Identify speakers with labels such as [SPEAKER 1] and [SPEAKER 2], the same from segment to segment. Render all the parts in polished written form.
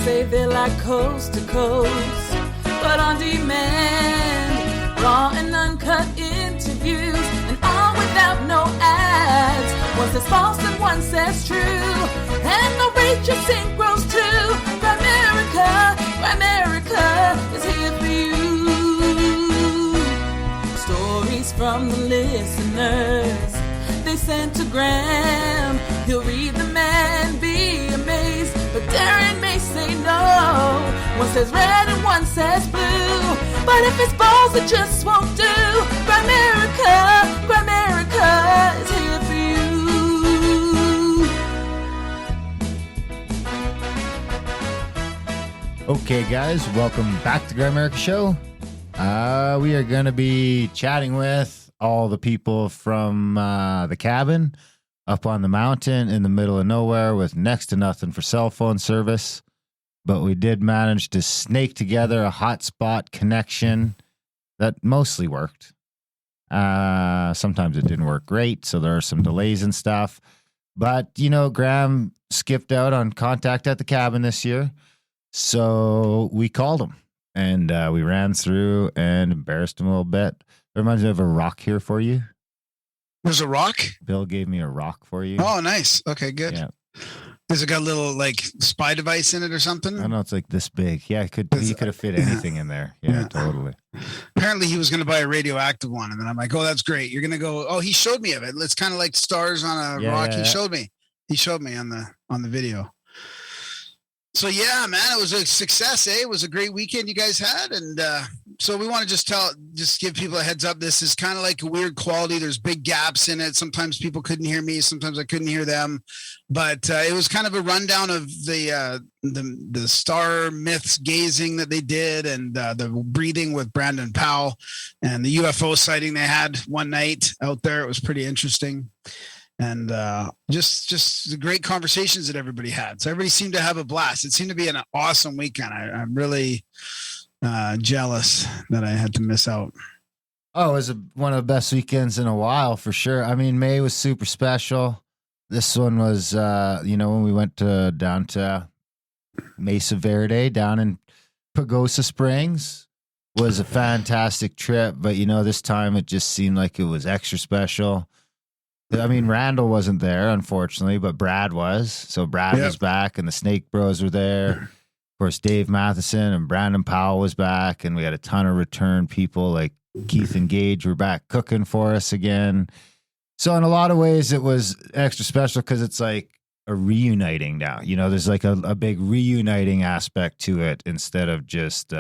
[SPEAKER 1] say they like coast to coast, but on demand, raw and uncut interviews, and all without no ads. One says false and one says true, and the rate you sing grows too. Grimerica is here for you. Stories from the listeners they sent to Graham. He'll read them and be amazed, but Darren may say no. One says red and one says blue, but if it's balls it just won't do. Grimerica is here for you.
[SPEAKER 2] Okay guys, welcome back to Grimerica Show. We are going to be chatting with all the people from the cabin up on the mountain in the middle of nowhere with next to nothing for cell phone service. But we did manage to snake together a hotspot connection that mostly worked. Sometimes it didn't work great, so there are some delays and stuff. But, you know, Graham skipped out on contact at the cabin this year. So we called him and we ran through and embarrassed him a little bit. It reminds me of a rock here for you.
[SPEAKER 3] There's a rock?
[SPEAKER 2] Bill gave me a rock for you.
[SPEAKER 3] Oh, nice. Okay, good.
[SPEAKER 2] Yeah.
[SPEAKER 3] Has it got a little like spy device in it or something?
[SPEAKER 2] I know it's like this big. Yeah, you could have fit anything in there. Yeah, totally.
[SPEAKER 3] Apparently he was going to buy a radioactive one. And then I'm like, oh, that's great. You're going to go, oh, he showed me of it. It's kind of like stars on a rock. He showed me on the video. So yeah, man, it was a success, eh? It was a great weekend you guys had. And so we want to just give people a heads up. This is kind of like a weird quality. There's big gaps in it. Sometimes people couldn't hear me. Sometimes I couldn't hear them. But it was kind of a rundown of the star myths gazing that they did, and the breathing with Brandon Powell, and the UFO sighting they had one night out there. It was pretty interesting. And just the great conversations that everybody had. So everybody seemed to have a blast. It seemed to be an awesome weekend. I'm really jealous that I had to miss out.
[SPEAKER 2] Oh, it was one of the best weekends in a while for sure. I mean, May was super special. This one was, when we went down to Mesa Verde down in Pagosa Springs, was a fantastic trip. But, this time it just seemed like it was extra special. I mean, Randall wasn't there, unfortunately, but Brad was. So Brad was back, and the Snake Bros were there. Of course, Dave Mathisen and Brandon Powell was back, and we had a ton of return people like Keith and Gage were back cooking for us again. So in a lot of ways, it was extra special because it's like a reuniting now. There's like a big reuniting aspect to it instead of just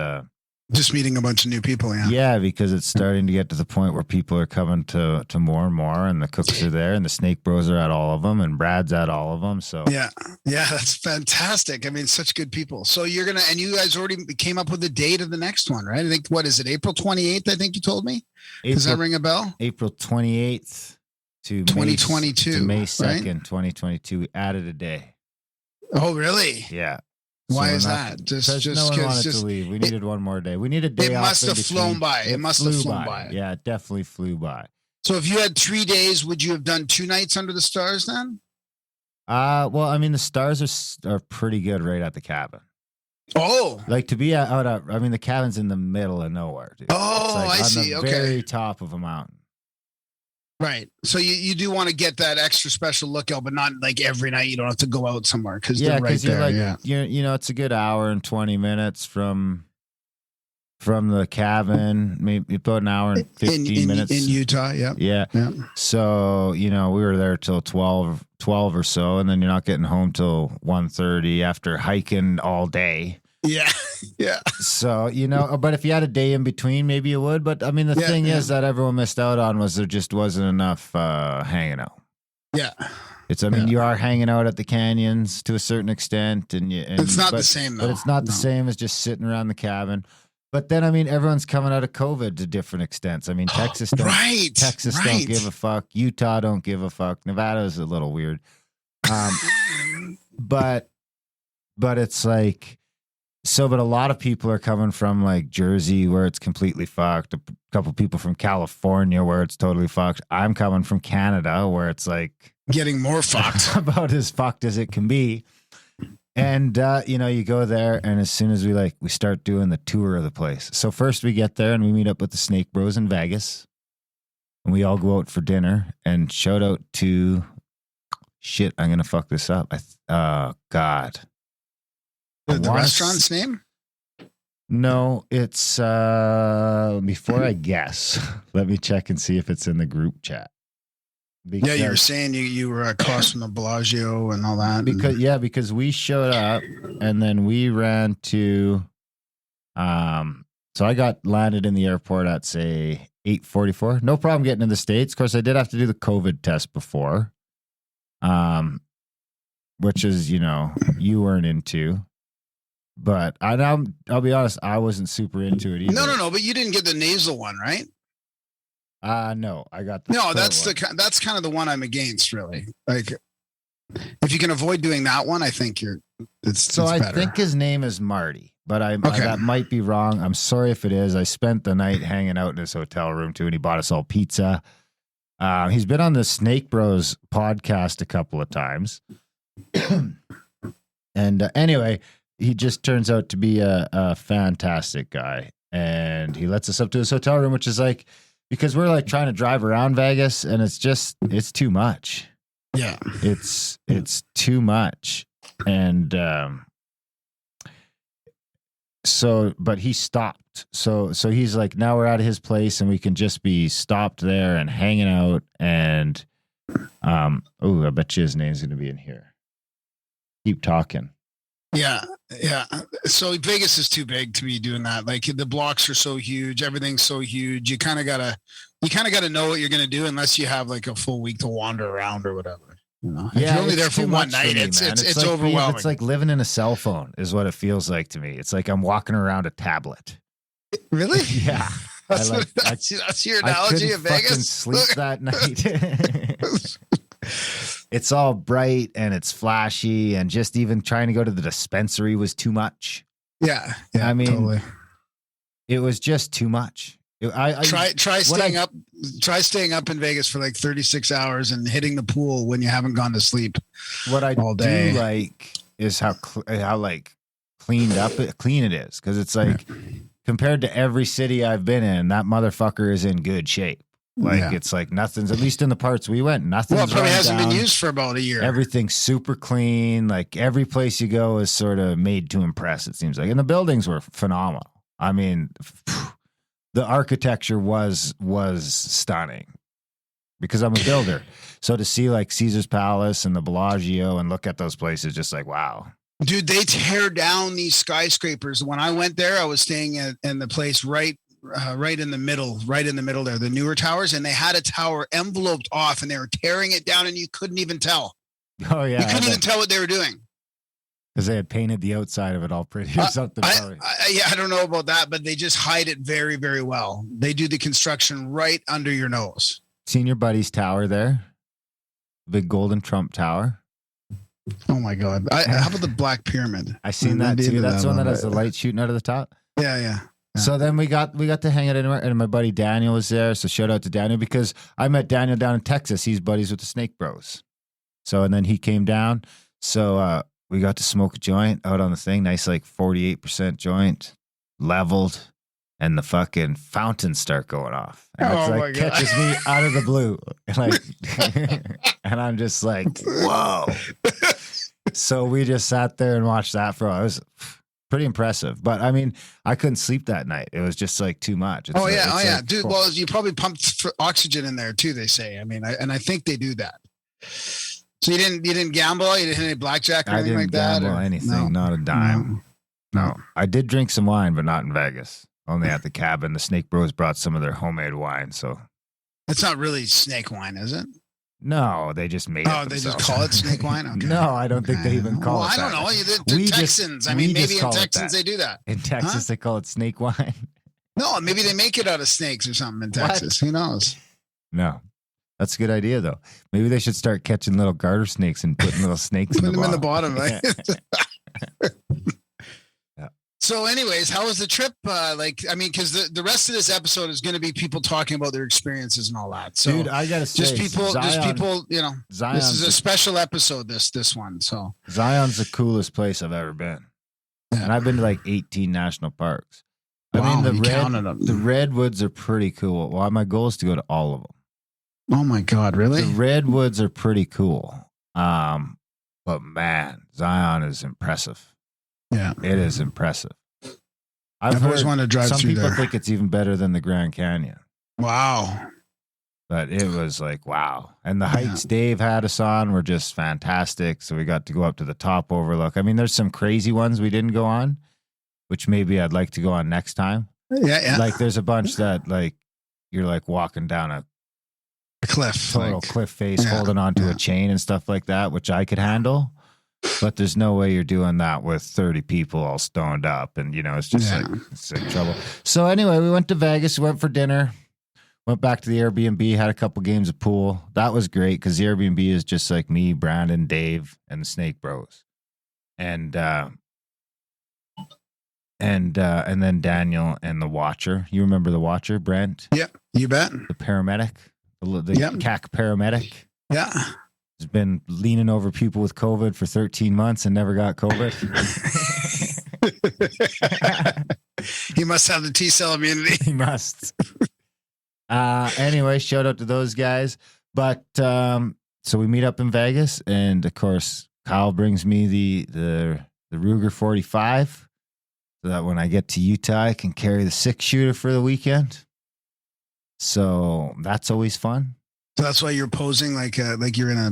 [SPEAKER 3] meeting a bunch of new people.
[SPEAKER 2] Yeah, because it's starting to get to the point where people are coming to more and more, and the cooks are there, and the Snake Bros are at all of them, and Brad's at all of them. So
[SPEAKER 3] yeah, that's fantastic. I mean, such good people. So you guys already came up with the date of the next one, right? I think, what is it? April 28th, I think you told me. Does that ring a bell?
[SPEAKER 2] April 28th to
[SPEAKER 3] 2022
[SPEAKER 2] May 2nd,
[SPEAKER 3] right?
[SPEAKER 2] 2022. We added a day.
[SPEAKER 3] Oh, really?
[SPEAKER 2] Yeah.
[SPEAKER 3] Why is that? Just
[SPEAKER 2] no one wanted to leave. We needed one more day. We need a day off.
[SPEAKER 3] It must have flown by. It must have flown by.
[SPEAKER 2] Yeah, it definitely flew by.
[SPEAKER 3] So if you had 3 days, would you have done 2 nights under the stars then?
[SPEAKER 2] Well, I mean, the stars are pretty good right at the cabin.
[SPEAKER 3] Oh,
[SPEAKER 2] like to be out at, I mean, the cabin's in the middle of nowhere, dude.
[SPEAKER 3] Oh, I see.
[SPEAKER 2] On the very top of a mountain.
[SPEAKER 3] Right. So you do want to get that extra special lookout, but not like every night. You don't have to go out somewhere because they're right there.
[SPEAKER 2] It's a good hour and 20 minutes from the cabin, maybe about an hour and 15 minutes.
[SPEAKER 3] In Utah,
[SPEAKER 2] yeah. So, we were there till 12 or so, and then you're not getting home till 1:30 after hiking all day.
[SPEAKER 3] Yeah.
[SPEAKER 2] So, but if you had a day in between, maybe you would. But I mean, the thing is that everyone missed out on was there just wasn't enough hanging out.
[SPEAKER 3] Yeah.
[SPEAKER 2] You are hanging out at the canyons to a certain extent,
[SPEAKER 3] it's not the same though.
[SPEAKER 2] But it's not the same as just sitting around the cabin. But then, I mean, everyone's coming out of COVID to different extents. I mean, Texas don't give a fuck. Utah don't give a fuck. Nevada's a little weird. But it's like, but a lot of people are coming from like Jersey where it's completely fucked. A couple people from California where it's totally fucked. I'm coming from Canada where it's like
[SPEAKER 3] getting more fucked.
[SPEAKER 2] About as fucked as it can be. And, you go there, and as soon as we start doing the tour of the place. So first we get there and we meet up with the Snake Bros in Vegas. And we all go out for dinner. And shout out to, shit, I'm going to fuck this up. God.
[SPEAKER 3] The restaurant's name?
[SPEAKER 2] No, it's, before I guess, let me check and see if it's in the group chat.
[SPEAKER 3] Because, you were saying you were across from the Bellagio and all that.
[SPEAKER 2] Because we showed up and then we ran to, so I got landed in the airport at say 8:44. No problem getting in the States. Of course, I did have to do the COVID test before, which is, you weren't into. But I'll be honest, I wasn't super into it either.
[SPEAKER 3] No. But you didn't get the nasal one, right?
[SPEAKER 2] No, I got the.
[SPEAKER 3] No, that's kind of the one I'm against, really. Like, if you can avoid doing that one, I think it's better.
[SPEAKER 2] I think his name is Marty, but that might be wrong. I'm sorry if it is. I spent the night hanging out in his hotel room too, and he bought us all pizza. He's been on the Snake Bros podcast a couple of times, and anyway. He just turns out to be a fantastic guy, and he lets us up to his hotel room, which is because we're trying to drive around Vegas, and it's too much.
[SPEAKER 3] Yeah,
[SPEAKER 2] it's too much, and but he stopped. So he's like, now we're out of his place, and we can just be stopped there and hanging out, and I bet you his name's going to be in here. Keep talking.
[SPEAKER 3] Yeah. So Vegas is too big to be doing that. Like the blocks are so huge, everything's so huge. You kind of gotta know what you're gonna do unless you have like a full week to wander around or whatever. If you're only there for one night, it's overwhelming.
[SPEAKER 2] It's like living in a cell phone, is what it feels like to me. It's like I'm walking around a tablet.
[SPEAKER 3] Really?
[SPEAKER 2] Yeah.
[SPEAKER 3] That's your analogy of Vegas.
[SPEAKER 2] I couldn't sleep that night. It's all bright and it's flashy, and just even trying to go to the dispensary was too much.
[SPEAKER 3] Yeah.
[SPEAKER 2] I mean,
[SPEAKER 3] totally.
[SPEAKER 2] It was just too much.
[SPEAKER 3] Try staying up in Vegas for like 36 hours and hitting the pool when you haven't gone to sleep.
[SPEAKER 2] What I
[SPEAKER 3] all day.
[SPEAKER 2] do like is how clean it is, because it's like compared to every city I've been in, that motherfucker is in good shape. It's like nothing's, at least in the parts we went, nothing's.
[SPEAKER 3] Well, it probably hasn't been used for about a year.
[SPEAKER 2] Everything's super clean. Like every place you go is sort of made to impress, it seems like. And the buildings were phenomenal. I mean, the architecture was stunning, because I'm a builder. So to see like Caesar's Palace and the Bellagio and look at those places, just like, wow.
[SPEAKER 3] Dude, they tear down these skyscrapers. When I went there, I was staying in the place right in the middle there, the newer towers, and they had a tower enveloped off, and they were tearing it down, and you couldn't even tell.
[SPEAKER 2] Oh yeah,
[SPEAKER 3] you couldn't even tell what they were doing
[SPEAKER 2] because they had painted the outside of it all pretty or something.
[SPEAKER 3] I don't know about that, but they just hide it very, very well. They do the construction right under your nose.
[SPEAKER 2] Seen your buddy's tower there, the big golden Trump tower.
[SPEAKER 3] Oh my God! How about the Black Pyramid?
[SPEAKER 2] I seen that too. That's the one that has the light shooting out of the top.
[SPEAKER 3] Yeah.
[SPEAKER 2] So then we got to hang out anywhere, and my buddy Daniel was there. So shout out to Daniel, because I met Daniel down in Texas. He's buddies with the Snake Bros. So, and then he came down. So we got to smoke a joint out on the thing. Nice, like 48% joint, leveled, and the fucking fountains start going off. And it's like catches me out of the blue. And I'm just like, whoa. So we just sat there and watched that for a while. It was pretty impressive. But I mean, I couldn't sleep that night. It was just like too much.
[SPEAKER 3] It's dude. Well, you probably pumped oxygen in there too, they say. I mean, I think they do that. So you didn't gamble? You didn't hit any blackjack or anything like that?
[SPEAKER 2] I didn't gamble anything. No, not a dime. No. I did drink some wine, but not in Vegas. Only at the cabin. The Snake Bros brought some of their homemade wine. So
[SPEAKER 3] it's not really snake wine, is it?
[SPEAKER 2] No, they just made it.
[SPEAKER 3] Oh, they just call it snake wine? Okay.
[SPEAKER 2] No, I don't think they even call it that.
[SPEAKER 3] I don't know. The Texans. Maybe in Texas they do that.
[SPEAKER 2] In Texas, they call it snake wine.
[SPEAKER 3] No, maybe they make it out of snakes or something in Texas. Who knows?
[SPEAKER 2] No. That's a good idea, though. Maybe they should start catching little garter snakes and putting little snakes in the bottom.
[SPEAKER 3] Right?
[SPEAKER 2] Yeah.
[SPEAKER 3] So, anyways, how was the trip? Because the rest of this episode is going to be people talking about their experiences and all that. So,
[SPEAKER 2] dude, I gotta say,
[SPEAKER 3] just people,
[SPEAKER 2] Zion's
[SPEAKER 3] this is a special episode. This one. So,
[SPEAKER 2] Zion's the coolest place I've ever been, and I've been to like 18 national parks.
[SPEAKER 3] Wow,
[SPEAKER 2] I mean, the redwoods are pretty cool. Well, my goal is to go to all of them.
[SPEAKER 3] Oh my God, really?
[SPEAKER 2] The redwoods are pretty cool. But man, Zion is impressive.
[SPEAKER 3] Yeah,
[SPEAKER 2] it is impressive.
[SPEAKER 3] I've always wanted to drive through there.
[SPEAKER 2] Some people think it's even better than the Grand Canyon.
[SPEAKER 3] Wow.
[SPEAKER 2] But it was like, wow. And the hikes Dave had us on were just fantastic. So we got to go up to the top overlook. I mean, there's some crazy ones we didn't go on, which maybe I'd like to go on next time.
[SPEAKER 3] Yeah.
[SPEAKER 2] Like there's a bunch that like, you're like walking down a
[SPEAKER 3] cliff,
[SPEAKER 2] total cliff face, holding onto a chain and stuff like that, which I could handle. But there's no way you're doing that with 30 people all stoned up. And, it's just it's like trouble. So anyway, we went to Vegas, went for dinner, went back to the Airbnb, had a couple games of pool. That was great because the Airbnb is just like me, Brandon, Dave, and the Snake Bros. And then Daniel and the Watcher. You remember the Watcher, Brent?
[SPEAKER 3] Yeah, you bet.
[SPEAKER 2] The paramedic, the CAC paramedic.
[SPEAKER 3] Yeah.
[SPEAKER 2] Has been leaning over people with COVID for 13 months and never got COVID.
[SPEAKER 3] He must have the T-cell immunity.
[SPEAKER 2] He must. Anyway, shout out to those guys. But so we meet up in Vegas, and of course, Kyle brings me the Ruger 45, so that when I get to Utah, I can carry the 6-shooter for the weekend. So that's always fun.
[SPEAKER 3] So that's why you're posing like you're in a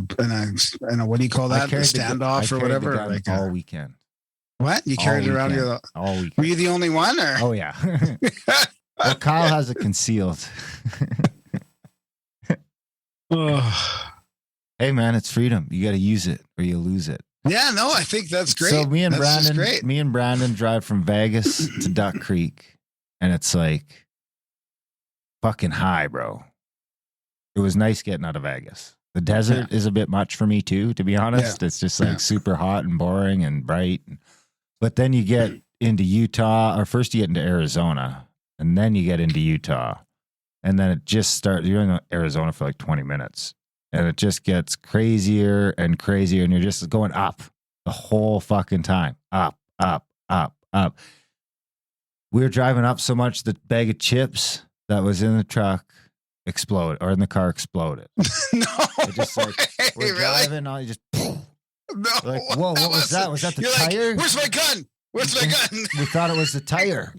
[SPEAKER 3] what do you call that? A standoff or whatever.
[SPEAKER 2] Like all weekend.
[SPEAKER 3] What? You carried it around here
[SPEAKER 2] all weekend.
[SPEAKER 3] Were you the only one? Or?
[SPEAKER 2] Oh yeah. Well, Kyle has it concealed. Hey man, it's freedom. You got to use it or you lose it.
[SPEAKER 3] Yeah, no, I think that's great.
[SPEAKER 2] So me and Brandon drive from Vegas to Duck Creek, and it's like fucking high, bro. It was nice getting out of Vegas. The desert is a bit much for me too, to be honest. Yeah. It's just like super hot and boring and bright. But then you get into Utah, or first you get into Arizona, and then you get into Utah. And then it just starts, you're in Arizona for like 20 minutes. And it just gets crazier and crazier. And you're just going up the whole fucking time. Up, up, up, up. We were driving up so much, the bag of chips that was in the truck exploded, or in the car exploded.
[SPEAKER 3] No,
[SPEAKER 2] just like we're driving, all you just
[SPEAKER 3] no.
[SPEAKER 2] Like, whoa, what was that? Was that the tire?
[SPEAKER 3] Like, where's my gun? Where's my gun?
[SPEAKER 2] We thought it was the tire,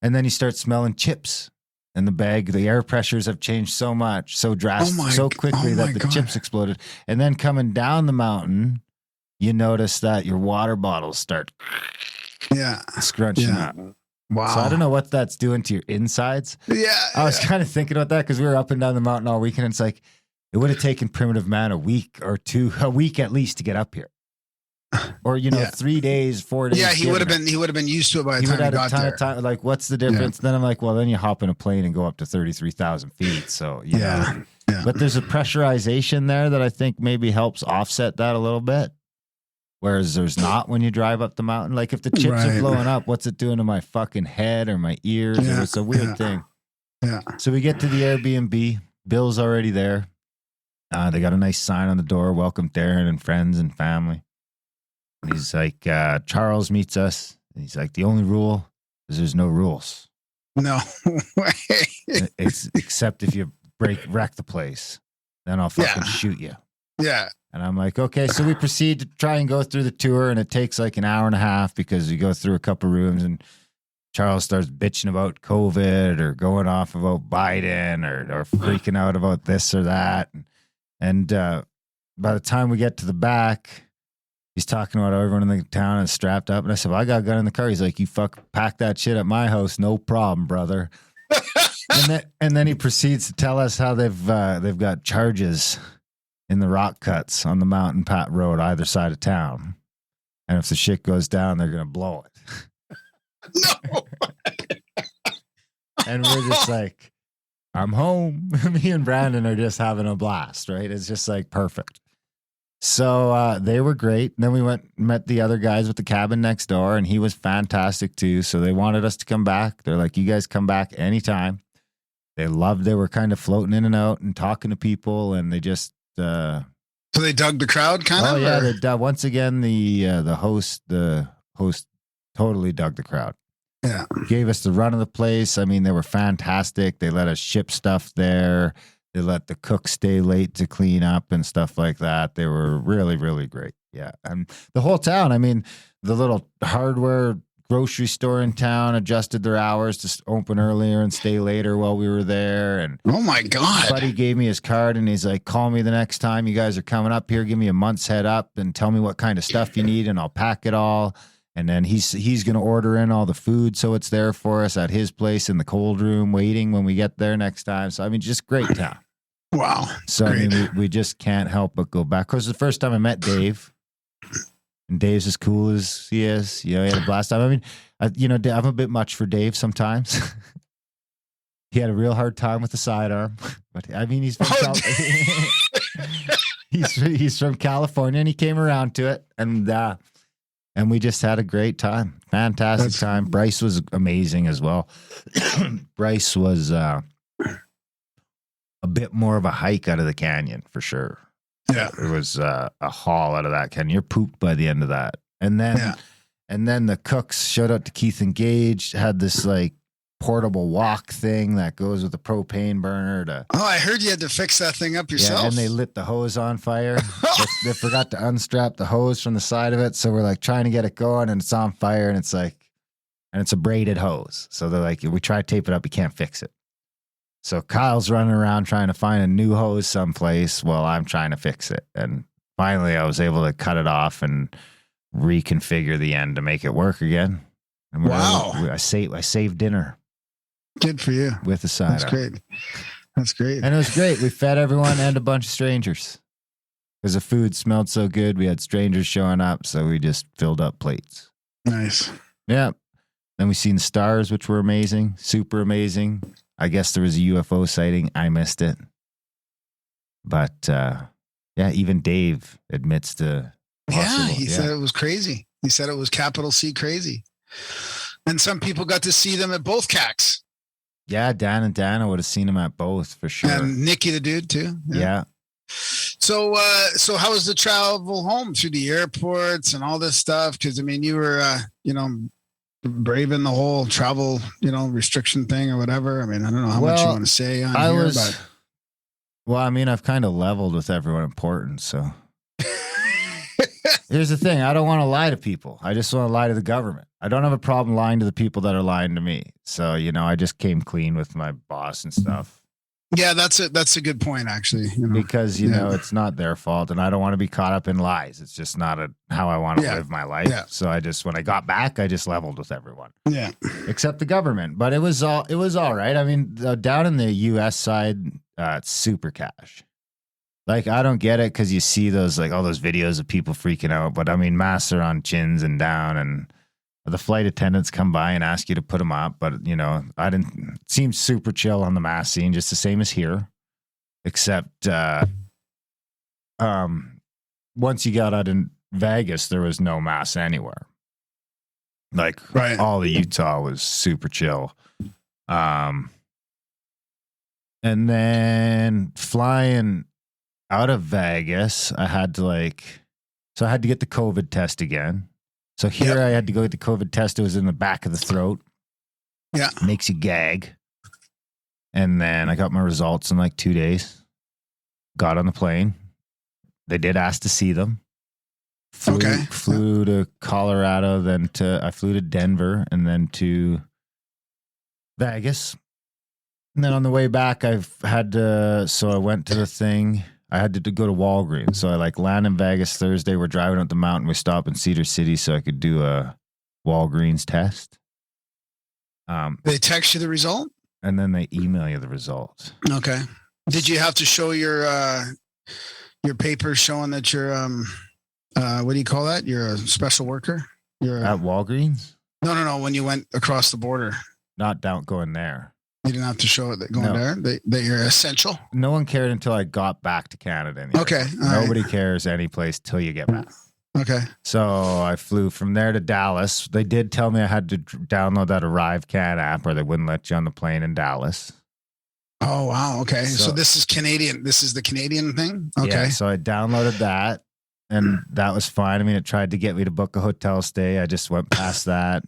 [SPEAKER 2] and then you start smelling chips in the bag. The air pressures have changed so much, so drastic, so quickly that the chips exploded. And then coming down the mountain, you notice that your water bottles start scrunching up.
[SPEAKER 3] Wow.
[SPEAKER 2] So I don't know what that's doing to your insides.
[SPEAKER 3] Yeah.
[SPEAKER 2] I was kind of thinking about that because we were up and down the mountain all weekend. And it's like, it would have taken Primitive Man a week at least to get up here. Or, 3 days, 4 days.
[SPEAKER 3] Yeah, he would have been used to it by the time he got there.
[SPEAKER 2] Time, like, what's the difference? Yeah. Then I'm like, well, then you hop in a plane and go up to 33,000 feet. So,
[SPEAKER 3] Yeah.
[SPEAKER 2] But there's a pressurization there that I think maybe helps offset that a little bit. Whereas there's not when you drive up the mountain. Like if the chips are blowing up, what's it doing to my fucking head or my ears?
[SPEAKER 3] Yeah,
[SPEAKER 2] it's a weird thing.
[SPEAKER 3] Yeah.
[SPEAKER 2] So we get to the Airbnb. Bill's already there. They got a nice sign on the door. Welcome Darren and friends and family. And he's like, Charles meets us. And he's like, the only rule is there's no rules.
[SPEAKER 3] No way.
[SPEAKER 2] Except if you wreck the place, then I'll fucking shoot you.
[SPEAKER 3] Yeah.
[SPEAKER 2] And I'm like, okay, so we proceed to try and go through the tour, and it takes like an hour and a half because we go through a couple rooms, and Charles starts bitching about COVID or going off about Biden or freaking out about this or that. And by the time we get to the back, he's talking about how everyone in the town is strapped up. And I said, well, I got a gun in the car. He's like, you pack that shit at my house. No problem, brother. and then he proceeds to tell us how they've got charges in the rock cuts on the Mountain Pat Road, either side of town. And if the shit goes down, they're going to blow it.
[SPEAKER 3] No.
[SPEAKER 2] And we're just like, I'm home. Me and Brandon are just having a blast, right? It's just like perfect. So they were great. And then we met the other guys with the cabin next door, and he was fantastic too. So they wanted us to come back. They're like, you guys come back anytime. They were kind of floating in and out and talking to people, and they just
[SPEAKER 3] so they dug the crowd kind of?
[SPEAKER 2] Oh yeah, once again the host totally dug the crowd.
[SPEAKER 3] Yeah.
[SPEAKER 2] Gave us the run of the place. I mean, they were fantastic. They let us ship stuff there. They let the cook stay late to clean up and stuff like that. They were really, really great. Yeah. And the whole town, I mean, the little hardware grocery store in town adjusted their hours to open earlier and stay later while we were there. And
[SPEAKER 3] oh my God.
[SPEAKER 2] Buddy gave me his card and he's like, call me the next time you guys are coming up here. Give me a month's head up and tell me what kind of stuff you need and I'll pack it all. And then he's going to order in all the food so it's there for us at his place in the cold room waiting when we get there next time. So, I mean, just great town.
[SPEAKER 3] Wow.
[SPEAKER 2] So,
[SPEAKER 3] great.
[SPEAKER 2] I mean, we just can't help but go back. Of course, the first time I met Dave, and Dave's as cool as he is. You know, he had a blast time. I mean, I'm a bit much for Dave sometimes. He had a real hard time with the sidearm. But, I mean, he's from he's from California, and he came around to it. And we just had a great time. Fantastic time. Bryce was amazing as well. Bryce was a bit more of a hike out of the canyon for sure.
[SPEAKER 3] Yeah.
[SPEAKER 2] It was a haul out of that canyon. You're pooped by the end of that. And then the cooks, shout out to Keith and Gage, had this like portable wok thing that goes with the propane burner to.
[SPEAKER 3] Oh, I heard you had to fix that thing up yourself.
[SPEAKER 2] Yeah, and they lit the hose on fire. They forgot to unstrap the hose from the side of it. So we're like trying to get it going and it's on fire and it's a braided hose. So they're like, we try to tape it up. We can't fix it. So Kyle's running around trying to find a new hose someplace while I'm trying to fix it. And finally I was able to cut it off and reconfigure the end to make it work again. And
[SPEAKER 3] wow.
[SPEAKER 2] I saved dinner.
[SPEAKER 3] Good for you.
[SPEAKER 2] With a side.
[SPEAKER 3] That's great.
[SPEAKER 2] And it was great. We fed everyone and a bunch of strangers. Because the food smelled so good. We had strangers showing up. So we just filled up plates.
[SPEAKER 3] Nice.
[SPEAKER 2] Yeah. Then we seen the stars, which were amazing. Super amazing. I guess there was a UFO sighting. I missed it. But yeah, even Dave admits to possible.
[SPEAKER 3] Yeah, he said it was crazy. He said it was capital C crazy. And some people got to see them at both CACs.
[SPEAKER 2] Yeah, Dan and Dana would have seen him at both for sure.
[SPEAKER 3] And Nikki the dude too.
[SPEAKER 2] Yeah.
[SPEAKER 3] So how was the travel home through the airports and all this stuff? Because I mean, you were braving the whole travel, restriction thing or whatever. I mean, I don't know how much you want to say on here, but
[SPEAKER 2] well, I mean, I've kind of leveled with everyone important, so. Here's the thing. I don't want to lie to people. I just want to lie to the government. I don't have a problem lying to the people that are lying to me. So, I just came clean with my boss and stuff.
[SPEAKER 3] Yeah, that's a good point, actually.
[SPEAKER 2] Because, it's not their fault and I don't want to be caught up in lies. It's just not how I want to live my life. Yeah. So when I got back, I just leveled with everyone.
[SPEAKER 3] Yeah.
[SPEAKER 2] Except the government. But it was all right. I mean, down in the US side, it's super cash. Like, I don't get it because you see those, like, all those videos of people freaking out. But, I mean, masks are on chins and down, and the flight attendants come by and ask you to put them up. But, I didn't. It seemed super chill on the mask scene, just the same as here. Except once you got out in Vegas, there was no mask anywhere. Like, all of Utah was super chill. And then flying out of Vegas, I had to get the COVID test again. So here I had to go get the COVID test. It was in the back of the throat.
[SPEAKER 3] Yeah.
[SPEAKER 2] Makes you gag. And then I got my results in like 2 days. Got on the plane. They did ask to see them. Flew to Colorado, I flew to Denver and then to Vegas. And then on the way back, I went to the thing. I had to go to Walgreens. So I land in Vegas Thursday. We're driving up the mountain. We stop in Cedar City so I could do a Walgreens test.
[SPEAKER 3] They text you the result?
[SPEAKER 2] And then they email you the results.
[SPEAKER 3] Okay. Did you have to show your papers showing that you're, what do you call that? You're a special worker? You're
[SPEAKER 2] at Walgreens?
[SPEAKER 3] No. When you went across the border.
[SPEAKER 2] Not going there.
[SPEAKER 3] You didn't have to show it that going there, that you're essential?
[SPEAKER 2] No one cared until I got back to Canada. Anyway.
[SPEAKER 3] Okay.
[SPEAKER 2] Nobody cares any place till you get back.
[SPEAKER 3] Okay.
[SPEAKER 2] So I flew from there to Dallas. They did tell me I had to download that ArriveCAN app or they wouldn't let you on the plane in Dallas.
[SPEAKER 3] Oh, wow. Okay. So this is Canadian. This is the Canadian thing? Okay.
[SPEAKER 2] Yeah, so I downloaded that and that was fine. I mean, it tried to get me to book a hotel stay. I just went past that,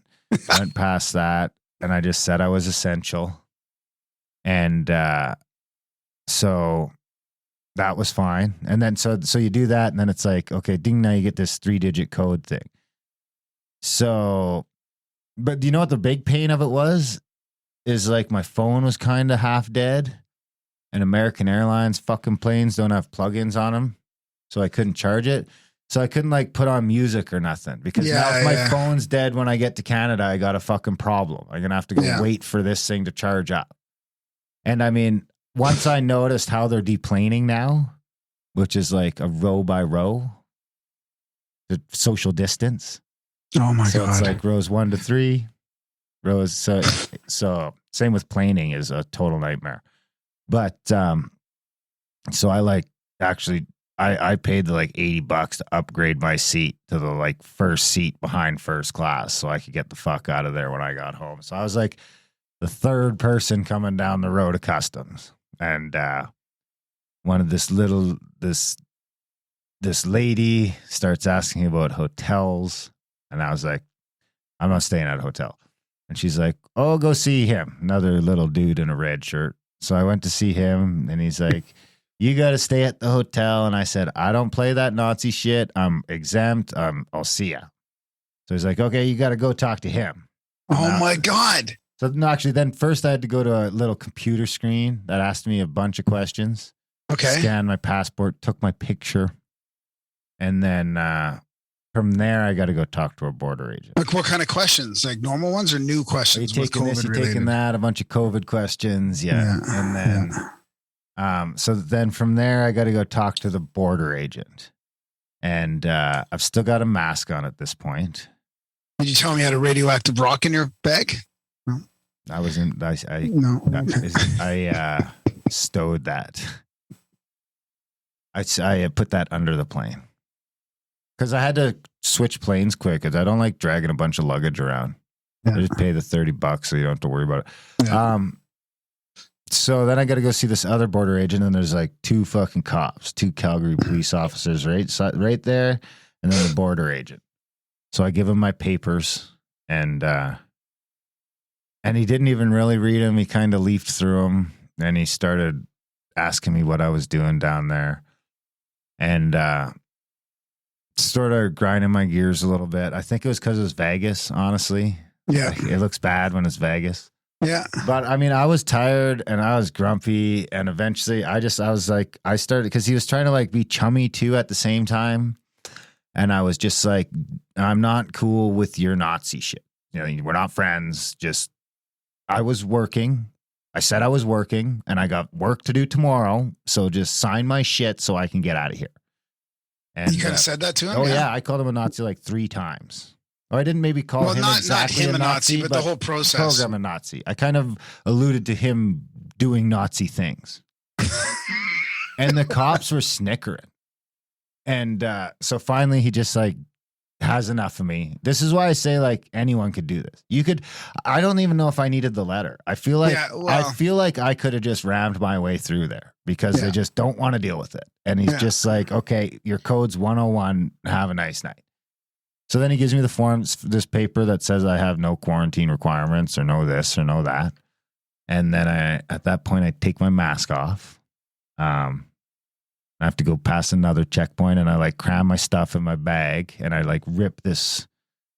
[SPEAKER 2] and I just said I was essential. And so that was fine. And then so you do that, and then it's like, okay, ding, now you get this 3-digit code thing. So, but do you know what the big pain of it was? Is like my phone was kind of half dead, and American Airlines fucking planes don't have plugins on them, so I couldn't charge it. So I couldn't like put on music or nothing because now if my phone's dead when I get to Canada, I got a fucking problem. I'm gonna have to go wait for this thing to charge up. And I mean, once I noticed how they're deplaning now, which is like a row by row, the social distance.
[SPEAKER 3] Oh my
[SPEAKER 2] so
[SPEAKER 3] God.
[SPEAKER 2] It's like rows 1 to 3. Rows so same with planing is a total nightmare. But so I like actually I paid the like $80 to upgrade my seat to the like first seat behind first class so I could get the fuck out of there when I got home. So I was like the third person coming down the road of customs. And one of this lady starts asking me about hotels. And I was like, I'm not staying at a hotel. And she's like, oh, go see him. Another little dude in a red shirt. So I went to see him and he's like, you got to stay at the hotel. And I said, I don't play that Nazi shit. I'm exempt. I'll see ya. So he's like, okay, you got to go talk to him.
[SPEAKER 3] Oh my God.
[SPEAKER 2] So no, actually, then first I had to go to a little computer screen that asked me a bunch of questions.
[SPEAKER 3] Okay.
[SPEAKER 2] Scanned my passport, took my picture. And then from there, I got to go talk to a border agent.
[SPEAKER 3] Like what kind of questions? Like normal ones or new questions?
[SPEAKER 2] Are you taking this? You taking that? A bunch of COVID questions. Yeah. And then, so then from there, I got to go talk to the border agent. And I've still got a mask on at this point.
[SPEAKER 3] Did you tell me you had a radioactive rock in your bag? No.
[SPEAKER 2] I was in.
[SPEAKER 3] No.
[SPEAKER 2] I stowed that. I put that under the plane because I had to switch planes quick because I don't like dragging a bunch of luggage around. Yeah. I just pay the $30 so you don't have to worry about it. Yeah. So then I got to go see this other border agent, and there's like 2 fucking cops, 2 Calgary police officers right there, and then the border agent. So I give him my papers, and he didn't even really read them. He kind of leafed through them, and he started asking me what I was doing down there, and sort of grinding my gears a little bit. I think it was because it was Vegas, honestly.
[SPEAKER 3] Yeah.
[SPEAKER 2] Like, it looks bad when it's Vegas.
[SPEAKER 3] Yeah.
[SPEAKER 2] But I mean, I was tired and I was grumpy, and eventually I was like, I started, because he was trying to like be chummy too at the same time. And I was just like, I'm not cool with your Nazi shit. You know, we're not friends. Just, I was working. I said I was working and I got work to do tomorrow. So just sign my shit so I can get out of here. And
[SPEAKER 3] you kind of said that to him?
[SPEAKER 2] Oh yeah. I called him a Nazi like 3 times. Or I didn't maybe call him exactly
[SPEAKER 3] not him a Nazi, but the whole process.
[SPEAKER 2] Program a Nazi. I kind of alluded to him doing Nazi things. And the cops were snickering. And so finally he just like has enough of me. This is why I say like anyone could do this. You could, I don't even know if I needed the letter. I feel like I could have just rammed my way through there because they just don't want to deal with it. And he's just like, okay, your code's 101. Have a nice night. So then he gives me the forms, this paper that says I have no quarantine requirements or no this or no that. And then at that point, I take my mask off. I have to go past another checkpoint, and I like cram my stuff in my bag, and I like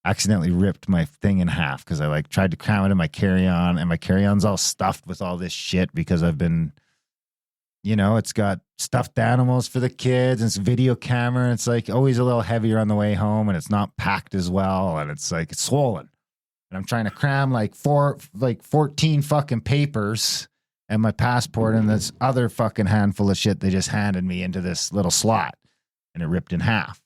[SPEAKER 2] accidentally ripped my thing in half because I like tried to cram it in my carry-on, and my carry-on's all stuffed with all this shit because I've been, you know, it's got stuffed animals for the kids and it's video camera, and it's like always a little heavier on the way home, and it's not packed as well, and it's like it's swollen. And I'm trying to cram like 14 fucking papers and my passport and this other fucking handful of shit they just handed me into this little slot, and it ripped in half.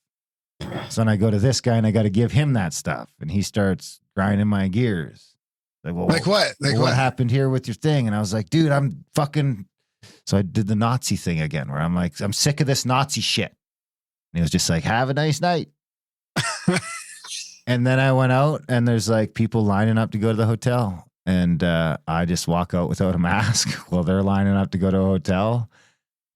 [SPEAKER 2] So then I go to this guy and I got to give him that stuff, and he starts grinding my gears. Like, well,
[SPEAKER 3] like what? Like
[SPEAKER 2] what happened here with your thing? And I was like, dude, I'm fucking. So I did the Nazi thing again, where I'm like, I'm sick of this Nazi shit. And he was just like, have a nice night. And then I went out, and there's like people lining up to go to the hotel. And I just walk out without a mask while they're lining up to go to a hotel.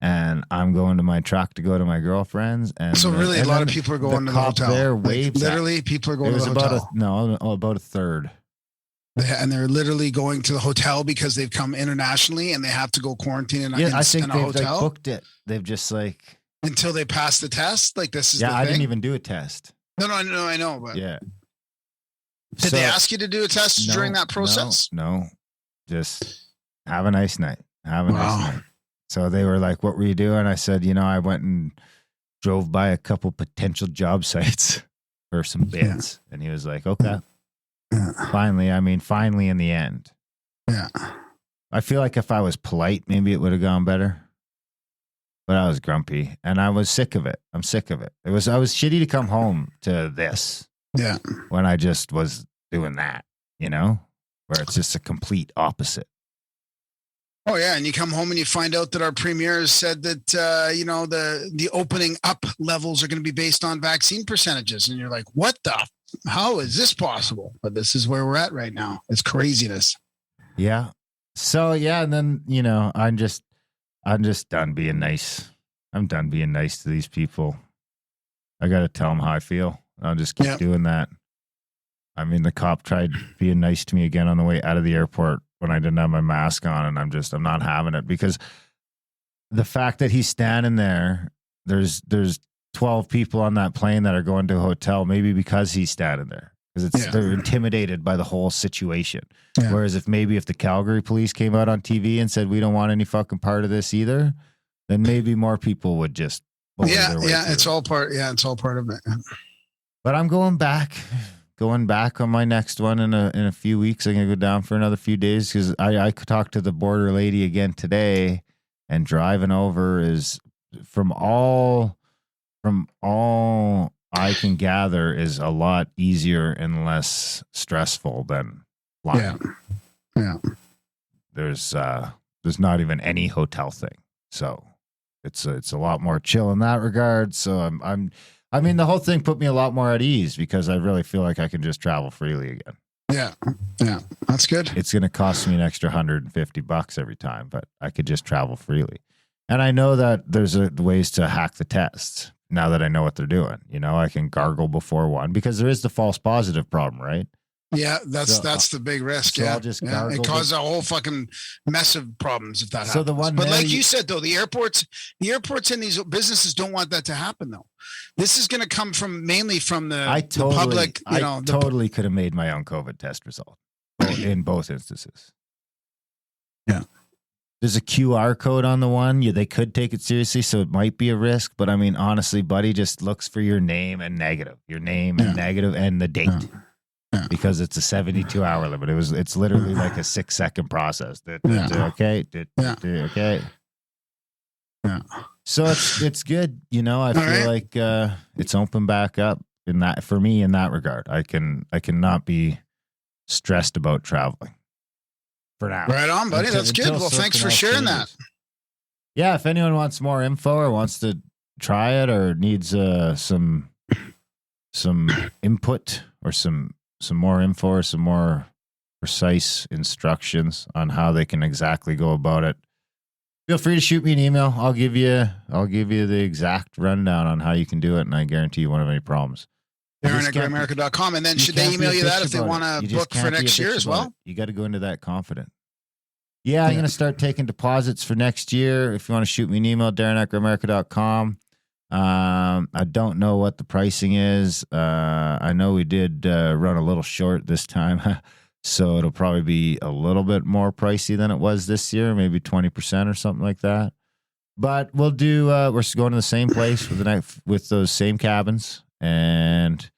[SPEAKER 2] And I'm going to my truck to go to my girlfriend's. And
[SPEAKER 3] so really, a lot of people are going to the hotel.
[SPEAKER 2] There
[SPEAKER 3] like, literally, people are going to the hotel.
[SPEAKER 2] About a third.
[SPEAKER 3] And they're literally going to the hotel because they've come internationally and they have to go quarantine in,
[SPEAKER 2] I think
[SPEAKER 3] in a
[SPEAKER 2] they've
[SPEAKER 3] hotel.
[SPEAKER 2] Like, booked it. They've just like
[SPEAKER 3] until they pass the test. Like this is
[SPEAKER 2] the
[SPEAKER 3] thing?
[SPEAKER 2] I didn't even do a test.
[SPEAKER 3] No, I know, but
[SPEAKER 2] yeah.
[SPEAKER 3] Did they ask you to do a test during that process?
[SPEAKER 2] No, just have a nice night. Have a nice night. So they were like, "What were you doing?" I said, I went and drove by a couple potential job sites for some bids, and he was like, "Okay." Finally in the end.
[SPEAKER 3] Yeah.
[SPEAKER 2] I feel like if I was polite, maybe it would have gone better. But I was grumpy and I was sick of it. I'm sick of it. I was shitty to come home to this.
[SPEAKER 3] Yeah.
[SPEAKER 2] When I just was doing that, where it's just a complete opposite.
[SPEAKER 3] Oh yeah. And you come home and you find out that our premier said that, the opening up levels are going to be based on vaccine percentages. And you're like, what how is this possible? But this is where we're at right now. It's craziness.
[SPEAKER 2] Yeah. So yeah. And then, I'm just done being nice. I'm done being nice to these people. I got to tell them how I feel. I'll just keep doing that. I mean, the cop tried being nice to me again on the way out of the airport when I didn't have my mask on, and I'm not having it because the fact that he's standing there, there's 12 people on that plane that are going to a hotel, maybe because he's standing there. Because they're intimidated by the whole situation. Yeah. Whereas if the Calgary police came out on TV and said, we don't want any fucking part of this either, then maybe more people would just
[SPEAKER 3] it's all part of it.
[SPEAKER 2] But I'm going back on my next one in a few weeks. I'm gonna go down for another few days because I talked to the border lady again today, and driving over is from all I can gather is a lot easier and less stressful than flying.
[SPEAKER 3] Yeah.
[SPEAKER 2] There's not even any hotel thing. So it's a lot more chill in that regard. So the whole thing put me a lot more at ease because I really feel like I can just travel freely again.
[SPEAKER 3] Yeah. Yeah. That's good.
[SPEAKER 2] It's going to cost me an extra $150 every time, but I could just travel freely. And I know that there's ways to hack the tests. Now that I know what they're doing, I can gargle before one because there is the false positive problem, right?
[SPEAKER 3] Yeah, that's the big risk. So I'll just it causes a whole fucking mess of problems if that happens.
[SPEAKER 2] So the one,
[SPEAKER 3] but like you said though, the airports and these businesses don't want that to happen though. This is going to come mainly from the public.
[SPEAKER 2] I totally could have made my own COVID test result in both instances.
[SPEAKER 3] Yeah.
[SPEAKER 2] There's a QR code on the one. They could take it seriously, so it might be a risk. But I mean, honestly, buddy just looks for your name and negative, and the date, because it's a 72-hour limit. It's literally like a 6-second process. Okay.
[SPEAKER 3] Yeah.
[SPEAKER 2] So it's good. I feel like it's opened back up in that for me in that regard. I cannot be stressed about traveling. For now.
[SPEAKER 3] Right on, buddy. That's good. Well, thanks for sharing that.
[SPEAKER 2] Yeah, if anyone wants more info or wants to try it or needs some input or some more info or some more precise instructions on how they can exactly go about it, feel free to shoot me an email. I'll give you the exact rundown on how you can do it, and I guarantee you won't have any problems.
[SPEAKER 3] Darren at Grimerica.com. And then should they email you that if they want to book for next year as well?
[SPEAKER 2] You got to go into that confident. Yeah, I'm going to start taking deposits for next year. If you want to shoot me an email, Darren at Grimerica.com. I don't know what the pricing is. I know we did run a little short this time, so it'll probably be a little bit more pricey than it was this year, maybe 20% or something like that. But we'll do. We're going to the same place with those same cabins, and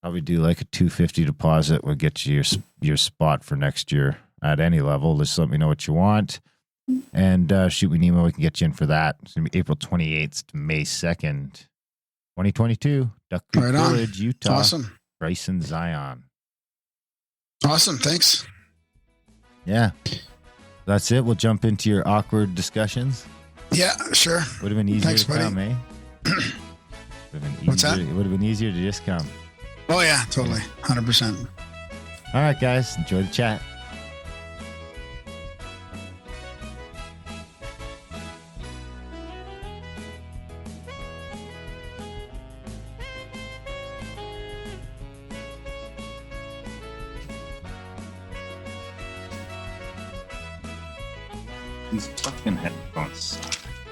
[SPEAKER 2] probably do like a $250 deposit. We'll get you your spot for next year at any level. Just let me know what you want, and shoot me an email. We can get you in for that. It's gonna be April 28th to May 2nd, 2022. Duck Creek Village, Utah.
[SPEAKER 3] Awesome.
[SPEAKER 2] Bryce and Zion.
[SPEAKER 3] Awesome. Thanks.
[SPEAKER 2] Yeah. That's it. We'll jump into your awkward discussions.
[SPEAKER 3] Yeah, sure.
[SPEAKER 2] Would have been easier
[SPEAKER 3] Thanks,
[SPEAKER 2] to
[SPEAKER 3] buddy.
[SPEAKER 2] come, eh?
[SPEAKER 3] What's that?
[SPEAKER 2] It would have been easier to just come.
[SPEAKER 3] Oh, yeah, totally. 100%.
[SPEAKER 2] All right, guys. Enjoy the chat.
[SPEAKER 4] These fucking headphones.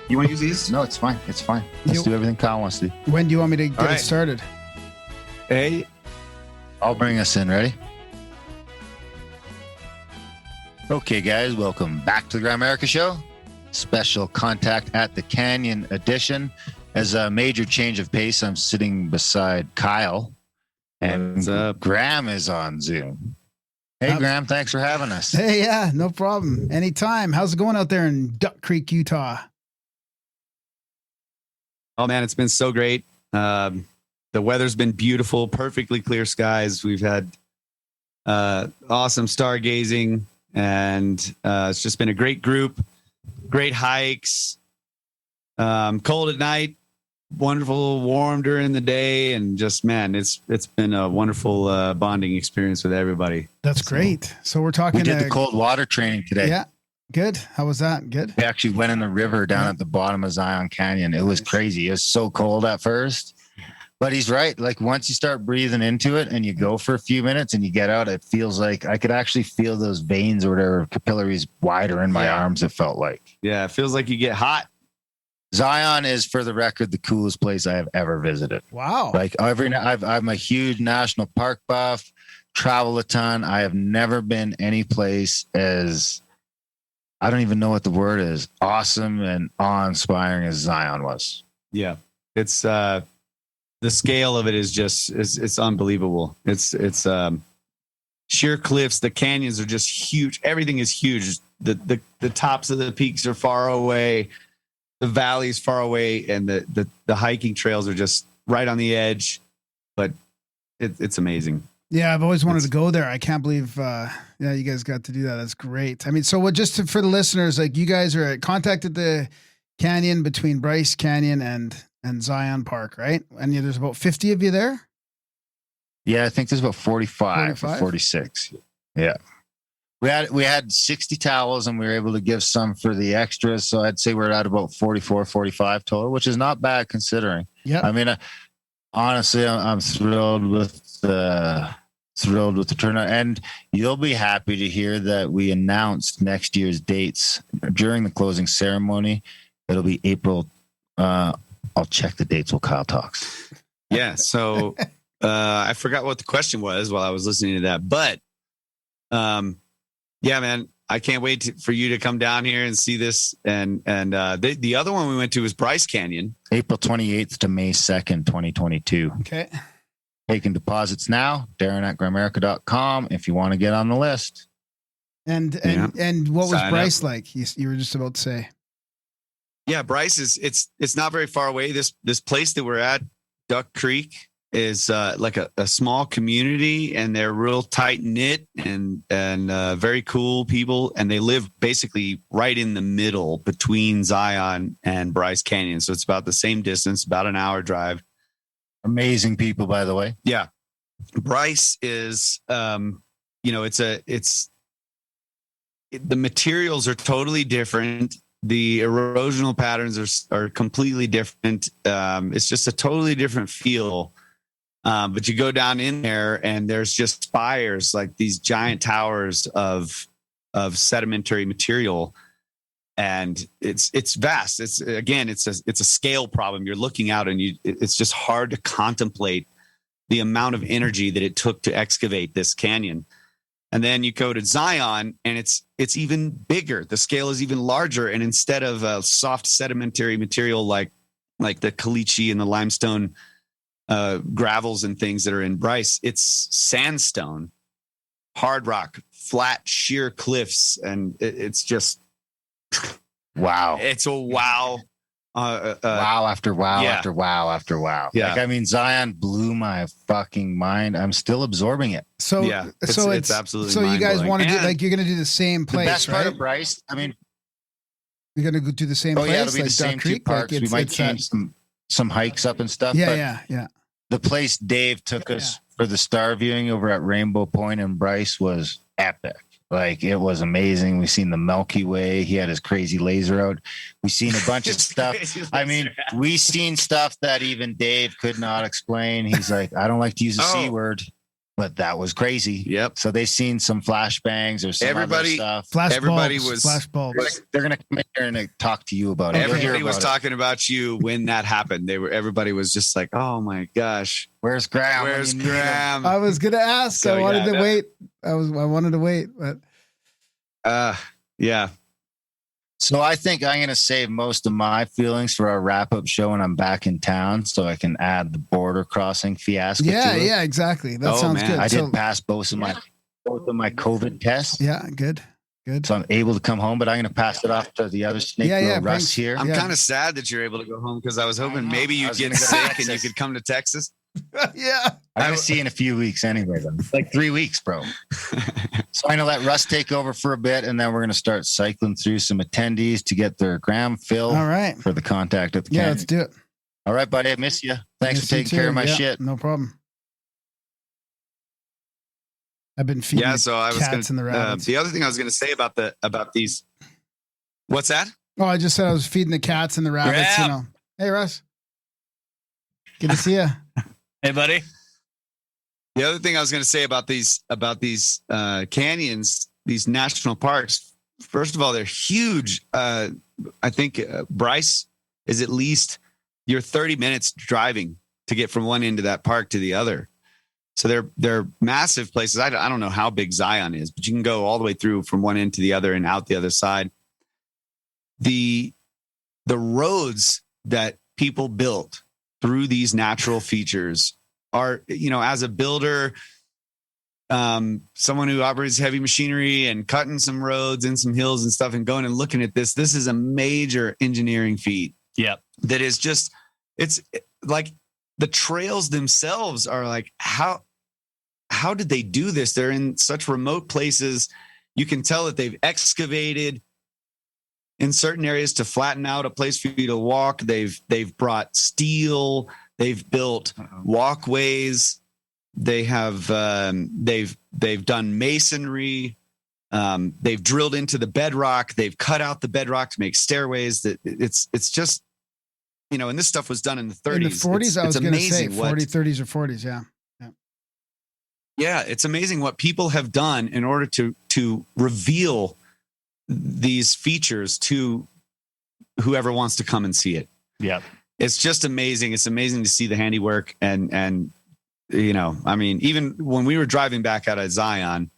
[SPEAKER 4] You want to use these?
[SPEAKER 2] No, it's fine. It's fine. Let's do everything Kyle wants to do.
[SPEAKER 3] When do you want me to get
[SPEAKER 4] right.
[SPEAKER 3] it started?
[SPEAKER 4] Hey.
[SPEAKER 2] I'll bring us in. Ready? Okay, guys. Welcome back to the Grimerica Show. Special contact at the Canyon edition. As a major change of pace, I'm sitting beside Kyle. And
[SPEAKER 4] What's up?
[SPEAKER 2] Graham is on Zoom. Hey, Graham. Thanks for having us.
[SPEAKER 3] Hey, yeah, no problem. Anytime. How's it going out there in Duck Creek, Utah?
[SPEAKER 4] Oh man, it's been so great. The weather's been beautiful, perfectly clear skies. We've had awesome stargazing, and it's just been a great group, great hikes. Cold at night, wonderful, warm during the day, and just man, it's been a wonderful bonding experience with everybody.
[SPEAKER 3] That's great. So we're talking.
[SPEAKER 2] We did the cold water training today.
[SPEAKER 3] Yeah, good. How was that? Good.
[SPEAKER 2] We actually went in the river down at the bottom of Zion Canyon. It was crazy. It was so cold at first, but he's right. Like once you start breathing into it and you go for a few minutes and you get out, it feels like I could actually feel those veins or whatever, capillaries wider in my arms. It felt like.
[SPEAKER 4] Yeah, it feels like you get hot.
[SPEAKER 2] Zion is, for the record, the coolest place I have ever visited.
[SPEAKER 3] Wow.
[SPEAKER 2] Like I'm a huge national park buff, travel a ton. I have never been any place as, I don't even know what the word is, awesome and awe-inspiring as Zion was.
[SPEAKER 4] Yeah, it's the scale of it is just it's unbelievable. It's sheer cliffs. The canyons are just huge. Everything is huge. The tops of the peaks are far away. The valley's far away, and the hiking trails are just right on the edge. But it's amazing.
[SPEAKER 3] Yeah, I've always wanted to go there. I can't believe, you guys got to do that. That's great. I mean, so for the listeners, like you guys are contacted the canyon between Bryce Canyon and Zion Park, right? And there's about 50 of you there.
[SPEAKER 2] Yeah, I think there's about 45 or 46. Yeah. We had 60 towels and we were able to give some for the extras. So I'd say we're at about 44, 45 total, which is not bad considering.
[SPEAKER 3] Yeah.
[SPEAKER 2] I mean, honestly, I'm thrilled with the turnout, and you'll be happy to hear that we announced next year's dates during the closing ceremony. It'll be April. I'll check the dates while Kyle talks.
[SPEAKER 4] Yeah. So I forgot what the question was while I was listening to that, but yeah, man, I can't wait for you to come down here and see this. And the other one we went to was Bryce Canyon.
[SPEAKER 2] April 28th to May 2nd, 2022.
[SPEAKER 3] Okay.
[SPEAKER 2] Taking deposits now. Darren at Grimerica.com if you want to get on the list.
[SPEAKER 3] And what was
[SPEAKER 4] Sign
[SPEAKER 3] Bryce
[SPEAKER 4] up.
[SPEAKER 3] like? You were just about to say.
[SPEAKER 4] Yeah, Bryce it's not very far away. This place that we're at, Duck Creek, is like a small community, and they're real tight knit and very cool people, and they live basically right in the middle between Zion and Bryce Canyon. So it's about the same distance, about an hour drive.
[SPEAKER 2] Amazing people, by the way.
[SPEAKER 4] Yeah, Bryce is the materials are totally different. The erosional patterns are completely different. It's just a totally different feel. But you go down in there and there's just spires, like these giant towers of sedimentary material. And it's vast. It's a scale problem. You're looking out and it's just hard to contemplate the amount of energy that it took to excavate this canyon. And then you go to Zion and it's even bigger. The scale is even larger. And instead of a soft sedimentary material like the caliche and the limestone gravels and things that are in Bryce, it's sandstone, hard rock, flat, sheer cliffs. And it's just,
[SPEAKER 2] Wow.
[SPEAKER 4] it's a wow
[SPEAKER 2] wow after wow
[SPEAKER 4] yeah.
[SPEAKER 2] after wow after wow.
[SPEAKER 4] Yeah.
[SPEAKER 2] Like, I mean, Zion blew my fucking mind. I'm still absorbing it.
[SPEAKER 5] So
[SPEAKER 4] Yeah, it's absolutely.
[SPEAKER 5] So you guys
[SPEAKER 4] mind-blowing.
[SPEAKER 5] want to do
[SPEAKER 4] And
[SPEAKER 5] like you're going to do the same
[SPEAKER 2] The
[SPEAKER 5] place,
[SPEAKER 2] best part
[SPEAKER 5] right?
[SPEAKER 2] of Bryce, I mean,
[SPEAKER 5] You're going to go do the same
[SPEAKER 2] oh
[SPEAKER 5] place,
[SPEAKER 2] yeah, it'll be
[SPEAKER 5] like
[SPEAKER 2] the same
[SPEAKER 5] Duck
[SPEAKER 2] two
[SPEAKER 5] Creek.
[SPEAKER 2] parks.
[SPEAKER 5] Like
[SPEAKER 2] We might change some hikes up and stuff.
[SPEAKER 5] Yeah,
[SPEAKER 2] but
[SPEAKER 5] yeah.
[SPEAKER 2] the place Dave took us for the star viewing over at Rainbow Point and Bryce was epic. Like, it was amazing. We seen the Milky Way. He had his crazy laser out. We seen a bunch of stuff. I mean, we seen stuff that even Dave could not explain. He's like, I don't like to use the C word, but that was crazy.
[SPEAKER 4] Yep.
[SPEAKER 2] So they seen some flashbangs or some other stuff.
[SPEAKER 5] Everybody
[SPEAKER 4] was
[SPEAKER 5] flash bulbs.
[SPEAKER 2] They're gonna come in here and talk to you about it.
[SPEAKER 4] Everybody was talking about you when that happened. Everybody was just like, "Oh my gosh,
[SPEAKER 2] Where's Graham?
[SPEAKER 4] where's Graham?"
[SPEAKER 5] I was going to ask.
[SPEAKER 4] So,
[SPEAKER 5] I wanted
[SPEAKER 4] yeah,
[SPEAKER 5] to wait. I wanted to wait, but
[SPEAKER 4] Yeah.
[SPEAKER 2] So I think I'm going to save most of my feelings for our wrap-up show when I'm back in town, so I can add the border crossing fiasco.
[SPEAKER 5] yeah,
[SPEAKER 2] to it.
[SPEAKER 5] yeah, exactly. That
[SPEAKER 4] Oh,
[SPEAKER 5] sounds
[SPEAKER 4] man.
[SPEAKER 5] good.
[SPEAKER 2] I
[SPEAKER 5] So-
[SPEAKER 2] did pass both of my COVID tests,
[SPEAKER 5] Yeah, good.
[SPEAKER 2] so I'm able to come home. But I'm going to pass it off to the other snake
[SPEAKER 5] Yeah,
[SPEAKER 2] Russ
[SPEAKER 5] thanks.
[SPEAKER 2] here.
[SPEAKER 4] I'm
[SPEAKER 5] Yeah.
[SPEAKER 4] kind of sad that you're able to go home because I was hoping
[SPEAKER 2] know.
[SPEAKER 4] maybe
[SPEAKER 2] I
[SPEAKER 4] you'd
[SPEAKER 2] was
[SPEAKER 4] get
[SPEAKER 2] gonna go to
[SPEAKER 4] sick and
[SPEAKER 2] Texas.
[SPEAKER 4] you could come to Texas.
[SPEAKER 5] Yeah.
[SPEAKER 2] I'm going to see you in a few weeks anyway, though. Like 3 weeks, bro. So I'm going to let Russ take over for a bit, and then we're going to start cycling through some attendees to get their gram fill
[SPEAKER 5] All right.
[SPEAKER 2] for the contact at the
[SPEAKER 5] Yeah,
[SPEAKER 2] canyon.
[SPEAKER 5] let's do it.
[SPEAKER 2] All right, buddy. I miss you. Thanks
[SPEAKER 5] Miss
[SPEAKER 2] for
[SPEAKER 5] you
[SPEAKER 2] taking care
[SPEAKER 5] too.
[SPEAKER 2] of my
[SPEAKER 5] Yeah,
[SPEAKER 2] shit.
[SPEAKER 5] No problem. I've been feeding
[SPEAKER 4] Yeah, so I was
[SPEAKER 5] cats and the
[SPEAKER 4] going
[SPEAKER 5] rabbits.
[SPEAKER 4] the other thing I was going to say about these. What's that?
[SPEAKER 5] Oh, I just said I was feeding the cats and the rabbits.
[SPEAKER 4] Grab.
[SPEAKER 5] You know. Hey, Russ. Good to see you.
[SPEAKER 6] Hey, buddy.
[SPEAKER 4] The other thing I was going to say about these canyons, these national parks. First of all, they're huge. I think Bryce is at least you're 30 minutes driving to get from one end of that park to the other. So they're massive places. I don't know how big Zion is, but you can go all the way through from one end to the other and out the other side. The roads that people built through these natural features are, as a builder, someone who operates heavy machinery and cutting some roads and some hills and stuff and going and looking at this is a major engineering feat.
[SPEAKER 6] Yep.
[SPEAKER 4] That is just, it's like the trails themselves are like, how did they do this? They're in such remote places. You can tell that they've excavated in certain areas to flatten out a place for you to walk. They've brought steel. They've built walkways. They have they've done masonry. They've drilled into the bedrock. They've cut out the bedrock to make stairways. That it's just, and this stuff was done in the 30s.
[SPEAKER 5] In the 40s, I was going to say 40, 30s or 40s. Yeah.
[SPEAKER 4] Yeah, it's amazing what people have done in order to reveal these features to whoever wants to come and see it.
[SPEAKER 6] Yep.
[SPEAKER 4] It's just amazing. It's amazing to see the handiwork and I mean, even when we were driving back out of Zion,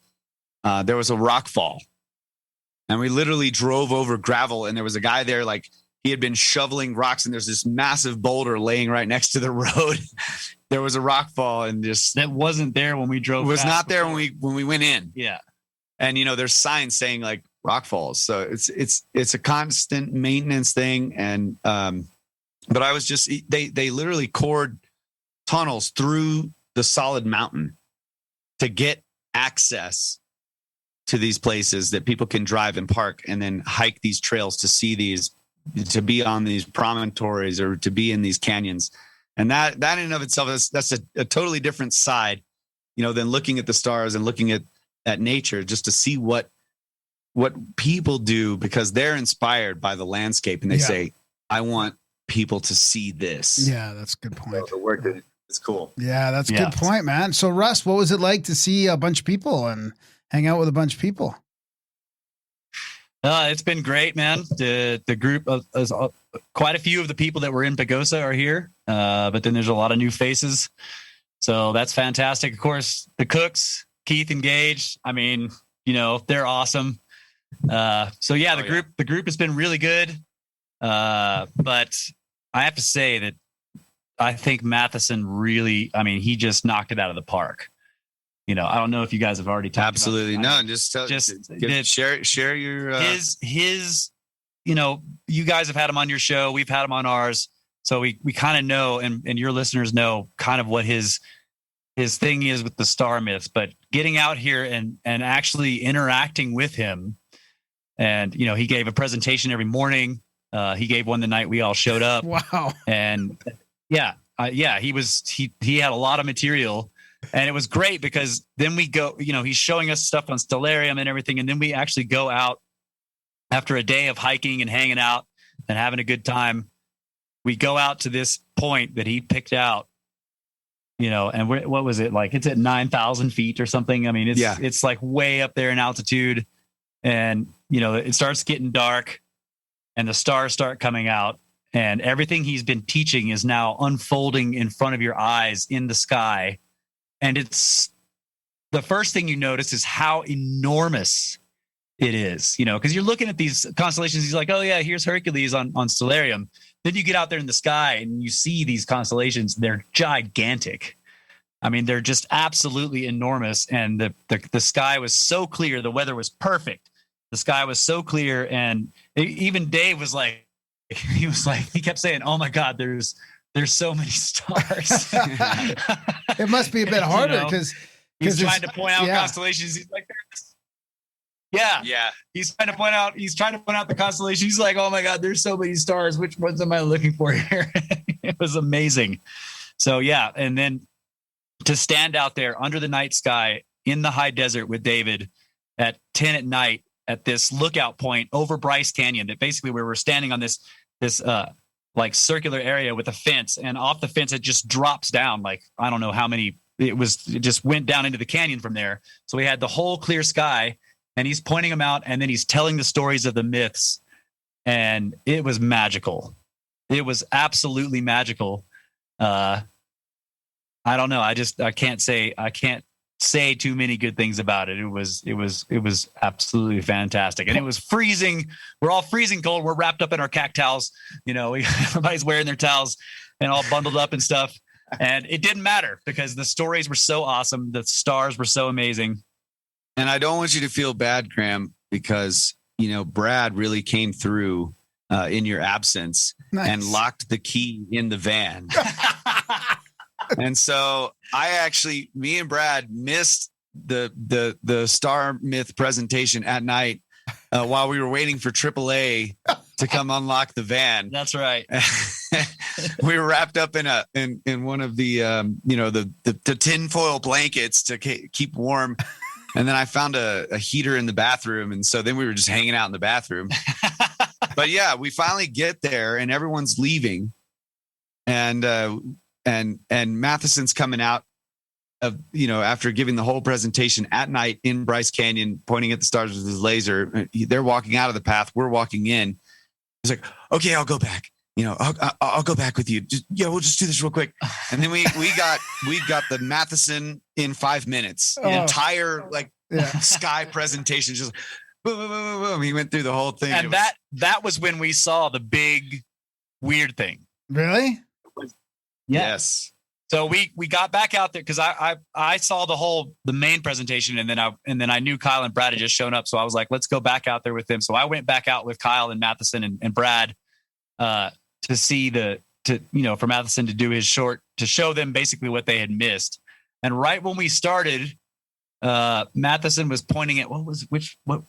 [SPEAKER 4] there was a rock fall, and we literally drove over gravel, and there was a guy there, like he had been shoveling rocks, and there's this massive boulder laying right next to the road. There was a rock fall, and just
[SPEAKER 6] That wasn't there when we drove.
[SPEAKER 4] it was
[SPEAKER 6] past
[SPEAKER 4] not there
[SPEAKER 6] before.
[SPEAKER 4] when we went in.
[SPEAKER 6] Yeah.
[SPEAKER 4] And there's signs saying like rock falls, so it's a constant maintenance thing. And but I was just they literally cored tunnels through the solid mountain to get access to these places that people can drive and park and then hike these trails to see these, to be on these promontories or to be in these canyons. And that in and of itself, that's a totally different side, than looking at the stars and looking at nature, just to see what people do, because they're inspired by the landscape and they say, I want people to see this.
[SPEAKER 5] Yeah, that's a good point.
[SPEAKER 4] So the work that it's cool.
[SPEAKER 5] Yeah, that's a
[SPEAKER 6] Yeah.
[SPEAKER 5] good point, man. So, Russ, what was it like to see a bunch of people and hang out with a bunch of people?
[SPEAKER 6] It's been great, man. The group of quite a few of the people that were in Pagosa are here, but then there's a lot of new faces, so that's fantastic. Of course, the cooks, Keith and Gage. I mean, they're awesome. So yeah, the group has been really good. But I have to say that I think Mathisen really, he just knocked it out of the park. I don't know if you guys have already talked
[SPEAKER 4] Absolutely.
[SPEAKER 6] about it.
[SPEAKER 4] No, just
[SPEAKER 6] Just
[SPEAKER 4] share your
[SPEAKER 6] his you guys have had him on your show. We've had him on ours. So we kind of know, and your listeners know kind of what his thing is with the star myths, but getting out here and actually interacting with him. And, he gave a presentation every morning. He gave one the night we all showed up.
[SPEAKER 5] Wow.
[SPEAKER 6] And he had a lot of material, and it was great because then we go, he's showing us stuff on Stellarium and everything. And then we actually go out after a day of hiking and hanging out and having a good time. We go out to this point that he picked out, and what was it like? It's at 9,000 feet or something. I mean, it's like way up there in altitude, and it starts getting dark, and the stars start coming out, and everything he's been teaching is now unfolding in front of your eyes in the sky, and it's the first thing you notice is how enormous it is. Because you're looking at these constellations. He's like, oh yeah, here's Hercules on Stellarium. Then you get out there in the sky and you see these constellations. They're gigantic. I mean, they're just absolutely enormous. And the sky was so clear. The weather was perfect. The sky was so clear. And even Dave was like, he kept saying, oh my God, there's so many stars.
[SPEAKER 5] It must be a bit harder because
[SPEAKER 6] he's trying to point out constellations. He's like, yeah. He's trying to point out the constellation. He's like, oh my God, there's so many stars. Which ones am I looking for here? It was amazing. So yeah. And then to stand out there under the night sky in the high desert with David at 10 at night at this lookout point over Bryce Canyon, that basically where we're standing on this like circular area with a fence, and off the fence, it just drops down. Like, I don't know how many, it just went down into the canyon from there. So we had the whole clear sky, and he's pointing them out, and then he's telling the stories of the myths, and it was magical. It was absolutely magical. I don't know. I can't say too many good things about it. It was absolutely fantastic, and it was freezing. We're all freezing cold. We're wrapped up in our cac towels. Everybody's wearing their towels and all bundled up and stuff. And it didn't matter because the stories were so awesome. The stars were so amazing.
[SPEAKER 4] And I don't want you to feel bad, Graham, because, Brad really came through in your absence and locked the key in the van. And so me and Brad missed the star myth presentation at night while we were waiting for AAA to come unlock the van.
[SPEAKER 6] That's right.
[SPEAKER 4] We were wrapped up in one of the the tinfoil blankets to keep warm. And then I found a heater in the bathroom. And so then we were just hanging out in the bathroom. But yeah, we finally get there and everyone's leaving. And Mathisen's coming out after giving the whole presentation at night in Bryce Canyon, pointing at the stars with his laser. They're walking out of the path. We're walking in. He's like, okay, I'll go back. I'll go back with you. We'll just do this real quick. And then we got the Mathisen in 5 minutes. The entire sky presentation, just boom, boom, boom, boom. He went through the whole thing.
[SPEAKER 6] And that was when we saw the big weird thing.
[SPEAKER 5] Really?
[SPEAKER 4] Yes.
[SPEAKER 6] So we got back out there because I saw the main presentation, and then I knew Kyle and Brad had just shown up. So I was like, let's go back out there with them. So I went back out with Kyle and Mathisen and Brad to see for Mathisen to do his short, to show them basically what they had missed. And right when we started, Mathisen was pointing at what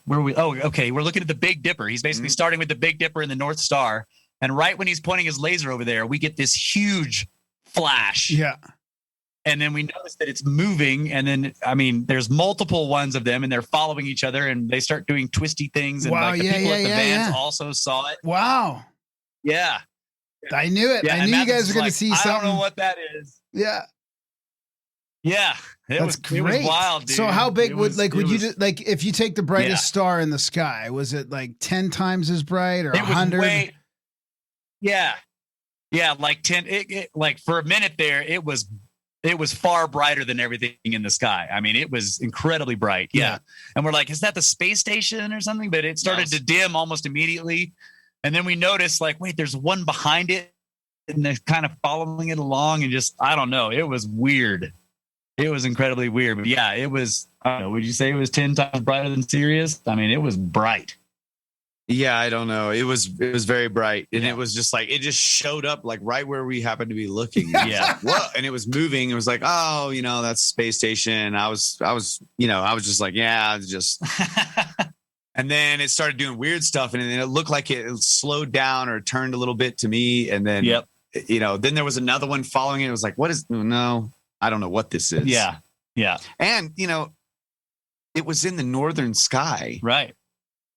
[SPEAKER 6] were we? Oh, okay. We're looking at the Big Dipper. He's basically starting with the Big Dipper and the North Star. And right when he's pointing his laser over there, we get this huge flash.
[SPEAKER 5] Yeah.
[SPEAKER 6] And then we notice that it's moving. And then, there's multiple ones of them, and they're following each other, and they start doing twisty things. And the people at the vans also saw it.
[SPEAKER 5] Wow.
[SPEAKER 6] Yeah.
[SPEAKER 5] I knew it.
[SPEAKER 6] Yeah,
[SPEAKER 5] I knew you guys were going to see something.
[SPEAKER 6] I don't know what that is.
[SPEAKER 5] Yeah.
[SPEAKER 6] Yeah. It was wild, dude.
[SPEAKER 5] So how big if you take the brightest star in the sky, was it like 10 times as bright or 100?
[SPEAKER 6] Yeah. Like 10, like for a minute there, it was far brighter than everything in the sky. It was incredibly bright. Yeah. And we're like, is that the space station or something? But it started to dim almost immediately. And then we noticed, like, wait, there's one behind it, and they're kind of following it along, and just, I don't know. It was weird. It was incredibly weird. But yeah, it was, I don't know, would you say it was 10 times brighter than Sirius? It was bright.
[SPEAKER 4] Yeah, I don't know. It was very bright, and
[SPEAKER 6] Yeah.
[SPEAKER 4] it was just like it just showed up like right where we happened to be looking.
[SPEAKER 6] Yeah.
[SPEAKER 4] What? And it was moving. It was like, oh, that's space station. I was just like, yeah, it's just. And then it started doing weird stuff, and then it looked like it slowed down or turned a little bit to me, and then then there was another one following it. It was like, what is? No, I don't know what this is.
[SPEAKER 6] Yeah. Yeah.
[SPEAKER 4] And it was in the northern sky.
[SPEAKER 6] Right.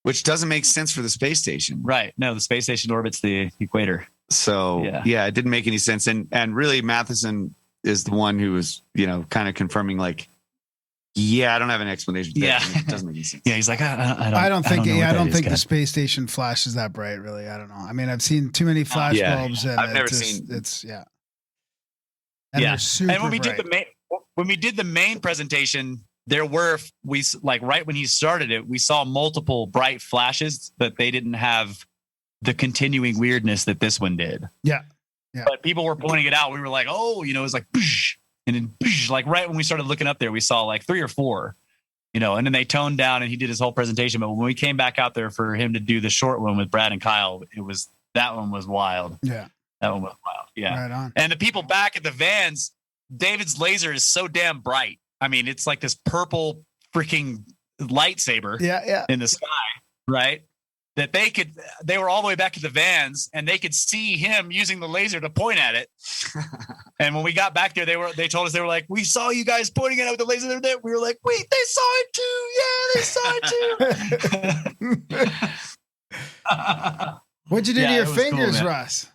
[SPEAKER 4] Which doesn't make sense for the space station.
[SPEAKER 6] Right. No, the space station orbits the equator.
[SPEAKER 4] So yeah, it didn't make any sense. And really Mathisen is the one who was, kind of confirming like, yeah, I don't have an explanation.
[SPEAKER 6] Yeah.
[SPEAKER 4] It doesn't make any sense.
[SPEAKER 6] Yeah. He's like,
[SPEAKER 5] I don't think
[SPEAKER 6] the
[SPEAKER 5] the space station flashes that bright, really. I don't know. I mean, I've seen too many flash bulbs, and
[SPEAKER 4] I've never seen.
[SPEAKER 5] It's
[SPEAKER 6] And
[SPEAKER 5] they're super
[SPEAKER 6] when we
[SPEAKER 5] bright.
[SPEAKER 6] did the main presentation, there were right when he started it, we saw multiple bright flashes, but they didn't have the continuing weirdness that this one did.
[SPEAKER 5] Yeah.
[SPEAKER 6] But people were pointing it out. We were like, oh, it was like, and then like right when we started looking up there, we saw like 3 or 4, and then they toned down and he did his whole presentation. But when we came back out there for him to do the short one with Brad and Kyle, that one was wild.
[SPEAKER 5] Yeah.
[SPEAKER 6] That one was wild. Yeah.
[SPEAKER 5] Right on.
[SPEAKER 6] And the people back at the vans, David's laser is so damn bright. I mean, it's like this purple freaking lightsaber in the sky, right? That they were all the way back at the vans and they could see him using the laser to point at it. And when we got back there, they told us, they were like, we saw you guys pointing at it with the laser there. We were like, wait, they saw it too. Yeah, they saw it too.
[SPEAKER 5] What'd you do to your
[SPEAKER 6] cool,
[SPEAKER 5] fingers,
[SPEAKER 6] man.
[SPEAKER 5] Russ?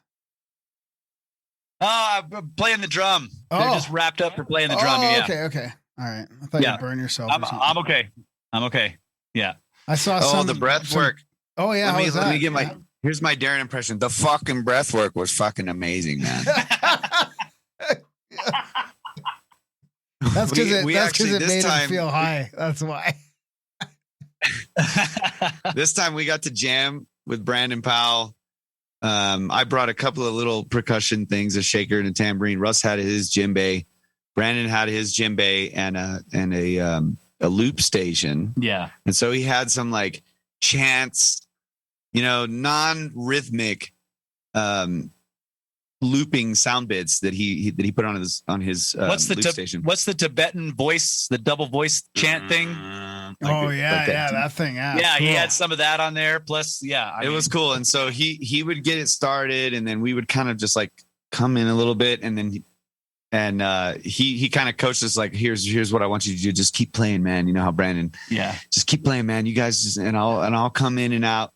[SPEAKER 6] Playing the drum. They're just wrapped up for playing the drum. Yeah.
[SPEAKER 5] Okay. All right. I thought you burned yourself.
[SPEAKER 6] I'm okay. I'm okay. Yeah.
[SPEAKER 5] I saw
[SPEAKER 4] the breath work.
[SPEAKER 5] Oh yeah.
[SPEAKER 4] Let me get here's my Darren impression. The fucking breath work was fucking amazing, man.
[SPEAKER 5] That's because it made
[SPEAKER 4] time,
[SPEAKER 5] him feel high. That's why.
[SPEAKER 4] This time we got to jam with Brandon Powell. I brought a couple of little percussion things, a shaker and a tambourine. Russ had his djembe. Brandon had his djembe and a loop station.
[SPEAKER 6] Yeah.
[SPEAKER 4] And so he had some like chants, non-rhythmic looping sound bits that he put on his loop station.
[SPEAKER 6] What's the Tibetan voice, the double voice chant thing?
[SPEAKER 5] That thing.
[SPEAKER 6] Yeah, cool. He had some of that on there. Plus, it
[SPEAKER 4] was cool. And so he would get it started, and then we would kind of just like come in a little bit, and then he kind of coached us like, here's what I want you to do. Just keep playing, man. You know how Brandon.
[SPEAKER 6] Yeah.
[SPEAKER 4] Just keep playing, man. You guys just and I'll come in and out.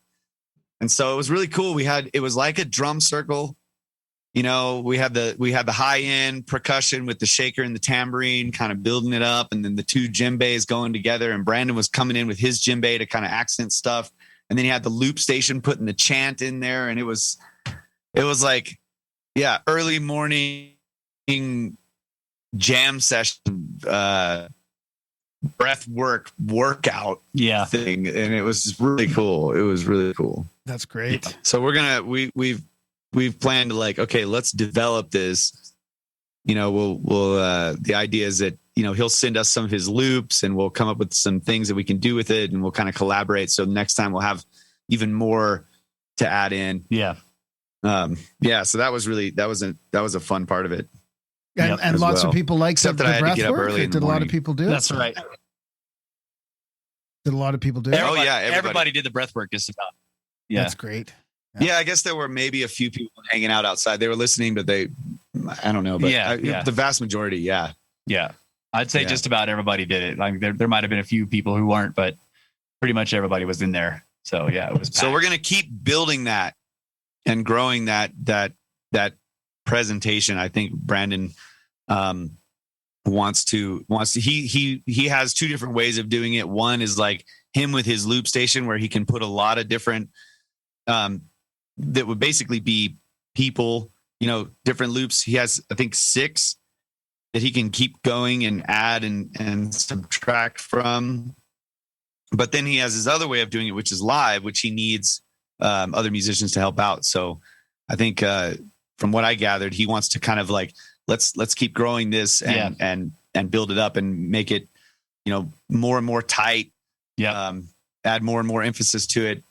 [SPEAKER 4] And so it was really cool. It was like a drum circle. We had the high end percussion with the shaker and the tambourine kind of building it up, and then the two djembes going together, and Brandon was coming in with his djembe to kind of accent stuff. And then he had the loop station putting the chant in there, and it was like, early morning jam session, breath workout thing. And it was really cool. It was really cool.
[SPEAKER 5] That's great.
[SPEAKER 4] Yeah. So we've planned to like, okay, let's develop this. We'll the idea is that, he'll send us some of his loops and we'll come up with some things that we can do with it, and we'll kind of collaborate. So next time we'll have even more to add in.
[SPEAKER 6] Yeah.
[SPEAKER 4] So that was a fun part of it.
[SPEAKER 5] And lots of people like the breath work. Did a lot of people do it?
[SPEAKER 6] That's right.
[SPEAKER 5] Did a lot of people do it?
[SPEAKER 6] Everybody did the breath work just about. Yeah.
[SPEAKER 5] That's great.
[SPEAKER 4] Yeah, I guess there were maybe a few people hanging out outside. They were listening, but I don't know. But the vast majority, yeah.
[SPEAKER 6] I'd say just about everybody did it. Like there might have been a few people who weren't, but pretty much everybody was in there. So it was packed.
[SPEAKER 4] So we're going to keep building that and growing that presentation. I think Brandon wants to he has 2 different ways of doing it. One is like him with his loop station, where he can put a lot of different that would basically be people, different loops. He has, I think, 6 that he can keep going and add and subtract from. But then he has his other way of doing it, which is live, which he needs other musicians to help out. So I think from what I gathered, he wants to kind of like, let's keep growing this and build it up and make it, more and more tight.
[SPEAKER 6] Yeah.
[SPEAKER 4] Add more and more emphasis to it.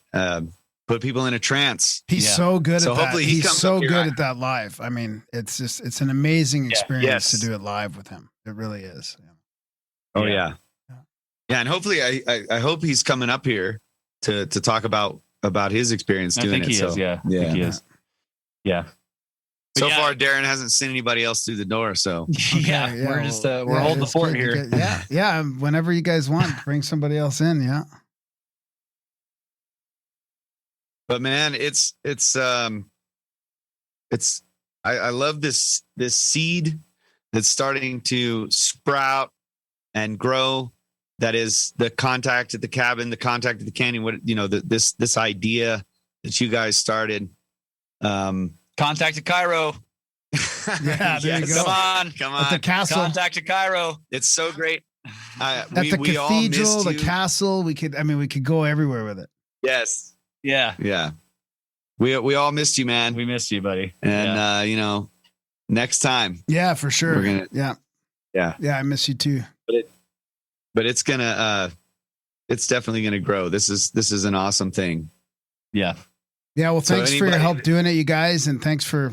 [SPEAKER 4] put people in a trance.
[SPEAKER 5] He's so good at that.
[SPEAKER 4] Hopefully
[SPEAKER 5] He's so good at that live. I mean, it's an amazing experience to do it live with him. It really is.
[SPEAKER 4] Oh yeah. And hopefully I hope he's coming up here to talk about his experience doing it.
[SPEAKER 6] I think he is. Yeah. I think he is. Yeah.
[SPEAKER 4] So far, Darren hasn't sent anybody else through the door. So
[SPEAKER 6] we're just we're holding the fort here.
[SPEAKER 5] Yeah. Whenever you guys want, bring somebody else in. Yeah.
[SPEAKER 4] But man, I love this seed that's starting to sprout and grow. That is the contact at the cabin, the contact at the canyon. What this idea that you guys started.
[SPEAKER 6] Contact to Cairo.
[SPEAKER 5] Yeah, there you go.
[SPEAKER 4] Come on.
[SPEAKER 5] At the castle.
[SPEAKER 6] Contact to Cairo.
[SPEAKER 4] It's so great.
[SPEAKER 5] At the cathedral, the castle, we could go everywhere with it.
[SPEAKER 4] Yes.
[SPEAKER 6] Yeah.
[SPEAKER 4] Yeah. We all missed you, man.
[SPEAKER 6] We missed you, buddy.
[SPEAKER 4] And next time.
[SPEAKER 5] Yeah, for sure.
[SPEAKER 4] We're gonna,
[SPEAKER 5] yeah. I miss you too.
[SPEAKER 4] But it's definitely gonna grow. This is an awesome thing.
[SPEAKER 6] Yeah.
[SPEAKER 5] Yeah, well, thanks for your help doing it, you guys, and thanks for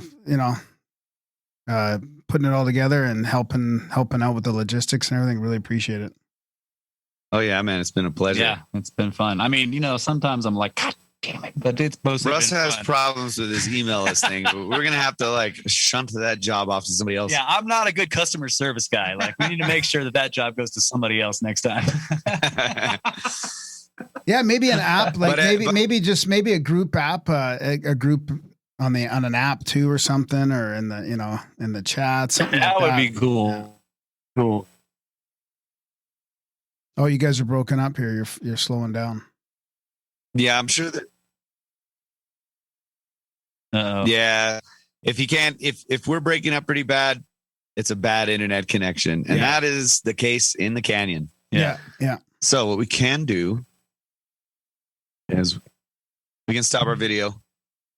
[SPEAKER 5] putting it all together and helping out with the logistics and everything. Really appreciate it.
[SPEAKER 4] Oh yeah, man, it's been a pleasure.
[SPEAKER 6] Yeah, it's been fun. I mean, sometimes I'm like, God damn it, but it's mostly
[SPEAKER 4] Russ has
[SPEAKER 6] fun.
[SPEAKER 4] problems with his email list thing. We're gonna have to shunt that job off to somebody else.
[SPEAKER 6] Yeah, I'm not a good customer service guy. We need to make sure that job goes to somebody else next time.
[SPEAKER 5] Yeah, maybe an app, maybe a group app, a group on an app too, or something, or in the chat. Something
[SPEAKER 6] that
[SPEAKER 5] like
[SPEAKER 6] would be cool. Cool.
[SPEAKER 5] Oh, you guys are broken up here. You're slowing down.
[SPEAKER 4] Yeah, I'm sure that.
[SPEAKER 6] Uh-oh.
[SPEAKER 4] Yeah, if we're breaking up pretty bad, it's a bad internet connection, and that is the case in the canyon.
[SPEAKER 5] Yeah.
[SPEAKER 4] So what we can do is we can stop our video.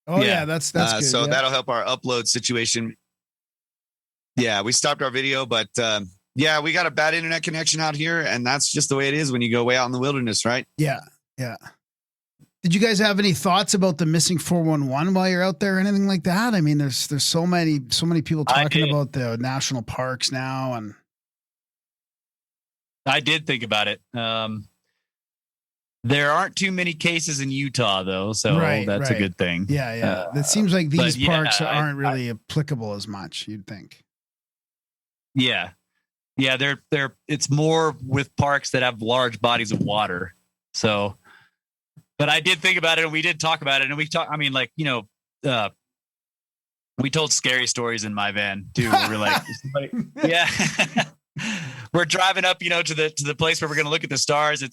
[SPEAKER 5] Oh yeah, that's good.
[SPEAKER 4] So that'll help our upload situation. Yeah, we stopped our video, but we got a bad internet connection out here, and that's just the way it is when you go way out in the wilderness, right?
[SPEAKER 5] Yeah. Did you guys have any thoughts about the missing 411 while you're out there or anything like that? I mean, there's so many people talking about the national parks now, and
[SPEAKER 6] I did think about it. There aren't too many cases in Utah, though, so that's a good thing.
[SPEAKER 5] Yeah. It seems like these parks aren't really applicable as much, you'd think.
[SPEAKER 6] Yeah. They're it's more with parks that have large bodies of water. So, but I did think about it, and we did talk about it, and we told scary stories in my van too. We're like, we're driving up, to the place where we're going to look at the stars.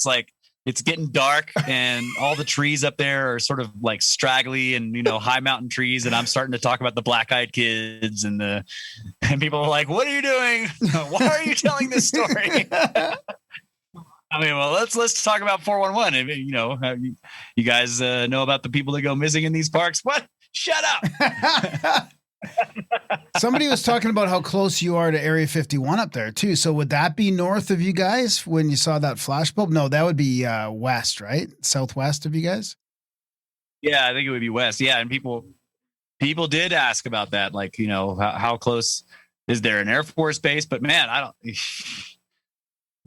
[SPEAKER 6] It's getting dark, and all the trees up there are sort of straggly and, high mountain trees. And I'm starting to talk about the black-eyed kids and people are like, what are you doing? Why are you telling this story? I mean, well, let's talk about 411. I mean, you guys know about the people that go missing in these parks. What? Shut up.
[SPEAKER 5] Somebody was talking about how close you are to Area 51 up there too. So would that be north of you guys when you saw that flashbulb? No, that would be west, right? Southwest of you guys?
[SPEAKER 6] Yeah, I think it would be west. Yeah, and people did ask about that, how close is there an Air Force base? But man, I don't.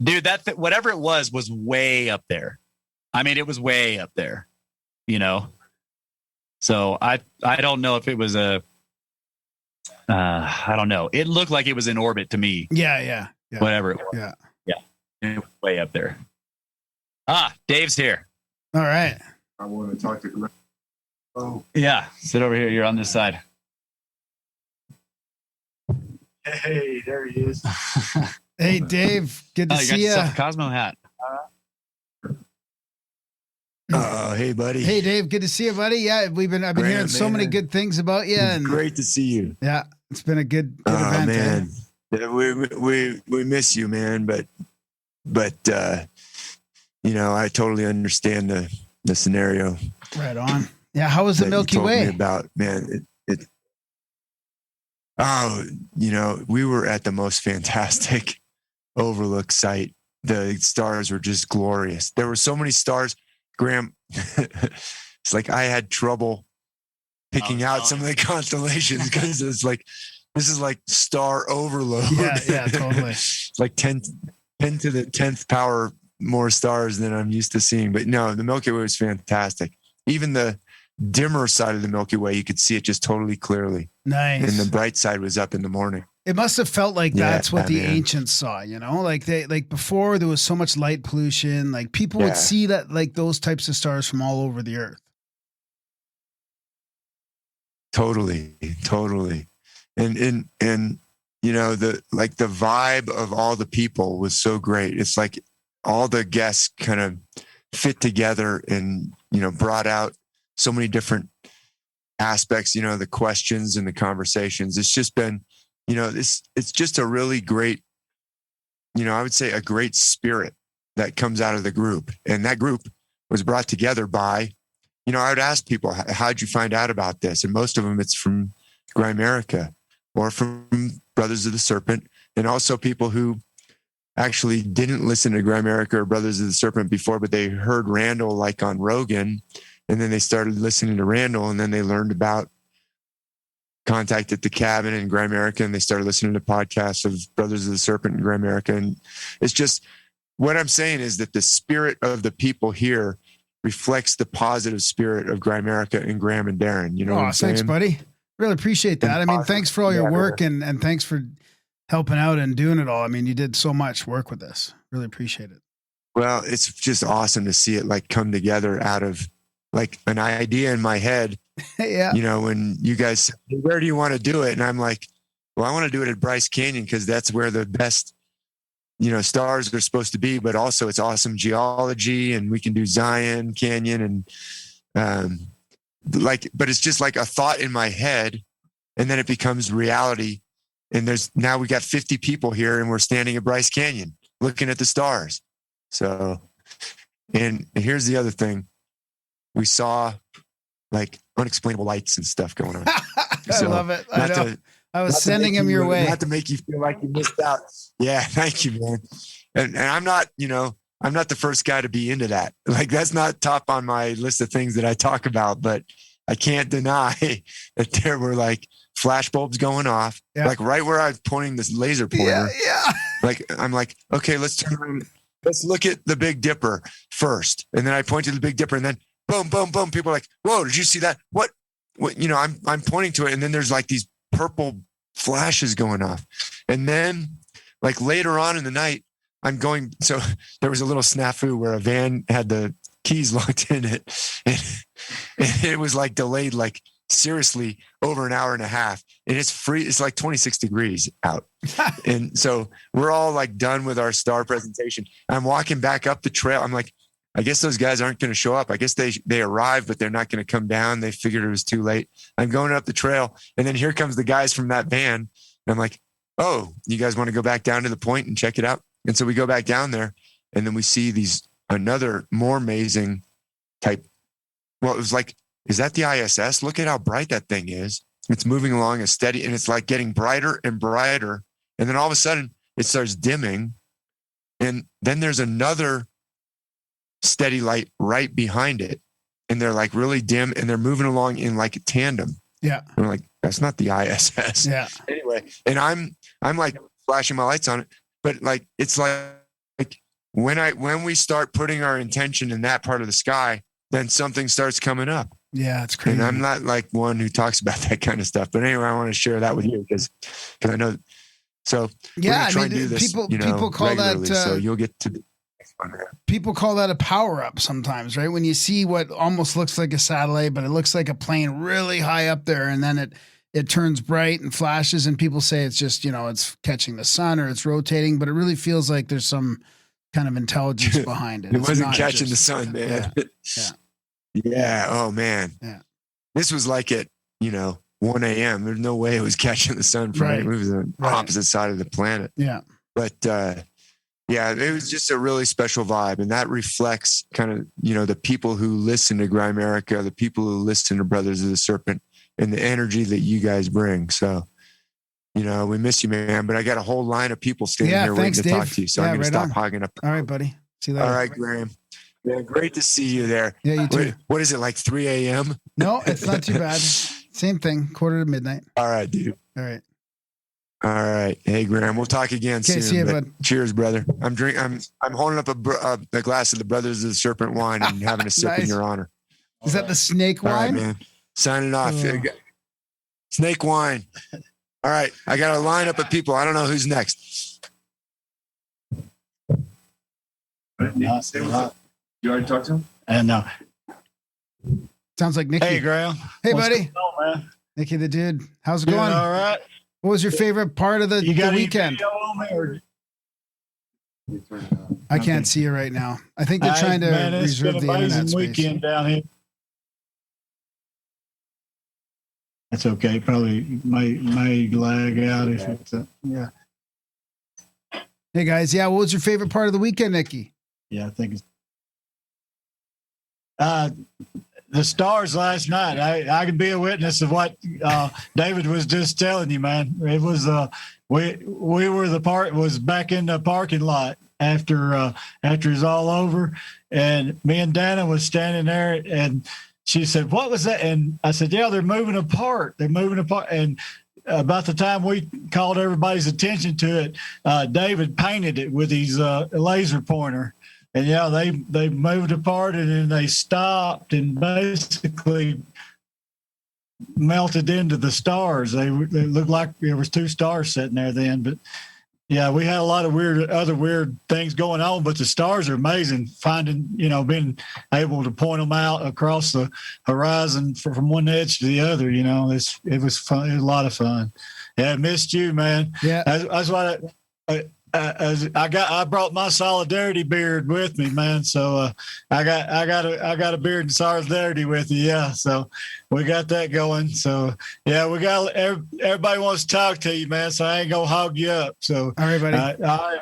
[SPEAKER 6] Dude, whatever it was way up there. I mean, it was way up there. So I don't know if it was a. I don't know. It looked like it was in orbit to me.
[SPEAKER 5] Yeah.
[SPEAKER 6] Whatever it was. Yeah. It was way up there. Dave's here.
[SPEAKER 5] All right.
[SPEAKER 7] I want to talk to Grimerica. Oh.
[SPEAKER 6] Yeah. Sit over here. You're on this side.
[SPEAKER 7] Hey, there he is.
[SPEAKER 5] Hey, Dave. Good to see you.
[SPEAKER 6] Cosmo hat.
[SPEAKER 7] Hey, buddy.
[SPEAKER 5] Hey, Dave. Good to see you, buddy. Yeah, I've been hearing so many good things about you. And
[SPEAKER 7] great to see you.
[SPEAKER 5] Yeah, it's been a good event.
[SPEAKER 7] Man, we miss you, man. But I totally understand the scenario.
[SPEAKER 5] Right on. Yeah, how was the Milky Way?
[SPEAKER 7] About man, we were at the most fantastic overlook site. The stars were just glorious. There were so many stars. Graham, it's like I had trouble picking out some of the constellations because it's like, this is like star overload.
[SPEAKER 5] Yeah, totally.
[SPEAKER 7] It's like 10 to the 10th power more stars than I'm used to seeing. But no, the Milky Way was fantastic. Even the dimmer side of the Milky Way, you could see it just totally clearly.
[SPEAKER 5] Nice.
[SPEAKER 7] And the bright side was up in the morning.
[SPEAKER 5] It must have felt like that's what the
[SPEAKER 7] man.
[SPEAKER 5] ancients saw, you know, like before there was so much light pollution, like people would see that, like those types of stars from all over the earth.
[SPEAKER 7] Totally. And you know, the vibe of all the people was so great. It's like all the guests kind of fit together and, you know, brought out so many different aspects, you know, the questions and the conversations. It's just been, you know, it's just a really great, you know, I would say a great spirit that comes out of the group. And that group was brought together by, you know, I would ask people, how'd you find out about this? And most of them, it's from Grimerica or from Brothers of the Serpent, and also people who actually didn't listen to Grimerica or Brothers of the Serpent before, but they heard Randall like on Rogan, and then they started listening to Randall, and then they learned about Contact at the Cabin and Grimerica, and they started listening to podcasts of Brothers of the Serpent and Grimerica. And it's just, what I'm saying is that the spirit of the people here reflects the positive spirit of Grimerica and Graham and Darren. You know what I'm saying?
[SPEAKER 5] Thanks, buddy. Really appreciate that. I mean, thanks for all your work and thanks for helping out and doing it all. I mean, you did so much work with this. Really appreciate it.
[SPEAKER 7] Well, it's just awesome to see it like come together out of like an idea in my head.
[SPEAKER 5] Yeah.
[SPEAKER 7] You know, when you guys say, where do you want to do it? And I'm like, well, I want to do it at Bryce Canyon because that's where the best, you know, stars are supposed to be, but also it's awesome geology, and we can do Zion Canyon and but it's just like a thought in my head, and then it becomes reality. And now we got 50 people here, and we're standing at Bryce Canyon looking at the stars. So, and here's the other thing. We saw like unexplainable lights and stuff going on.
[SPEAKER 5] I love it. I know. I was sending him your way.
[SPEAKER 7] Not to make you feel like you missed out. Yeah. Thank you, man. And I'm not, you know, I'm not the first guy to be into that. Like that's not top on my list of things that I talk about, but I can't deny that there were like flash bulbs going off, like right where I was pointing this laser pointer.
[SPEAKER 5] Yeah.
[SPEAKER 7] Like, I'm like, okay, let's look at the Big Dipper first. And then I point to the Big Dipper, and then boom, boom, boom. People are like, whoa, did you see that? What, you know, I'm pointing to it. And then there's like these purple flashes going off. And then like later on in the night, so there was a little snafu where a van had the keys locked in it, and it was like delayed, like seriously over an hour and a half, and it's free. It's like 26 degrees out. And so we're all like done with our star presentation. I'm walking back up the trail. I'm like, I guess those guys aren't going to show up. I guess they arrived, but they're not going to come down. They figured it was too late. I'm going up the trail, and then here comes the guys from that van. And I'm like, oh, you guys want to go back down to the point and check it out? And so we go back down there, and then we see another more amazing type. Well, it was like, is that the ISS? Look at how bright that thing is. It's moving along a steady, and it's like getting brighter and brighter. And then all of a sudden it starts dimming. And then there's another steady light right behind it. And they're like really dim, and they're moving along in like a tandem.
[SPEAKER 5] Yeah.
[SPEAKER 7] And I'm like, that's not the ISS.
[SPEAKER 5] Yeah.
[SPEAKER 7] Anyway, and I'm like flashing my lights on it, but like, it's like when we start putting our intention in that part of the sky, then something starts coming up.
[SPEAKER 5] Yeah, it's crazy.
[SPEAKER 7] And I'm not like one who talks about that kind of stuff. But anyway, I want to share that with you because I know. So
[SPEAKER 5] yeah,
[SPEAKER 7] I mean, do this,
[SPEAKER 5] people call that.
[SPEAKER 7] So you'll get to.
[SPEAKER 5] People call that a power up sometimes, right? When you see what almost looks like a satellite, but it looks like a plane really high up there, and then it turns bright and flashes, and people say it's just, you know, it's catching the sun or it's rotating, but it really feels like there's some kind of intelligence behind it.
[SPEAKER 7] It wasn't catching the sun, man. Yeah. Oh man.
[SPEAKER 5] Yeah.
[SPEAKER 7] This was like at, 1 a.m. There's no way it was catching the sun from it was the opposite side of the planet.
[SPEAKER 5] Yeah.
[SPEAKER 7] But yeah, it was just a really special vibe. And that reflects kind of, the people who listen to Grimerica, the people who listen to Brothers of the Serpent, and the energy that you guys bring. So, we miss you, man. But I got a whole line of people standing here waiting to talk to you. So I'm going to stop hogging up.
[SPEAKER 5] All right, buddy. See you later.
[SPEAKER 7] All right, Graham. Man, great to see you there.
[SPEAKER 5] Yeah, you too.
[SPEAKER 7] What is it, like 3 a.m.?
[SPEAKER 5] No, it's not too bad. Same thing, 1:45.
[SPEAKER 7] All right, dude.
[SPEAKER 5] All right.
[SPEAKER 7] All right. Hey, Graham, we'll talk again soon.
[SPEAKER 5] See you,
[SPEAKER 7] but
[SPEAKER 5] bud.
[SPEAKER 7] Cheers, brother. I'm holding up a glass of the Brothers of the Serpent wine and having a sip in
[SPEAKER 5] Nice.
[SPEAKER 7] your honor.
[SPEAKER 5] Is that the snake
[SPEAKER 7] All right,
[SPEAKER 5] wine?
[SPEAKER 7] man. Signing off.
[SPEAKER 5] Oh.
[SPEAKER 7] Snake wine. All right. I got a lineup of people. I don't know who's next.
[SPEAKER 8] You already talked to him?
[SPEAKER 6] And
[SPEAKER 5] Sounds like Nikki.
[SPEAKER 6] hey, Graham.
[SPEAKER 5] Hey,
[SPEAKER 6] What's
[SPEAKER 5] buddy.
[SPEAKER 6] going on, man?
[SPEAKER 5] Nikki the dude. How's it
[SPEAKER 6] Doing
[SPEAKER 5] going?
[SPEAKER 6] all right.
[SPEAKER 5] What was your favorite part of the
[SPEAKER 6] You got any
[SPEAKER 5] weekend?
[SPEAKER 6] video on me, or-
[SPEAKER 5] I can't see you right now. I think they're trying to
[SPEAKER 6] Man, it's
[SPEAKER 5] reserve
[SPEAKER 6] been
[SPEAKER 5] the
[SPEAKER 6] an
[SPEAKER 5] internet
[SPEAKER 6] amazing
[SPEAKER 5] space.
[SPEAKER 6] weekend down here. That's okay. Probably may lag out if it's yeah.
[SPEAKER 5] Hey guys, yeah. What was your favorite part of the weekend, Nikki?
[SPEAKER 6] Yeah, I think it's the stars last night. I could be a witness of what David was just telling you, man. It was we were was back in the parking lot after it was all over, and me and Dana was standing there, and she said, "What was that?" And I said, "Yeah, they're moving apart. They're moving apart." And about the time we called everybody's attention to it, David painted it with his laser pointer. And yeah, they moved apart and then they stopped and basically melted into the stars. They looked like there was two stars sitting there then. But yeah, we had a lot of other weird things going on. But the stars are amazing. Being able to point them out across the horizon from one edge to the other. It was fun. It was a lot of fun. Yeah, I missed you, man.
[SPEAKER 5] Yeah,
[SPEAKER 6] That's why. I brought my solidarity beard with me, man. So I got a beard in solidarity with you. Yeah. So we got that going. So yeah, we got everybody wants to talk to you, man. So I ain't gonna hog you up. So
[SPEAKER 5] all right, buddy.
[SPEAKER 6] all right.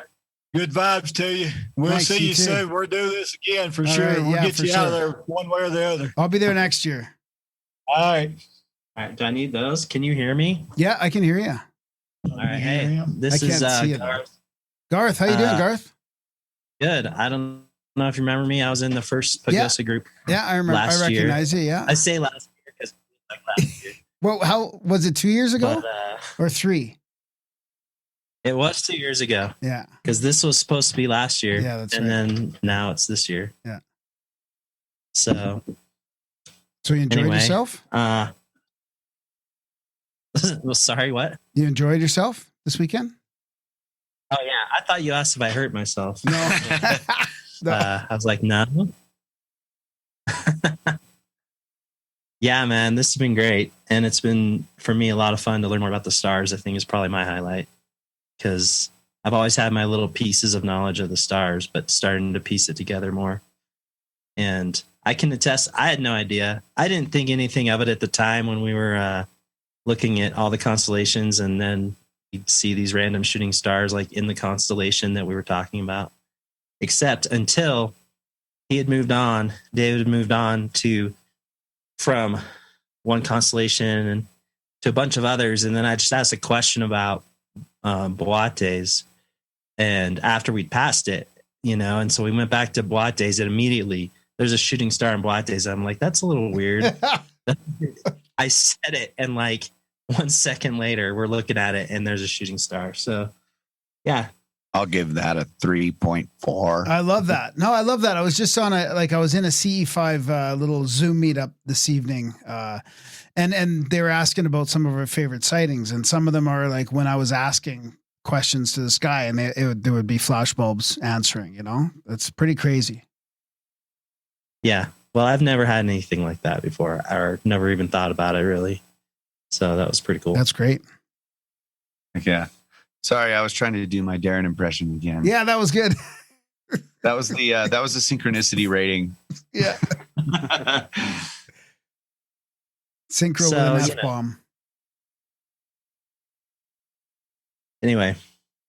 [SPEAKER 6] Good vibes to you. We'll
[SPEAKER 5] Thanks,
[SPEAKER 6] see
[SPEAKER 5] you
[SPEAKER 6] you
[SPEAKER 5] too.
[SPEAKER 6] soon. We'll do this again for
[SPEAKER 5] All
[SPEAKER 6] sure.
[SPEAKER 5] right,
[SPEAKER 6] We'll
[SPEAKER 5] yeah,
[SPEAKER 6] get
[SPEAKER 5] for
[SPEAKER 6] you out of
[SPEAKER 5] sure.
[SPEAKER 6] there one way or the other.
[SPEAKER 5] I'll be there next year.
[SPEAKER 6] All right.
[SPEAKER 9] All right, do I need those? Can you hear me?
[SPEAKER 5] Yeah, I can hear you.
[SPEAKER 9] All right, hey, this
[SPEAKER 5] I
[SPEAKER 9] is
[SPEAKER 5] can't see it.
[SPEAKER 9] Garth.
[SPEAKER 5] Garth, how you doing, Garth?
[SPEAKER 9] Good. I don't know if you remember me. I was in the first Pagosa group.
[SPEAKER 5] Yeah, I remember.
[SPEAKER 9] Last
[SPEAKER 5] I recognize you. Yeah.
[SPEAKER 9] I say last year because like last year.
[SPEAKER 5] Well, how was it? 2 years ago
[SPEAKER 9] But
[SPEAKER 5] or 3?
[SPEAKER 9] it was 2 years ago
[SPEAKER 5] Yeah.
[SPEAKER 9] because this was supposed to be last year.
[SPEAKER 5] Yeah, that's
[SPEAKER 9] and
[SPEAKER 5] right.
[SPEAKER 9] then now it's this year.
[SPEAKER 5] Yeah.
[SPEAKER 9] So
[SPEAKER 5] So you enjoyed
[SPEAKER 9] Anyway.
[SPEAKER 5] yourself?
[SPEAKER 9] well, sorry, what?
[SPEAKER 5] You enjoyed yourself this weekend?
[SPEAKER 9] Oh yeah, I thought you asked if I hurt myself.
[SPEAKER 5] No. No.
[SPEAKER 9] I was like, no. Yeah, man, this has been great. And it's been, for me, a lot of fun to learn more about the stars. I think is probably my highlight because I've always had my little pieces of knowledge of the stars, but starting to piece it together more. And I can attest, I had no idea. I didn't think anything of it at the time when we were looking at all the constellations, and then you'd see these random shooting stars like in the constellation that we were talking about. Except until he had moved on, David had moved on from one constellation and to a bunch of others. And then I just asked a question about Boates. And after we'd passed it, and so we went back to Boates, and immediately there's a shooting star in Boates. I'm like, that's a little weird. I said it, and like 1 second later, we're looking at it, and there's a shooting star. So, yeah.
[SPEAKER 4] I'll give that a 3.4.
[SPEAKER 5] I love that. No, I love that. I was just on I was in a CE5 little Zoom meetup this evening. And they were asking about some of our favorite sightings. And some of them are like when I was asking questions to this guy, and there would be flashbulbs answering, That's pretty crazy.
[SPEAKER 9] Yeah. Well, I've never had anything like that before, or never even thought about it really. So that was pretty cool.
[SPEAKER 5] That's great.
[SPEAKER 4] Yeah. Sorry, I was trying to do my Darren impression again.
[SPEAKER 5] Yeah, that was good.
[SPEAKER 4] That was the synchronicity rating.
[SPEAKER 5] Yeah. Synchro with an F-bomb.
[SPEAKER 9] Anyway.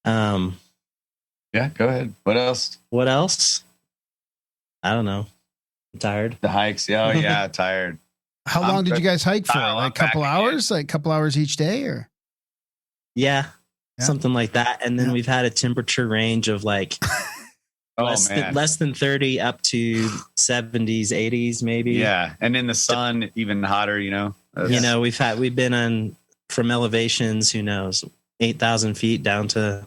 [SPEAKER 4] Yeah, go ahead. What else?
[SPEAKER 9] What else? I don't know. I'm tired.
[SPEAKER 4] The hikes. Oh, yeah, tired.
[SPEAKER 5] How long did you guys hike for?
[SPEAKER 4] I'm
[SPEAKER 5] Like a couple
[SPEAKER 4] back
[SPEAKER 5] hours? Like a couple hours each day, or?
[SPEAKER 9] Yeah.
[SPEAKER 5] Yeah.
[SPEAKER 9] Something like that. And then
[SPEAKER 5] Yeah.
[SPEAKER 9] we've had a temperature range of like less than 30 up to 70s, 80s, maybe.
[SPEAKER 4] Yeah. And in the sun, even hotter,
[SPEAKER 9] we've been on from elevations, who knows, 8,000 feet down to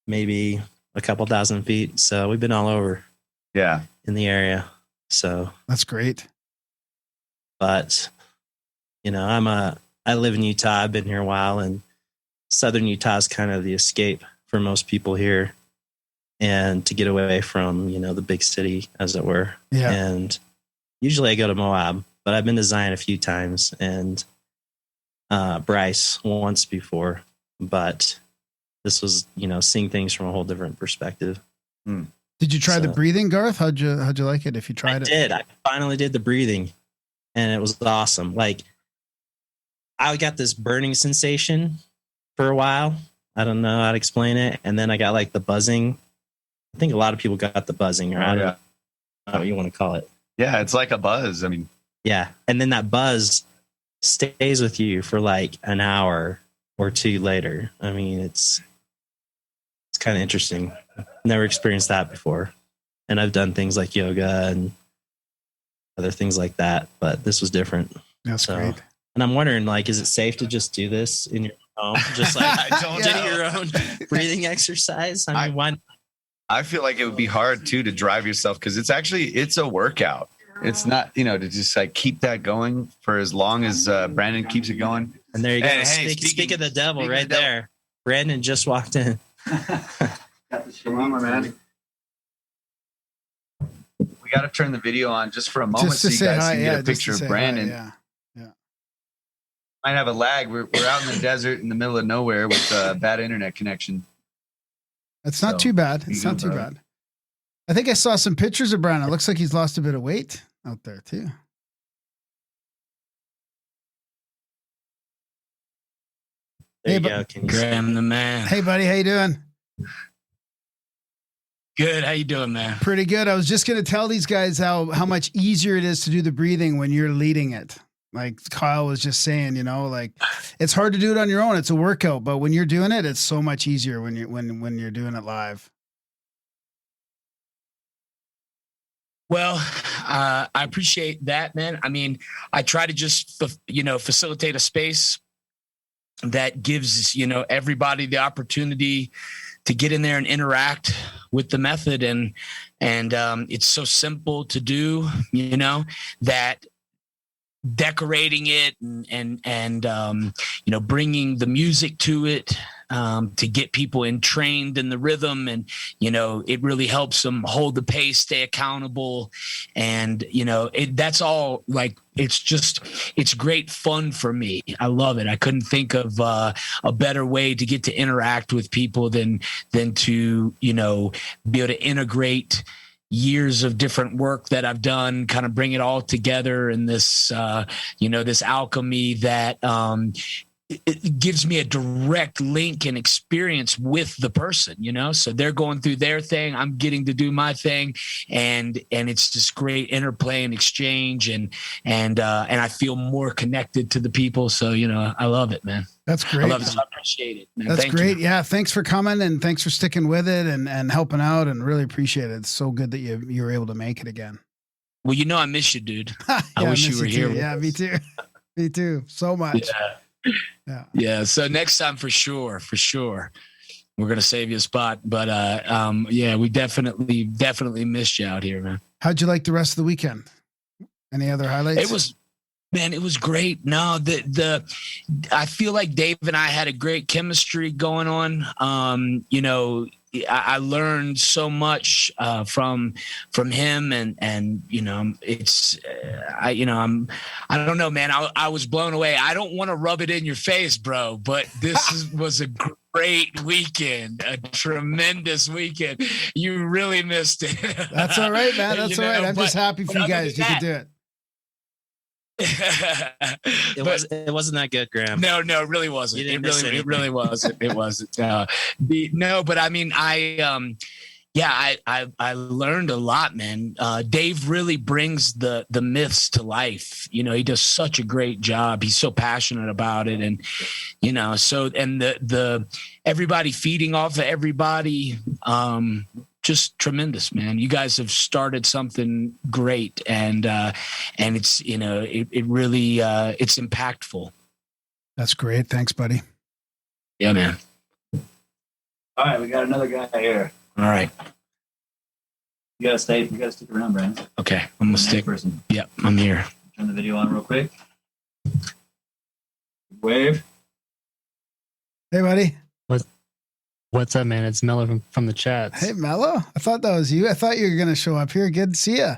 [SPEAKER 9] maybe a couple thousand feet. So we've been all over.
[SPEAKER 4] Yeah.
[SPEAKER 9] In the area. So
[SPEAKER 5] that's great.
[SPEAKER 9] But, I live in Utah. I've been here a while, and Southern Utah is kind of the escape for most people here, and to get away from, the big city, as it were.
[SPEAKER 5] Yeah.
[SPEAKER 9] And usually I go to Moab, but I've been to Zion a few times, and Bryce once before, but this was, seeing things from a whole different perspective.
[SPEAKER 5] Did you try the breathing, Garth? How'd you like it if you tried it?
[SPEAKER 9] I did. I finally did the breathing, and it was awesome. Like, I got this burning sensation for a while. I don't know how to explain it. And then I got like the buzzing. I think a lot of people got the buzzing, or I don't know what you want to call it.
[SPEAKER 4] Yeah, it's like a buzz. I mean,
[SPEAKER 9] yeah. And then that buzz stays with you for like an hour or two later. I mean, it's kind of interesting. Never experienced that before. And I've done things like yoga and other things like that, but this was different.
[SPEAKER 5] That's great.
[SPEAKER 9] And I'm wondering, like, is it safe to just do this in your home? Just like do your own breathing exercise? I mean, why?
[SPEAKER 4] I feel like it would be hard too to drive yourself, because it's a workout. It's not, to just like keep that going for as long as Brandon keeps it going.
[SPEAKER 9] And there you go. Speak of the devil right there. Brandon just walked in.
[SPEAKER 4] Got the shawarma, man. We got to turn the video on just for a moment so you guys can get a picture of Brandon.
[SPEAKER 5] Yeah.
[SPEAKER 4] Might have a lag. We're out in the desert in the middle of nowhere with a bad internet connection.
[SPEAKER 5] It's not too bad. It's not too bad. I think I saw some pictures of Brandon. It looks like he's lost a bit of weight out there too.
[SPEAKER 9] There you go.
[SPEAKER 8] Graham the man.
[SPEAKER 5] Hey buddy, how you doing?
[SPEAKER 8] Good. How you doing, man?
[SPEAKER 5] Pretty good. I was just going to tell these guys how much easier it is to do the breathing when you're leading it. Like Kyle was just saying, like it's hard to do it on your own. It's a workout, but when you're doing it, it's so much easier when you're doing it live.
[SPEAKER 8] Well, I appreciate that, man. I mean, I try to just, facilitate a space that gives, everybody the opportunity to get in there and interact with the method. And it's so simple to do, that decorating it and bringing the music to it, to get people trained in the rhythm, and it really helps them hold the pace, stay accountable, and that's all. Like it's great fun for me. I love it. I couldn't think of a better way to get to interact with people than to be able to integrate years of different work that I've done, kind of bring it all together in this, this alchemy that it gives me a direct link and experience with the person, so they're going through their thing, I'm getting to do my thing, and it's this great interplay and exchange, and I feel more connected to the people. So, I love it, man.
[SPEAKER 5] That's great.
[SPEAKER 8] I love it. So I appreciate it, man.
[SPEAKER 5] That's
[SPEAKER 8] Thank
[SPEAKER 5] great.
[SPEAKER 8] you.
[SPEAKER 5] Yeah. Thanks for coming, and thanks for sticking with it and helping out, and really appreciate it. It's so good that you were able to make it again.
[SPEAKER 8] Well, I miss you, dude.
[SPEAKER 5] Yeah,
[SPEAKER 8] I wish you were here.
[SPEAKER 5] Yeah, me too. Me too. So much.
[SPEAKER 8] Yeah. So next time for sure, we're going to save you a spot, but we definitely missed you out here, man.
[SPEAKER 5] How'd you like the rest of the weekend? Any other highlights?
[SPEAKER 8] It was great. No, I feel like Dave and I had a great chemistry going on. I learned so much from him, and it's I don't know, man. I was blown away. I don't want to rub it in your face, bro, but this was a great weekend, a tremendous weekend. You really missed it.
[SPEAKER 5] That's all right, man. That's all right. I'm just happy for you guys. You could do it.
[SPEAKER 9] It wasn't that good, Graham.
[SPEAKER 8] No, it really wasn't. It really wasn't. It wasn't. But I mean, I learned a lot, man. Dave really brings the myths to life. He does such a great job. He's so passionate about it, and the everybody feeding off of everybody. just tremendous, man. You guys have started something great, and it's, you know, it really it's impactful.
[SPEAKER 5] That's great. Thanks, buddy.
[SPEAKER 8] Yeah, man.
[SPEAKER 6] All right, we got another guy here.
[SPEAKER 8] All right.
[SPEAKER 6] You gotta stick around, Brandon.
[SPEAKER 8] Okay, I'm gonna stick.
[SPEAKER 6] Person.
[SPEAKER 8] Yep, I'm here.
[SPEAKER 6] Turn the video on real quick. Wave.
[SPEAKER 5] Hey, buddy.
[SPEAKER 10] What's up, man? It's Mello from the chats.
[SPEAKER 5] Hey, Mello. I thought that was you. I thought you were going to show up here. Good to see you.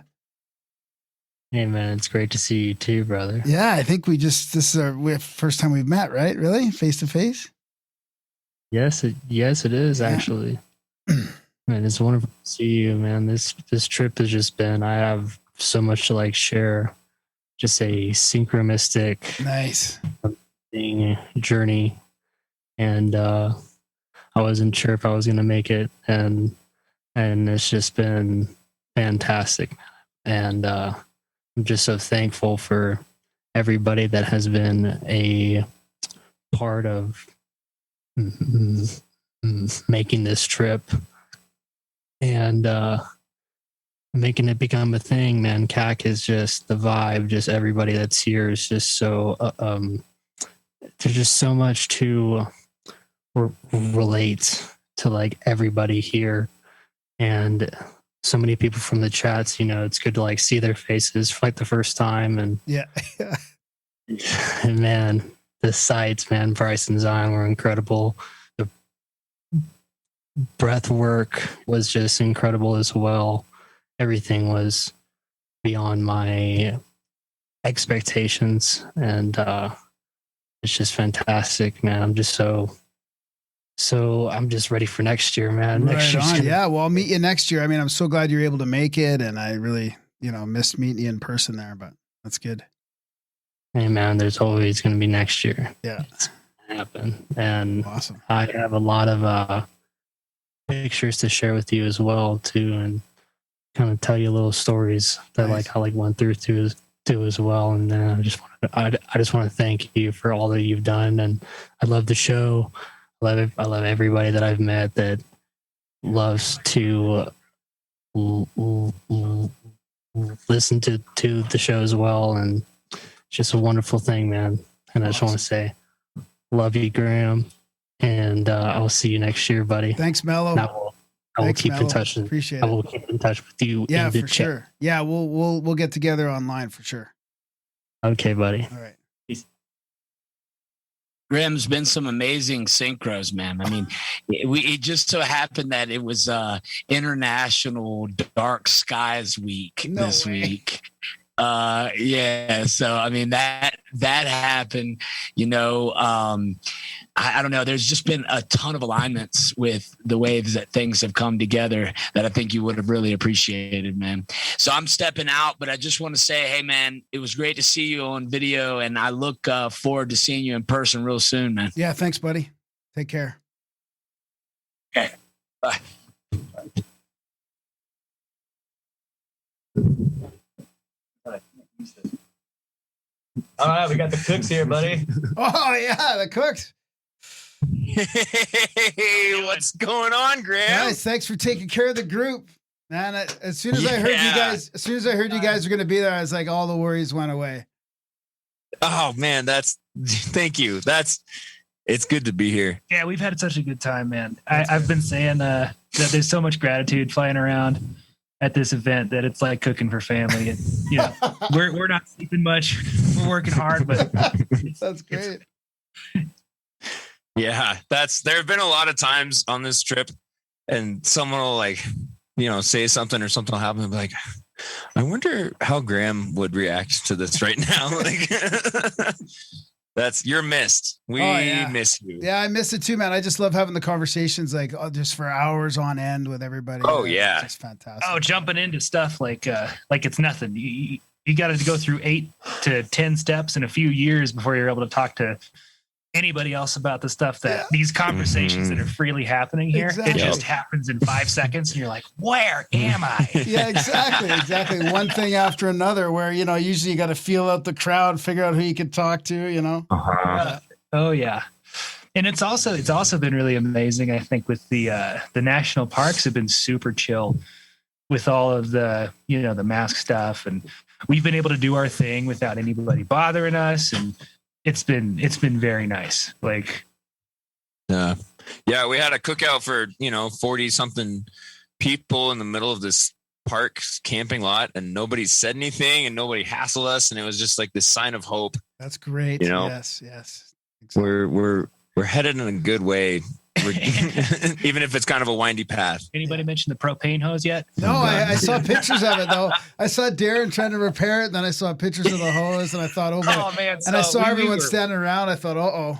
[SPEAKER 10] Hey, man. It's great to see you too, brother.
[SPEAKER 5] Yeah, I think this is our first time we've met, right? Really? Face to face?
[SPEAKER 10] Yes, it is actually. Man, it's wonderful to see you, man. This trip has just been, I have so much to like share. Just a synchronistic
[SPEAKER 5] Nice
[SPEAKER 10] journey. And I wasn't sure if I was going to make it. And it's just been fantastic. And I'm just so thankful for everybody that has been a part of making this trip and making it become a thing, man. CAC is just the vibe. Just everybody that's here is just so there's just so much to relate to, like everybody here, and so many people from the chats. You know, it's good to like see their faces for like the first time, and
[SPEAKER 5] yeah.
[SPEAKER 10] And man, the sights, man, Bryce and Zion were incredible. The breath work was just incredible as well. Everything was beyond my expectations, and it's just fantastic, man. I'm just so I'm just ready for next year, man.
[SPEAKER 5] Right on. Yeah, well, I'll meet you next year. I mean, I'm so glad you're able to make it, and I really, missed meeting you in person there, but that's good.
[SPEAKER 10] Hey, man, there's always going to be next year.
[SPEAKER 5] Yeah.
[SPEAKER 10] It's gonna happen. And
[SPEAKER 5] awesome.
[SPEAKER 10] I have a lot of pictures to share with you as well, too, and kind of tell you little stories that
[SPEAKER 5] Nice.
[SPEAKER 10] I went through too as well. And then I just want to thank you for all that you've done. And I love the show. I love everybody that I've met that loves to listen to the show as well. And it's just a wonderful thing, man. And I just want to say, love you, Graham. And I'll see you next year, buddy.
[SPEAKER 5] Thanks, Mello.
[SPEAKER 10] I will
[SPEAKER 5] Thanks,
[SPEAKER 10] keep
[SPEAKER 5] Mello.
[SPEAKER 10] in touch.
[SPEAKER 5] Appreciate
[SPEAKER 10] I will keep in touch with you.
[SPEAKER 5] Yeah,
[SPEAKER 10] in the
[SPEAKER 5] for
[SPEAKER 10] chat.
[SPEAKER 5] sure. Yeah, we'll get together online for sure.
[SPEAKER 10] Okay, buddy.
[SPEAKER 5] All right.
[SPEAKER 8] Graham's been some amazing synchros, man. I mean, it just so happened that it was International Dark Skies Week this week. Yeah, so I mean that happened. I don't know. There's just been a ton of alignments with the ways that things have come together that I think you would have really appreciated, man. So I'm stepping out, but I just want to say, hey, man, it was great to see you on video, and I look forward to seeing you in person real soon, man.
[SPEAKER 5] Yeah, thanks, buddy. Take care.
[SPEAKER 8] Okay, bye.
[SPEAKER 6] All right, we got the cooks here, buddy.
[SPEAKER 5] Oh yeah, the cooks.
[SPEAKER 4] Hey, what's going on, Graham?
[SPEAKER 5] Guys, thanks for taking care of the group, man. As soon as I heard you guys were going to be there, I was like, all the worries went away.
[SPEAKER 4] Oh man, thank you. It's good to be here.
[SPEAKER 11] Yeah, we've had such a good time, man. I've been saying that there's so much gratitude flying around at this event that it's like cooking for family. And we're not sleeping much, we're working hard, but
[SPEAKER 5] that's great.
[SPEAKER 4] Yeah, there have been a lot of times on this trip, and someone will say something or something will happen and be like, I wonder how Graham would react to this right now. You're missed. We miss you.
[SPEAKER 5] Yeah, I miss it too, man. I just love having the conversations just for hours on end with everybody.
[SPEAKER 4] Oh yeah,
[SPEAKER 5] it's just fantastic.
[SPEAKER 11] Oh, jumping into stuff like it's nothing. You got to go through 8 to 10 steps in a few years before you're able to talk to anybody else about the stuff that these conversations that are freely happening here.
[SPEAKER 5] Exactly.
[SPEAKER 11] It just happens in 5 seconds, and you're like, "Where am I?"
[SPEAKER 5] Yeah, exactly. One thing after another. Where usually you got to feel out the crowd, figure out who you can talk to.
[SPEAKER 11] Oh yeah. And it's also been really amazing. I think with the national parks have been super chill with all of the, the mask stuff, and we've been able to do our thing without anybody bothering us. And it's been very nice. Like,
[SPEAKER 12] yeah, we had a cookout for 40 something people in the middle of this park camping lot, and nobody said anything and nobody hassled us, and it was just like this sign of hope.
[SPEAKER 5] That's great. Yes.
[SPEAKER 12] Exactly. We're headed in a good way. Even if it's kind of a windy path.
[SPEAKER 11] Anybody mention the propane hose yet?
[SPEAKER 5] No, I saw pictures of it though. I saw Darren trying to repair it, and then I saw pictures of the hose, and I thought, oh man! And I saw everyone standing around. I thought, oh.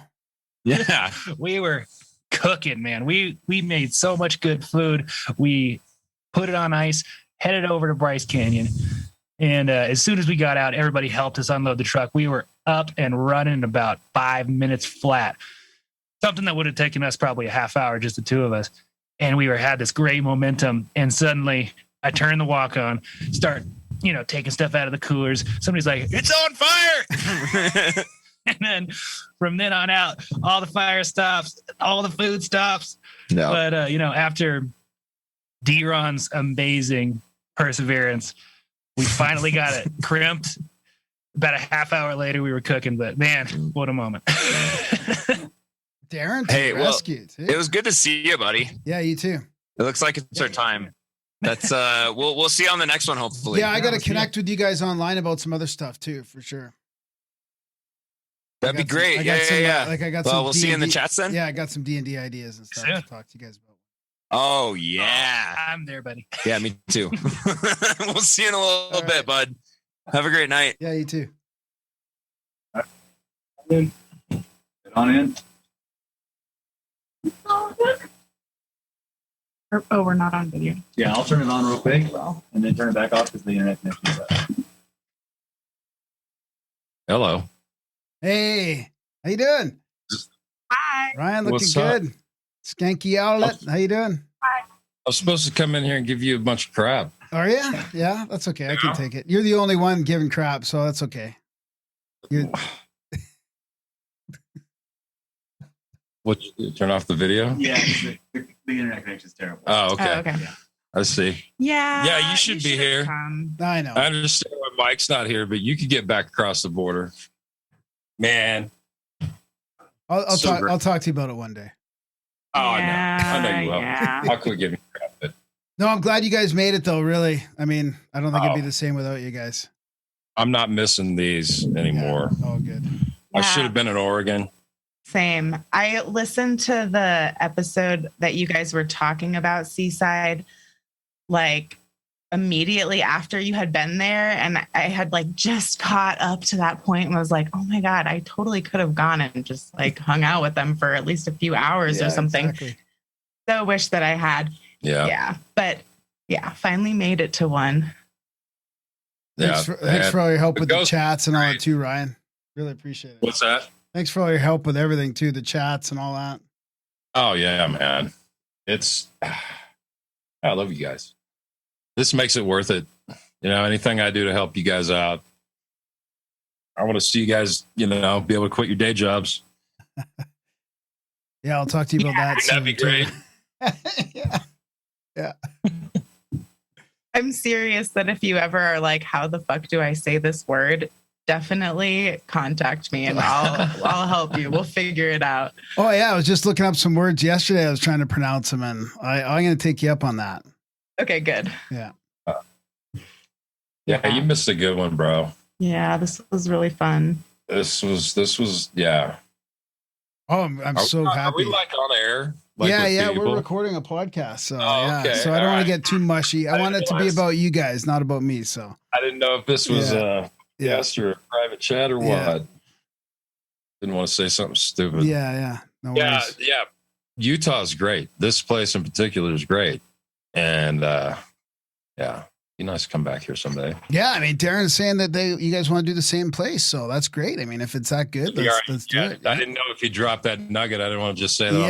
[SPEAKER 12] Yeah,
[SPEAKER 11] we were cooking, man. We made so much good food. We put it on ice, headed over to Bryce Canyon, and as soon as we got out, everybody helped us unload the truck. We were up and running in about 5 minutes flat. Something that would have taken us probably a half hour, just the two of us. And we had this great momentum. And suddenly I turn the walk on, start, taking stuff out of the coolers. Somebody's like, it's on fire. And then from then on out, all the fire stops, all the food stops.
[SPEAKER 12] No.
[SPEAKER 11] But, after D-Ron's amazing perseverance, we finally got it crimped. About a half hour later, we were cooking, but man, what a moment.
[SPEAKER 5] Darren,
[SPEAKER 12] hey,
[SPEAKER 5] rescued.
[SPEAKER 12] It was good to see you, buddy.
[SPEAKER 5] Yeah, you too.
[SPEAKER 12] It looks like it's our time. That's we'll see you on the next one, hopefully.
[SPEAKER 5] Yeah, I got to connect with you guys online about some other stuff too, for sure.
[SPEAKER 12] That'd be great. Yeah.
[SPEAKER 5] Like I got
[SPEAKER 12] well,
[SPEAKER 5] some
[SPEAKER 12] we'll
[SPEAKER 5] D&D,
[SPEAKER 12] see you in the chats then.
[SPEAKER 5] Yeah, I got some D&D ideas and stuff to talk to you guys about.
[SPEAKER 12] Oh yeah,
[SPEAKER 11] I'm there, buddy.
[SPEAKER 12] Yeah, me too. We'll see you in a little bit, bud. Have a great night.
[SPEAKER 5] Yeah, you too.
[SPEAKER 6] Get on in.
[SPEAKER 13] Oh, we're not on video.
[SPEAKER 6] Yeah, I'll turn it on real quick and then turn it back off because the internet connection is up.
[SPEAKER 12] Hello.
[SPEAKER 5] Hey, how you doing?
[SPEAKER 13] Hi.
[SPEAKER 5] Ryan, looking
[SPEAKER 14] What's
[SPEAKER 5] good.
[SPEAKER 14] up?
[SPEAKER 5] Skanky Outlet, how you doing?
[SPEAKER 13] Hi.
[SPEAKER 14] I was supposed to come in here and give you a bunch of crap.
[SPEAKER 5] Are you? Yeah, that's okay. I can take it. You're the only one giving crap, so that's okay.
[SPEAKER 14] What, you turn off the video?
[SPEAKER 6] Yeah, the internet connection is terrible.
[SPEAKER 14] Oh, okay.
[SPEAKER 13] Oh, okay.
[SPEAKER 14] I see.
[SPEAKER 13] Yeah.
[SPEAKER 14] Yeah, you should be here.
[SPEAKER 5] I know.
[SPEAKER 14] I understand why Mike's not here, but you could get back across the border. Man.
[SPEAKER 5] I'll
[SPEAKER 14] So
[SPEAKER 5] talk.
[SPEAKER 14] great.
[SPEAKER 5] I'll talk to you about it one day.
[SPEAKER 14] Oh, I know you will.
[SPEAKER 13] Yeah.
[SPEAKER 14] I'll quit giving you crap. But
[SPEAKER 5] No, I'm glad you guys made it though. Really, I mean, I don't think it'd be the same without you guys.
[SPEAKER 14] I'm not missing these anymore.
[SPEAKER 5] Yeah. Oh, good.
[SPEAKER 14] I should have been in Oregon.
[SPEAKER 13] Same. I listened to the episode that you guys were talking about Seaside, like immediately after you had been there, and I had like just caught up to that point and was like, oh my God, I totally could have gone and just like hung out with them for at least a few hours or something.
[SPEAKER 5] Exactly.
[SPEAKER 13] So wish that I had.
[SPEAKER 14] Yeah.
[SPEAKER 13] But yeah, finally made it to one.
[SPEAKER 5] Thanks for all your help with the chats and all that too, Ryan. Really appreciate it.
[SPEAKER 14] What's that?
[SPEAKER 5] Thanks for all your help with everything too, the chats and all that.
[SPEAKER 14] Oh, yeah, man. I love you guys. This makes it worth it. Anything I do to help you guys out. I want to see you guys, be able to quit your day jobs.
[SPEAKER 5] Yeah, I'll talk to you about that soon.
[SPEAKER 14] That'd be great.
[SPEAKER 5] Yeah.
[SPEAKER 13] I'm serious that if you ever are like, how the fuck do I say this word? Definitely contact me and I'll help you. We'll figure it out.
[SPEAKER 5] Oh yeah, I was just looking up some words yesterday. I was trying to pronounce them, and I'm going to take you up on that.
[SPEAKER 13] Okay, good.
[SPEAKER 5] Yeah.
[SPEAKER 14] Yeah, you missed a good one, bro.
[SPEAKER 13] Yeah, this was really fun.
[SPEAKER 14] This was yeah.
[SPEAKER 5] Oh, I'm so happy.
[SPEAKER 14] Are we like on air? Like
[SPEAKER 5] yeah,
[SPEAKER 14] with
[SPEAKER 5] we're
[SPEAKER 14] people?
[SPEAKER 5] recording a podcast. So
[SPEAKER 14] okay.
[SPEAKER 5] So I don't want to
[SPEAKER 14] All
[SPEAKER 5] get too mushy. I want it to be about you guys, not about me. So
[SPEAKER 14] I didn't know if this was a guest or a private chat or what.
[SPEAKER 5] Yeah.
[SPEAKER 14] Didn't want to say something stupid.
[SPEAKER 5] Yeah. No worries.
[SPEAKER 14] Yeah. Utah's great. This place in particular is great. And be nice to come back here someday.
[SPEAKER 5] Yeah, I mean, Darren's saying that you guys want to do the same place, so that's great. I mean, if it's that good, let's do it.
[SPEAKER 14] I didn't know if you dropped that nugget. I didn't want to just say that on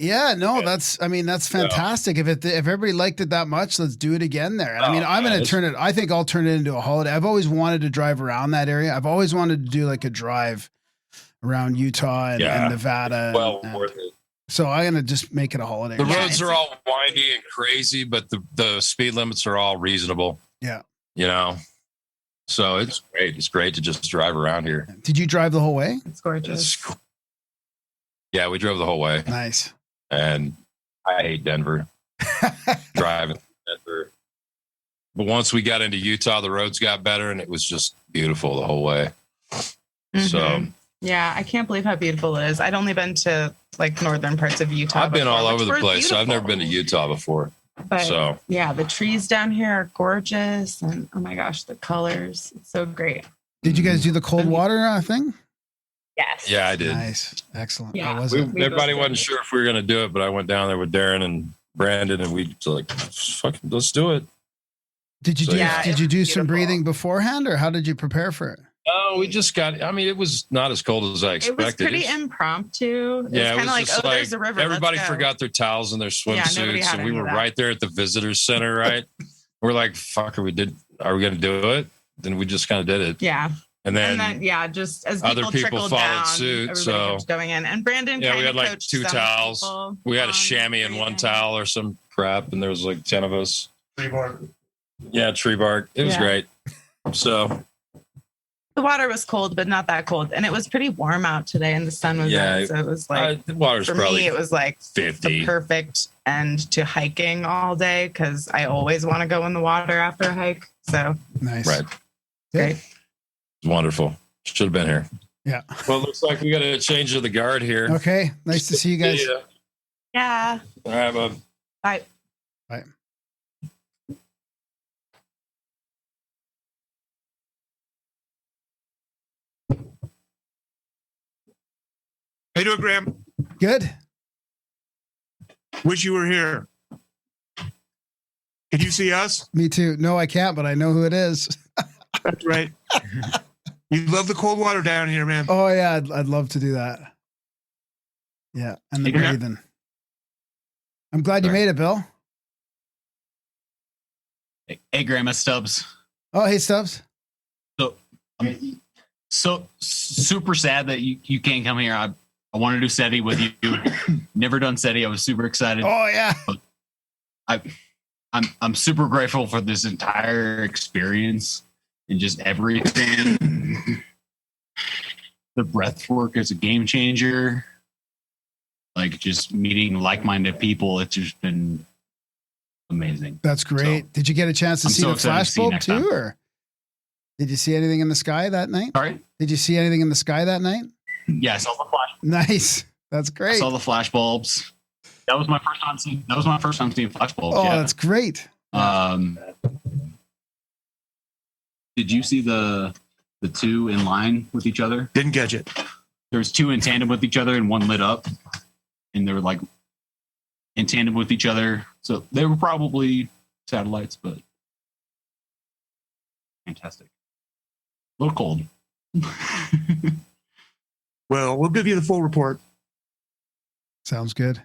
[SPEAKER 14] there. That's fantastic. If everybody liked it that much, let's do it again there. And I'm going to turn it. I think I'll turn it into a holiday. I've always wanted to drive around that area. I've always wanted to do like a drive
[SPEAKER 5] around Utah and Nevada.
[SPEAKER 14] Well
[SPEAKER 5] and,
[SPEAKER 14] worth it.
[SPEAKER 5] so I'm gonna just make it a holiday.
[SPEAKER 14] The roads are all windy and crazy, but the speed limits are all reasonable.
[SPEAKER 5] Yeah.
[SPEAKER 14] You know, so it's great. It's great to just drive around here.
[SPEAKER 5] Did you drive the whole way?
[SPEAKER 13] It's gorgeous.
[SPEAKER 14] Yeah, we drove the whole way.
[SPEAKER 5] Nice.
[SPEAKER 14] And I hate Denver. Driving Denver. But once we got into Utah, the roads got better and it was just beautiful the whole way. So
[SPEAKER 13] yeah, I can't believe how beautiful it is. I'd only been to like northern parts of Utah.
[SPEAKER 14] I've been
[SPEAKER 13] before,
[SPEAKER 14] all over the
[SPEAKER 13] which were
[SPEAKER 14] place. So I've never
[SPEAKER 13] beautiful.
[SPEAKER 14] been to Utah before.
[SPEAKER 13] But
[SPEAKER 14] So
[SPEAKER 13] yeah, the trees down here are gorgeous, and oh my gosh, the colors, it's so great.
[SPEAKER 5] Did you guys do the cold water thing?
[SPEAKER 13] Yes.
[SPEAKER 14] yeah, I did.
[SPEAKER 5] Nice. Excellent.
[SPEAKER 13] Yeah.
[SPEAKER 5] How was it?
[SPEAKER 14] Everybody wasn't sure if we were going to do it, but I went down there with Darren and Brandon and we was like, fucking, let's do it.
[SPEAKER 5] Did you
[SPEAKER 14] So,
[SPEAKER 5] do,
[SPEAKER 14] yeah.
[SPEAKER 5] did you do some
[SPEAKER 13] Beautiful.
[SPEAKER 5] breathing beforehand, or how did you prepare for it?
[SPEAKER 14] Oh, we just got, I mean, it was not as cold as I
[SPEAKER 13] It
[SPEAKER 14] expected.
[SPEAKER 13] was pretty
[SPEAKER 14] It's-
[SPEAKER 13] impromptu. It
[SPEAKER 14] Yeah,
[SPEAKER 13] was kind of like,
[SPEAKER 14] just
[SPEAKER 13] oh, there's a river.
[SPEAKER 14] Everybody
[SPEAKER 13] let's go.
[SPEAKER 14] forgot their towels and their
[SPEAKER 13] nobody
[SPEAKER 14] swimsuits,
[SPEAKER 13] had
[SPEAKER 14] and we
[SPEAKER 13] any
[SPEAKER 14] were
[SPEAKER 13] of that.
[SPEAKER 14] right there at the visitors center. Right, we're like, "Fuck, are we going to do it?" Then we just kind of did it,
[SPEAKER 13] Yeah.
[SPEAKER 14] and then,
[SPEAKER 13] Yeah, just as
[SPEAKER 14] other
[SPEAKER 13] people
[SPEAKER 14] people
[SPEAKER 13] trickled
[SPEAKER 14] followed
[SPEAKER 13] down,
[SPEAKER 14] suit,
[SPEAKER 13] everybody
[SPEAKER 14] so-
[SPEAKER 13] kept going in. And Brandon
[SPEAKER 14] yeah, we
[SPEAKER 13] kinda
[SPEAKER 14] had like
[SPEAKER 13] coached
[SPEAKER 14] 2
[SPEAKER 13] some
[SPEAKER 14] towels.
[SPEAKER 13] people
[SPEAKER 14] We had a
[SPEAKER 13] on
[SPEAKER 14] chamois in one
[SPEAKER 13] breathing.
[SPEAKER 14] towel or some crap, and there was like 10 of us.
[SPEAKER 3] Tree bark.
[SPEAKER 14] Yeah, tree bark. It was
[SPEAKER 13] Yeah.
[SPEAKER 14] great. So
[SPEAKER 13] The water was cold, but not that cold, and it was pretty warm out today, and the sun was
[SPEAKER 14] Yeah,
[SPEAKER 13] out, so it was like
[SPEAKER 14] the water's
[SPEAKER 13] for
[SPEAKER 14] probably
[SPEAKER 13] me, it was like
[SPEAKER 14] 50.
[SPEAKER 13] the perfect end to hiking all day because I always want to go in the water after a hike. So
[SPEAKER 5] Nice.
[SPEAKER 14] Right.
[SPEAKER 13] great.
[SPEAKER 14] It's wonderful. Should have been here.
[SPEAKER 5] Yeah.
[SPEAKER 14] Well, it looks like we got a change of the guard here.
[SPEAKER 5] Okay. Nice to see you guys.
[SPEAKER 14] Yeah.
[SPEAKER 13] Yeah.
[SPEAKER 14] All right, bub.
[SPEAKER 13] Bye.
[SPEAKER 5] Bye.
[SPEAKER 15] How you doing, Graham?
[SPEAKER 5] Good.
[SPEAKER 15] Wish you were here. Can you see us?
[SPEAKER 5] Me too. No, I can't, but I know who it is.
[SPEAKER 15] That's right. You love the cold water down here, man.
[SPEAKER 5] Oh yeah, I'd love to do that. Yeah, and the
[SPEAKER 15] Yeah.
[SPEAKER 5] breathing. I'm glad you made it, Bill.
[SPEAKER 6] Hey, Grandma Stubbs.
[SPEAKER 5] Oh, hey Stubbs.
[SPEAKER 6] So I'm so super sad that you can't come here. I want to do SETI with you. Never done SETI. I was super excited.
[SPEAKER 5] Oh yeah.
[SPEAKER 6] I'm super grateful for this entire experience and just everything. The breath work is a game changer. Like just meeting like-minded people, it's just been amazing.
[SPEAKER 5] That's great.
[SPEAKER 6] So,
[SPEAKER 5] Did you get a chance to
[SPEAKER 6] I'm
[SPEAKER 5] see
[SPEAKER 6] so
[SPEAKER 5] the
[SPEAKER 6] excited to see you
[SPEAKER 5] flashbulb
[SPEAKER 6] next
[SPEAKER 5] too,
[SPEAKER 6] time.
[SPEAKER 5] or did you see anything in the sky that night?
[SPEAKER 6] Sorry?
[SPEAKER 5] Did you see anything in the sky that night?
[SPEAKER 6] Yeah, I saw the flash.
[SPEAKER 5] Nice. That's
[SPEAKER 6] I
[SPEAKER 5] great.
[SPEAKER 6] saw the flash bulbs. That was my first time seeing flash bulbs.
[SPEAKER 5] Oh,
[SPEAKER 6] yeah.
[SPEAKER 5] that's great.
[SPEAKER 6] Did you see the two in line with each other?
[SPEAKER 15] Didn't catch it.
[SPEAKER 6] There was two in tandem with each other and one lit up, and they were like in tandem with each other. So they were probably satellites, but fantastic. A little cold.
[SPEAKER 15] Well, we'll give you the full report.
[SPEAKER 5] Sounds good.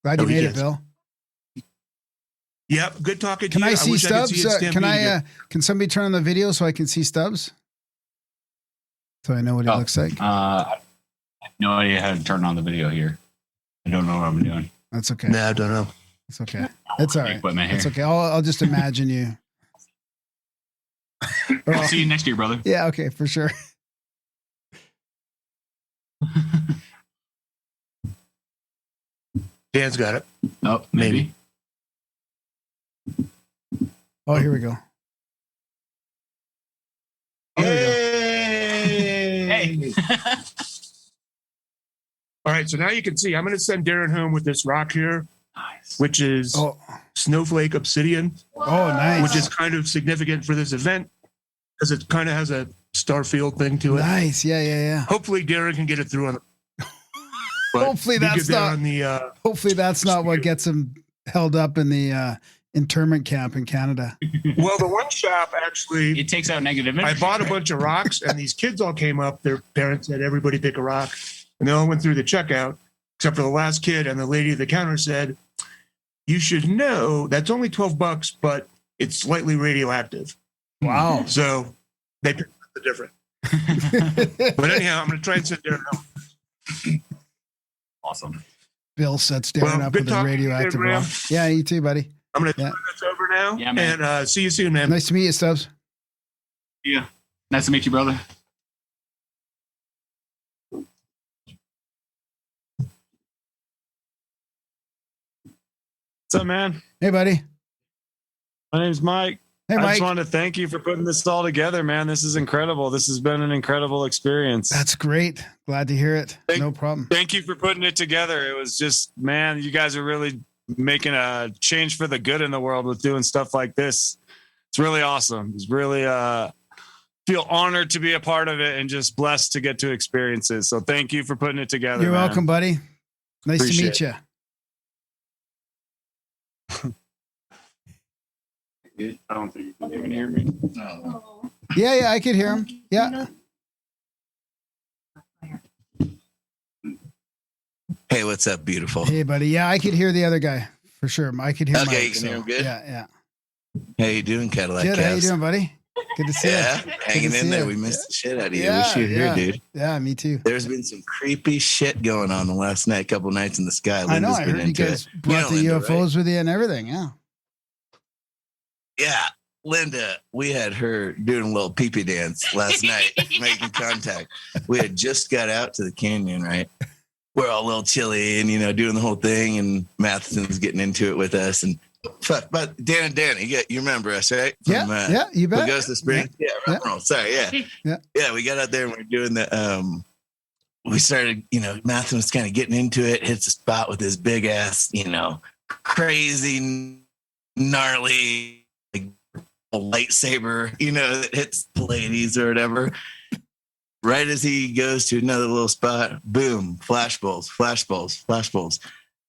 [SPEAKER 5] Glad
[SPEAKER 15] Oh,
[SPEAKER 5] you made it,
[SPEAKER 15] yes.
[SPEAKER 5] Bill.
[SPEAKER 15] Yep. Good talking to
[SPEAKER 5] Can
[SPEAKER 15] you.
[SPEAKER 5] I see
[SPEAKER 15] wish could
[SPEAKER 5] Stubbs?
[SPEAKER 15] see it
[SPEAKER 5] Can I?
[SPEAKER 15] stampede
[SPEAKER 5] Can somebody turn on the video so I can see Stubbs? So I know what he looks like.
[SPEAKER 6] I have no idea how to turn on the video here. I don't know what I'm doing.
[SPEAKER 5] That's okay.
[SPEAKER 15] you. No, I don't know.
[SPEAKER 5] It's okay. It's all right.
[SPEAKER 6] Equipment
[SPEAKER 5] It's
[SPEAKER 6] here.
[SPEAKER 5] okay. I'll just imagine you.
[SPEAKER 6] I'll see you next year, brother.
[SPEAKER 5] Yeah. Okay. For sure.
[SPEAKER 15] Dan's got it.
[SPEAKER 6] Oh, maybe.
[SPEAKER 5] Oh, here we go.
[SPEAKER 6] Hey.
[SPEAKER 15] All right. So now you can see. I'm going to send Darren home with this rock here,
[SPEAKER 6] Nice.
[SPEAKER 15] which is
[SPEAKER 5] Oh.
[SPEAKER 15] snowflake obsidian,
[SPEAKER 5] Oh, nice.
[SPEAKER 15] which is kind of significant for this event because it kind of has a star field thing to it.
[SPEAKER 5] nice. Yeah. Yeah. Yeah.
[SPEAKER 15] Hopefully, Darren can get it through on the. But
[SPEAKER 5] Hopefully
[SPEAKER 15] you
[SPEAKER 5] that's
[SPEAKER 15] get that
[SPEAKER 5] not-
[SPEAKER 15] on the.
[SPEAKER 5] Hopefully that's not what gets him held up in the internment camp in Canada.
[SPEAKER 15] Well, the one shop actually.
[SPEAKER 6] It takes out negative
[SPEAKER 15] I
[SPEAKER 6] energy.
[SPEAKER 15] bought a bunch of rocks, and these kids all came up. Their parents said, "Everybody pick a rock," and they all went through the checkout, except for the last kid. And the lady at the counter said, "You should know that's only $12, but it's slightly radioactive."
[SPEAKER 5] Wow.
[SPEAKER 15] So they picked up the difference. But anyhow, I'm going to try and send Darren home.
[SPEAKER 14] Awesome.
[SPEAKER 5] Bill sets Darren
[SPEAKER 15] Well,
[SPEAKER 5] up
[SPEAKER 15] good
[SPEAKER 5] with a
[SPEAKER 15] talking to you,
[SPEAKER 5] radioactive
[SPEAKER 15] Graham.
[SPEAKER 5] rock. Yeah, you too, buddy.
[SPEAKER 15] I'm going to
[SPEAKER 5] Yeah.
[SPEAKER 15] turn this over now.
[SPEAKER 6] Yeah, man.
[SPEAKER 15] And see you soon, man.
[SPEAKER 5] Nice to meet you, Stubbs.
[SPEAKER 6] Yeah. Nice to meet you, brother.
[SPEAKER 16] What's up, man?
[SPEAKER 5] Hey, buddy.
[SPEAKER 16] My name's Mike.
[SPEAKER 5] Hey,
[SPEAKER 16] I
[SPEAKER 5] Mike.
[SPEAKER 16] just wanted to thank you for putting this all together, man. This is incredible. This has been an incredible experience.
[SPEAKER 5] That's great. Glad to hear it. No problem.
[SPEAKER 16] Thank you for putting it together. It was just, man, you guys are really making a change for the good in the world with doing stuff like this. It's really awesome. It's really feel honored to be a part of it and just blessed to get to experience it. So thank you for putting it together.
[SPEAKER 5] You're
[SPEAKER 16] man.
[SPEAKER 5] welcome, buddy. Nice
[SPEAKER 16] Appreciate
[SPEAKER 5] to meet you.
[SPEAKER 6] I don't think you can even hear me.
[SPEAKER 5] Yeah, I could hear him. Yeah.
[SPEAKER 17] Hey, what's up, beautiful?
[SPEAKER 5] Hey, buddy. Yeah, I could hear the other guy for sure. I could hear
[SPEAKER 17] Okay,
[SPEAKER 5] Mike,
[SPEAKER 17] you can hear him good?
[SPEAKER 5] Yeah.
[SPEAKER 17] How you doing, Cadillac
[SPEAKER 5] Good. How you
[SPEAKER 17] Cavs?
[SPEAKER 5] doing, buddy? Good to see
[SPEAKER 17] Yeah,
[SPEAKER 5] you.
[SPEAKER 17] hanging
[SPEAKER 5] Good to
[SPEAKER 17] in
[SPEAKER 5] see
[SPEAKER 17] there.
[SPEAKER 5] you.
[SPEAKER 17] We missed the shit out of you.
[SPEAKER 5] Yeah,
[SPEAKER 17] Wish you were
[SPEAKER 5] yeah.
[SPEAKER 17] here, dude.
[SPEAKER 5] Yeah, me too.
[SPEAKER 17] There's been some creepy shit going on the last night, couple nights in the sky.
[SPEAKER 5] I know.
[SPEAKER 17] Linda's
[SPEAKER 5] I
[SPEAKER 17] been
[SPEAKER 5] heard you
[SPEAKER 17] into
[SPEAKER 5] guys
[SPEAKER 17] it.
[SPEAKER 5] brought
[SPEAKER 17] You know
[SPEAKER 5] the
[SPEAKER 17] Linda,
[SPEAKER 5] UFOs
[SPEAKER 17] right?
[SPEAKER 5] with you and everything. Yeah.
[SPEAKER 17] Yeah, Linda, we had her doing a little pee-pee dance last night, making contact. We had just got out to the canyon, right? We're all a little chilly and, doing the whole thing. And Mathison's getting into it with us. And fuck, but Dan and Danny, you remember us, right?
[SPEAKER 5] Yeah, you bet.
[SPEAKER 17] Augusta Springs. Yeah. Oh, sorry. Yeah. Yeah. We got out there and we are doing the, we started, Mathison was kind of getting into it, hits a spot with his big ass, crazy, gnarly, like a lightsaber, that hits the ladies or whatever. Right as he goes to another little spot, boom, flashballs.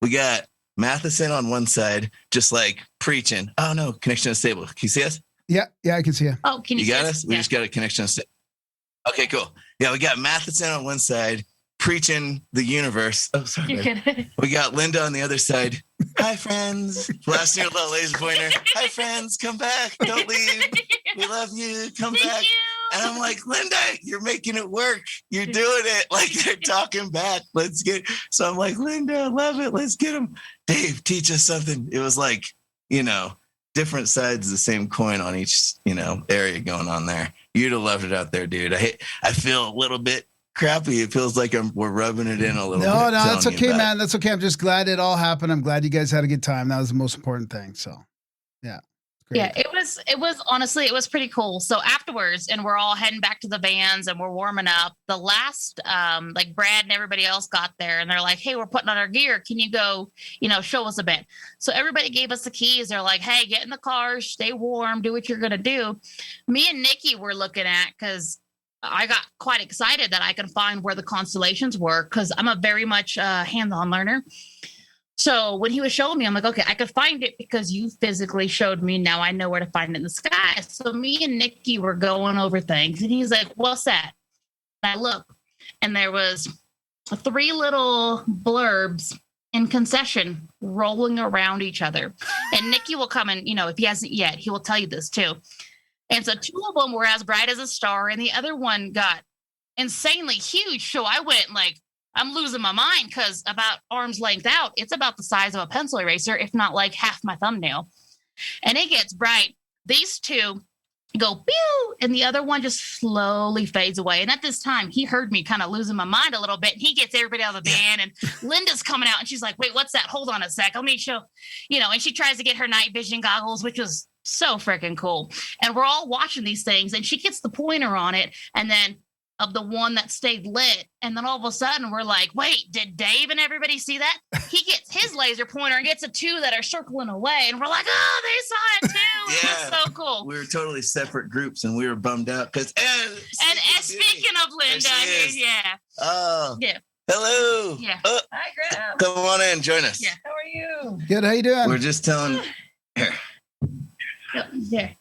[SPEAKER 17] We got Mathisen on one side, just like preaching. Oh no, connection unstable. Can you see us?
[SPEAKER 5] Yeah, I can see you.
[SPEAKER 18] Oh, can you
[SPEAKER 17] got
[SPEAKER 18] see
[SPEAKER 17] us? We
[SPEAKER 18] Yeah.
[SPEAKER 17] just got a connection unstable. Okay, cool. Yeah, we got Mathisen on one side, preaching the universe. Oh, sorry.
[SPEAKER 18] You're
[SPEAKER 17] babe.
[SPEAKER 18] good.
[SPEAKER 17] We got Linda on the other side. Hi, friends. Blasting your little laser pointer. Hi, friends. Come back. Don't leave. We love you. Come back. And I'm like, Linda, you're making it work. You're doing it. Like they're talking back. Let's get. So I'm like, Linda, I love it. Let's get them. Dave, teach us something. It was like, different sides of the same coin on each, area going on there. You'd have loved it out there, dude. I feel a little bit crappy. It feels like we're rubbing it in a little bit.
[SPEAKER 5] No, that's
[SPEAKER 17] telling you
[SPEAKER 5] okay,
[SPEAKER 17] about
[SPEAKER 5] man. That's okay. I'm just glad it all happened. I'm glad you guys had a good time. That was the most important thing. So, yeah. Great.
[SPEAKER 18] Yeah, it was honestly, it was pretty cool. So afterwards, and we're all heading back to the vans and we're warming up. The last, like Brad and everybody else got there and they're like, hey, we're putting on our gear. Can you go, show us a bit? So everybody gave us the keys. They're like, hey, get in the car, stay warm, do what you're going to do. Me and Nikki were looking at, because I got quite excited that I could find where the constellations were, because I'm a very much hands-on learner. So when he was showing me, I'm like, okay, I could find it because you physically showed me. Now I know where to find it in the sky. So me and Nikki were going over things and he's like, what's that? And I look and there was 3 little blurbs in concession rolling around each other. And Nikki will come and, if he hasn't yet, he will tell you this too. And so 2 of them were as bright as a star and the other one got insanely huge. So I went like, I'm losing my mind because about arm's length out, it's about the size of a pencil eraser, if not like half my thumbnail. And it gets bright. These 2 go pew, and the other one just slowly fades away. And at this time, he heard me kind of losing my mind a little bit. And he gets everybody out of the van, and Linda's coming out, and she's like, wait, what's that? Hold on a sec. Let me show, and she tries to get her night vision goggles, which was so freaking cool. And we're all watching these things, and she gets the pointer on it, and then of the one that stayed lit. And then all of a sudden we're like, wait, did Dave and everybody see that? He gets his laser pointer and gets the 2 that are circling away. And we're like, oh, they saw it too. It was so cool.
[SPEAKER 17] We were totally separate groups and we were bummed out because.
[SPEAKER 18] And speaking of Linda, yeah.
[SPEAKER 17] Oh.
[SPEAKER 18] Yeah.
[SPEAKER 17] Hello.
[SPEAKER 18] Yeah.
[SPEAKER 17] Hi, Graham. Come on in, join us.
[SPEAKER 18] Yeah. How are you?
[SPEAKER 5] Good. How you doing?
[SPEAKER 17] We're just telling. Here.
[SPEAKER 18] Yeah.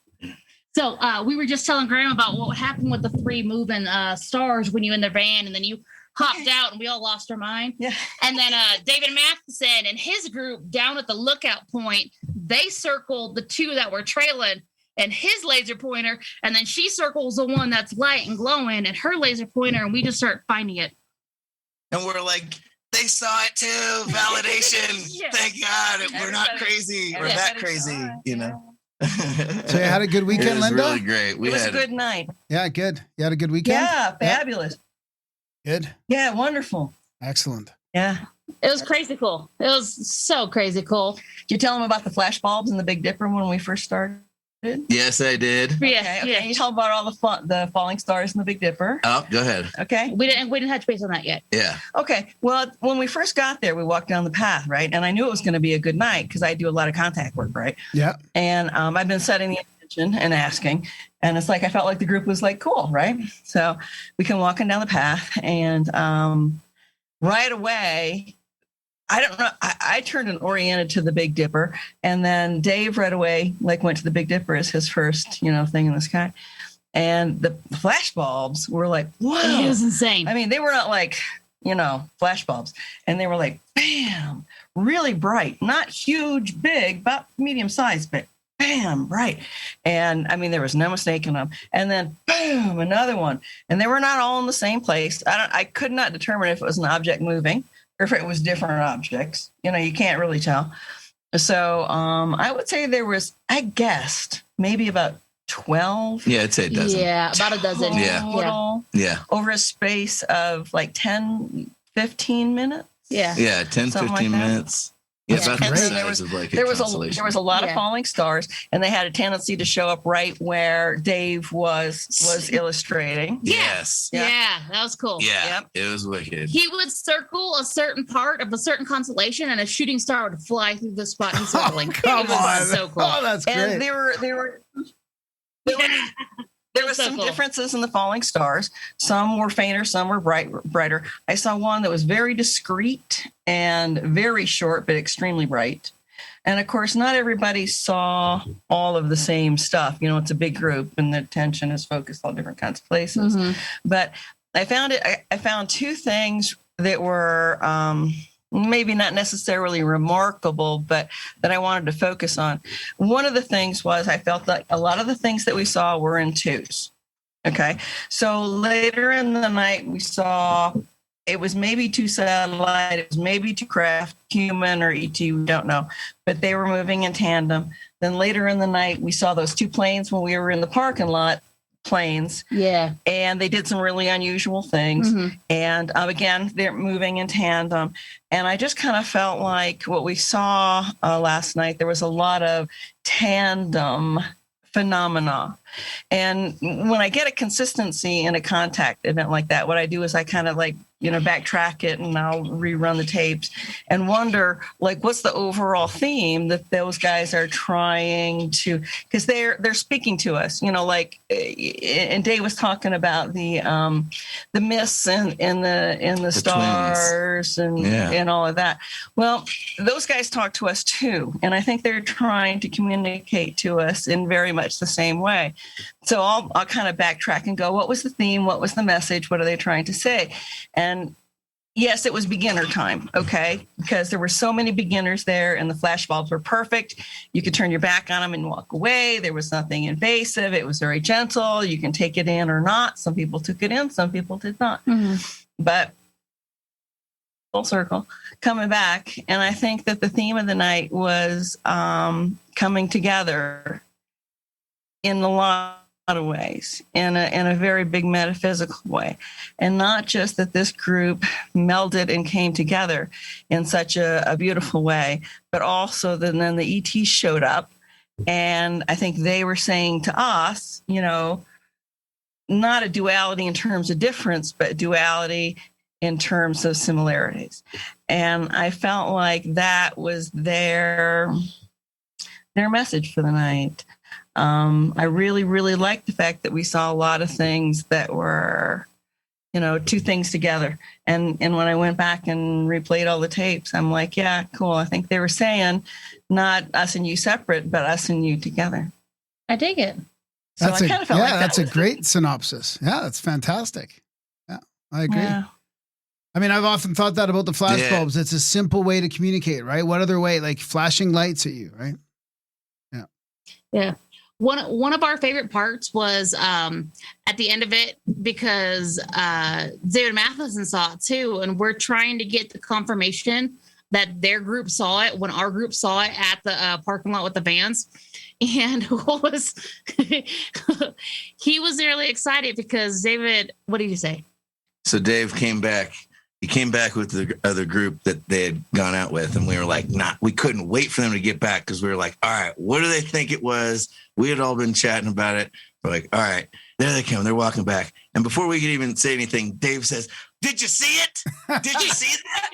[SPEAKER 18] So we were just telling Graham about what happened with the 3 moving stars when you in the van, and then you hopped out and we all lost our mind. Yeah. And then David Mathisen and his group down at the lookout point, they circled the 2 that were trailing and his laser pointer, and then she circles the one that's light and glowing and her laser pointer, and we just start finding it.
[SPEAKER 17] And we're like, they saw it too. Validation.
[SPEAKER 18] Yeah.
[SPEAKER 17] Thank God. We're not crazy. We're that crazy, you know.
[SPEAKER 5] So you had a good weekend,
[SPEAKER 17] It was
[SPEAKER 5] Linda?
[SPEAKER 17] really great.
[SPEAKER 19] It was a good night.
[SPEAKER 5] Yeah, good. You had a good weekend?
[SPEAKER 19] Yeah, fabulous.
[SPEAKER 5] Good.
[SPEAKER 19] Yeah, wonderful.
[SPEAKER 5] Excellent.
[SPEAKER 19] Yeah.
[SPEAKER 18] It was crazy cool. It was so crazy cool.
[SPEAKER 19] Did you tell them about the flash bulbs and the Big Dipper when we first started?
[SPEAKER 17] Yes, I did.
[SPEAKER 18] Yeah,
[SPEAKER 19] Okay. You tell about all the falling stars in the Big Dipper.
[SPEAKER 17] Oh, go ahead.
[SPEAKER 19] Okay.
[SPEAKER 18] We didn't touch base on that yet.
[SPEAKER 17] Yeah.
[SPEAKER 19] Okay. Well, when we first got there, we walked down the path, right? And I knew it was going to be a good night because I do a lot of contact work, right?
[SPEAKER 5] Yeah.
[SPEAKER 19] And I've been setting the intention and asking. And it's like I felt like the group was like, cool, right? So we come walking down the path and right away, I don't know. I turned and oriented to the Big Dipper, and then Dave right away went to the Big Dipper as his first thing in the sky, and the flash bulbs were like, whoa,
[SPEAKER 18] It was insane.
[SPEAKER 19] I mean, they were not like flash bulbs, and they were like, bam, really bright, not huge, big, about medium size, but bam, bright, and I mean there was no mistaking them. And then boom, another one, and they were not all in the same place. I could not determine if it was an object moving or if it was different objects. You can't really tell. So I would say there was, I guessed, maybe about 12.
[SPEAKER 17] Yeah, I'd say a dozen.
[SPEAKER 18] Yeah, about a dozen.
[SPEAKER 19] Total,
[SPEAKER 17] Yeah.
[SPEAKER 19] over a space of like 10, 15 minutes.
[SPEAKER 18] Yeah.
[SPEAKER 17] Yeah, 10,
[SPEAKER 19] Something
[SPEAKER 17] 15
[SPEAKER 19] like that.
[SPEAKER 17] minutes. Yeah, about
[SPEAKER 19] And
[SPEAKER 17] the
[SPEAKER 19] then
[SPEAKER 17] size of like a
[SPEAKER 19] there was
[SPEAKER 17] constellation.
[SPEAKER 19] a lot of
[SPEAKER 18] Yeah.
[SPEAKER 19] falling stars, and they had a tendency to show up right where Dave was illustrating.
[SPEAKER 17] Yes.
[SPEAKER 18] Yeah, that was cool.
[SPEAKER 17] Yeah. It was wicked.
[SPEAKER 18] He would circle a certain part of a certain constellation, and a shooting star would fly through the spot he's circling.
[SPEAKER 5] Come
[SPEAKER 18] It was
[SPEAKER 5] on.
[SPEAKER 18] so cool.
[SPEAKER 5] Oh, that's great.
[SPEAKER 19] And there was
[SPEAKER 18] So
[SPEAKER 19] some
[SPEAKER 18] cool.
[SPEAKER 19] differences in the falling stars. Some were fainter, some were brighter. I saw one that was very discreet and very short, but extremely bright. And of course, not everybody saw all of the same stuff. It's a big group, and the attention is focused on different kinds of places.
[SPEAKER 18] Mhm.
[SPEAKER 19] But I found two things that were maybe not necessarily remarkable, but that I wanted to focus on. One of the things was I felt like a lot of the things that we saw were in twos. Okay. So later in the night, we saw it was maybe two satellite, it was maybe two craft, human or ET, we don't know, but they were moving in tandem. Then later in the night, we saw those two planes when we were in the parking lot. Planes.
[SPEAKER 18] Yeah.
[SPEAKER 19] And they did some really unusual things.
[SPEAKER 18] Mhm.
[SPEAKER 19] And again, they're moving in tandem. And I just kind of felt like what we saw last night, there was a lot of tandem phenomena. And when I get a consistency in a contact event like that, what I do is I kind of backtrack it, and I'll rerun the tapes and wonder what's the overall theme that those guys are trying to, because they're speaking to us, and Dave was talking about the myths and the stars and all of that. Well, those guys talk to us too, and I think they're trying to communicate to us in very much the same way. So I'll kind of backtrack and go, what was the theme? What was the message? What are they trying to say? And yes, it was beginner time, okay? Because there were so many beginners there, and the flash bulbs were perfect. You could turn your back on them and walk away. There was nothing invasive. It was very gentle. You can take it in or not. Some people took it in, some people did not. But full circle, coming back, and I think that the theme of the night was coming together in a lot of ways, in a very big metaphysical way. And not just that this group melded and came together in such a beautiful way, but also then the ETs showed up. And I think they were saying to us, not a duality in terms of difference, but duality in terms of similarities. And I felt like that was their message for the night. I really, really liked the fact that we saw a lot of things that were, two things together. And when I went back and replayed all the tapes, I'm like, yeah, cool. I think they were saying not us and you separate, but us and you together.
[SPEAKER 18] I dig it.
[SPEAKER 19] So I kind of felt like
[SPEAKER 5] that's a great synopsis. Yeah, that's fantastic. Yeah, I agree.
[SPEAKER 19] Yeah.
[SPEAKER 5] I mean, I've often thought that about the flash bulbs. It's a simple way to communicate, right? What other way? Like flashing lights at you, right?
[SPEAKER 18] Yeah. one of our favorite parts was at the end of it, because David Mathisen saw it too, and we're trying to get the confirmation that their group saw it when our group saw it at the parking lot with the vans. And he was really excited because David, what did you say?
[SPEAKER 17] So Dave came back. He came back with the other group that they had gone out with, and we were like, nah, we couldn't wait for them to get back because we were like, all right, what do they think it was? We had all been chatting about it. We're like, all right, there they come. They're walking back. And before we could even say anything, Dave says, did you see it? Did you see that?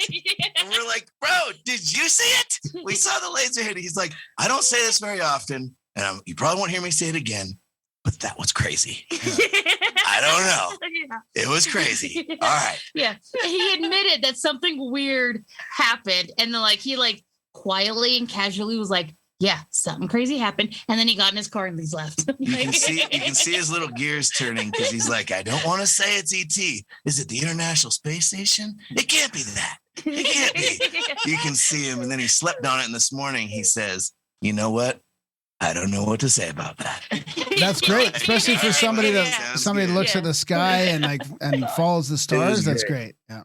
[SPEAKER 17] And we're like, bro, did you see it? We saw the laser hit. He's like, I don't say this very often, and you probably won't hear me say it again, but that was crazy. I don't know.
[SPEAKER 18] Yeah.
[SPEAKER 17] It was crazy. All right.
[SPEAKER 18] Yeah. He admitted that something weird happened. And then he quietly and casually was like, yeah, something crazy happened. And then he got in his car and he's left.
[SPEAKER 17] You can see his little gears turning because he's like, I don't want to say it's ET. Is it the International Space Station? It can't be that. It can't be. You can see him. And then he slept on it. And this morning he says, you know what? I don't know what to say about that.
[SPEAKER 5] That's great, especially for somebody that looks at the sky and follows the stars. That's great. Yeah.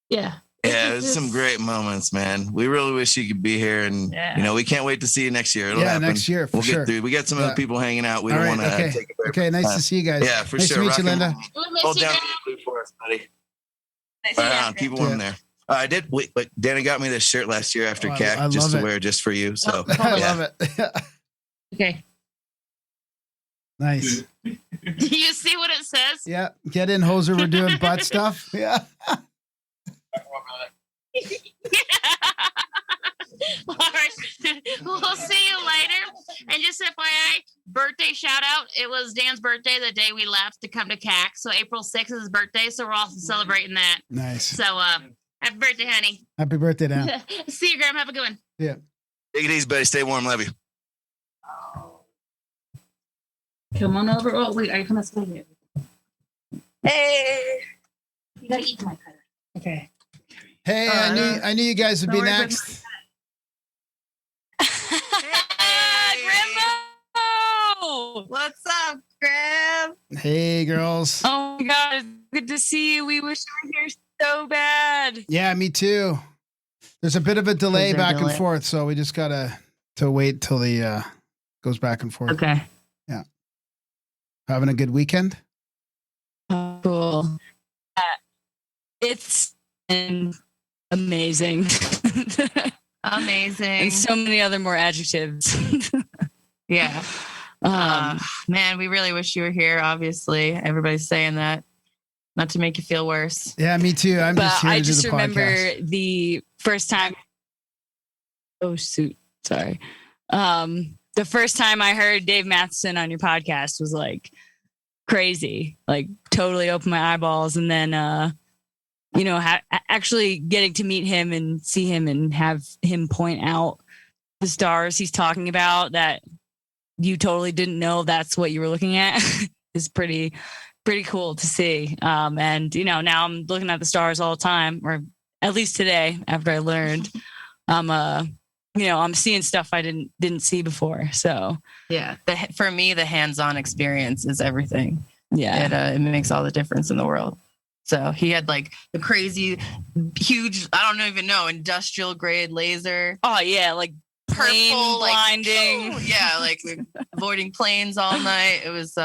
[SPEAKER 18] Yeah.
[SPEAKER 17] Yeah, it was some great moments, man. We really wish you could be here, and we can't wait to see you next year. It'll happen.
[SPEAKER 5] Next year.
[SPEAKER 17] We'll get through. We got some other people hanging out. We don't want to take a break.
[SPEAKER 5] Okay, nice to see you guys.
[SPEAKER 17] Yeah, for
[SPEAKER 5] nice
[SPEAKER 17] sure.
[SPEAKER 5] Nice to meet you, Linda.
[SPEAKER 17] Hold down the blue for us, buddy. Right on. Keep it warm there. I did. Wait, Danny got me this shirt last year after CAC just to wear just for you. So
[SPEAKER 5] I love it.
[SPEAKER 18] Okay.
[SPEAKER 5] Nice.
[SPEAKER 18] Do you see what it says?
[SPEAKER 5] Yeah. Get in, hoser. We're doing butt stuff. Yeah.
[SPEAKER 18] All right. We'll see you later. And just FYI, birthday shout out. It was Dan's birthday the day we left to come to CAC. So April 6th is his birthday. So we're also celebrating that.
[SPEAKER 5] Nice.
[SPEAKER 18] So happy birthday, honey.
[SPEAKER 5] Happy birthday, Dan.
[SPEAKER 18] See you, Graham. Have a good one.
[SPEAKER 5] Yeah.
[SPEAKER 17] Take it easy, buddy. Stay warm. Love you.
[SPEAKER 18] Come on over. Oh, wait. Are you coming to stay here? Hey. You got to eat my cutter. Okay.
[SPEAKER 5] Hey, I knew you guys would be next.
[SPEAKER 19] What's up, Graham?
[SPEAKER 5] Hey, girls.
[SPEAKER 20] Oh my God, good to see you. We wish you were here so bad.
[SPEAKER 5] Yeah, me too. There's a bit of a delay back and forth, so we just gotta wait till the goes back and forth.
[SPEAKER 20] Okay.
[SPEAKER 5] Yeah. Having a good weekend?
[SPEAKER 20] Cool. It's been amazing.
[SPEAKER 13] Amazing.
[SPEAKER 20] And so many other more adjectives.
[SPEAKER 13] Yeah. Man, we really wish you were here. Obviously, everybody's saying that, not to make you feel worse.
[SPEAKER 5] Yeah, me too.
[SPEAKER 20] I just remember the first time. Oh shoot! Sorry. The first time I heard Dave Mathisen on your podcast was like crazy. Like totally opened my eyeballs, and then actually getting to meet him and see him and have him point out the stars he's talking about that you totally didn't know that's what you were looking at is pretty cool to see. And now I'm looking at the stars all the time, or at least today after I learned, I'm seeing stuff I didn't see before. So
[SPEAKER 13] yeah, for me, the hands-on experience is everything.
[SPEAKER 20] Yeah.
[SPEAKER 13] It makes all the difference in the world. So he had like the crazy, huge, I don't even know, industrial grade laser.
[SPEAKER 20] Oh yeah. Like
[SPEAKER 13] purple,
[SPEAKER 20] blinding.
[SPEAKER 13] Like avoiding planes all night. It was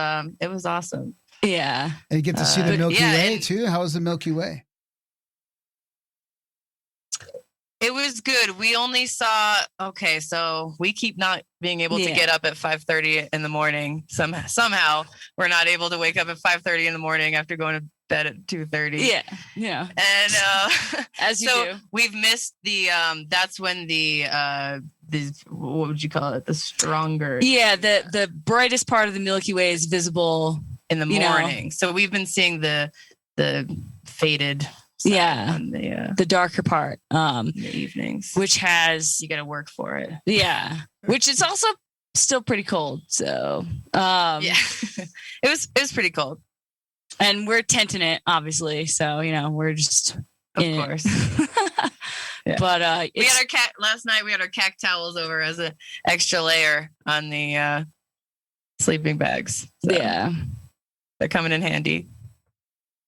[SPEAKER 13] awesome.
[SPEAKER 20] Yeah.
[SPEAKER 5] And you get to see the Milky Way too. How was the Milky Way?
[SPEAKER 13] It was good. We only saw, so we keep not being able to get up at 5:30 in the morning. Somehow we're not able to wake up at 5:30 in the morning after going to bed at 2:30.
[SPEAKER 20] Yeah. Yeah.
[SPEAKER 13] And
[SPEAKER 20] as you do.
[SPEAKER 13] We've missed the that's when the what would you call it? The stronger.
[SPEAKER 20] Yeah, the brightest part of the Milky Way is visible
[SPEAKER 13] in the morning. So we've been seeing the faded
[SPEAKER 20] on
[SPEAKER 13] the
[SPEAKER 20] darker part
[SPEAKER 13] in the evenings,
[SPEAKER 20] which has
[SPEAKER 13] you got to work for it.
[SPEAKER 20] Yeah, which is also still pretty cold. So
[SPEAKER 13] it was pretty cold,
[SPEAKER 20] and we're tenting it obviously. So we're just
[SPEAKER 13] of course.
[SPEAKER 20] But
[SPEAKER 19] we had our cat last night. We had our cat towels over as an extra layer on the sleeping bags. So
[SPEAKER 20] yeah,
[SPEAKER 19] they're coming in handy.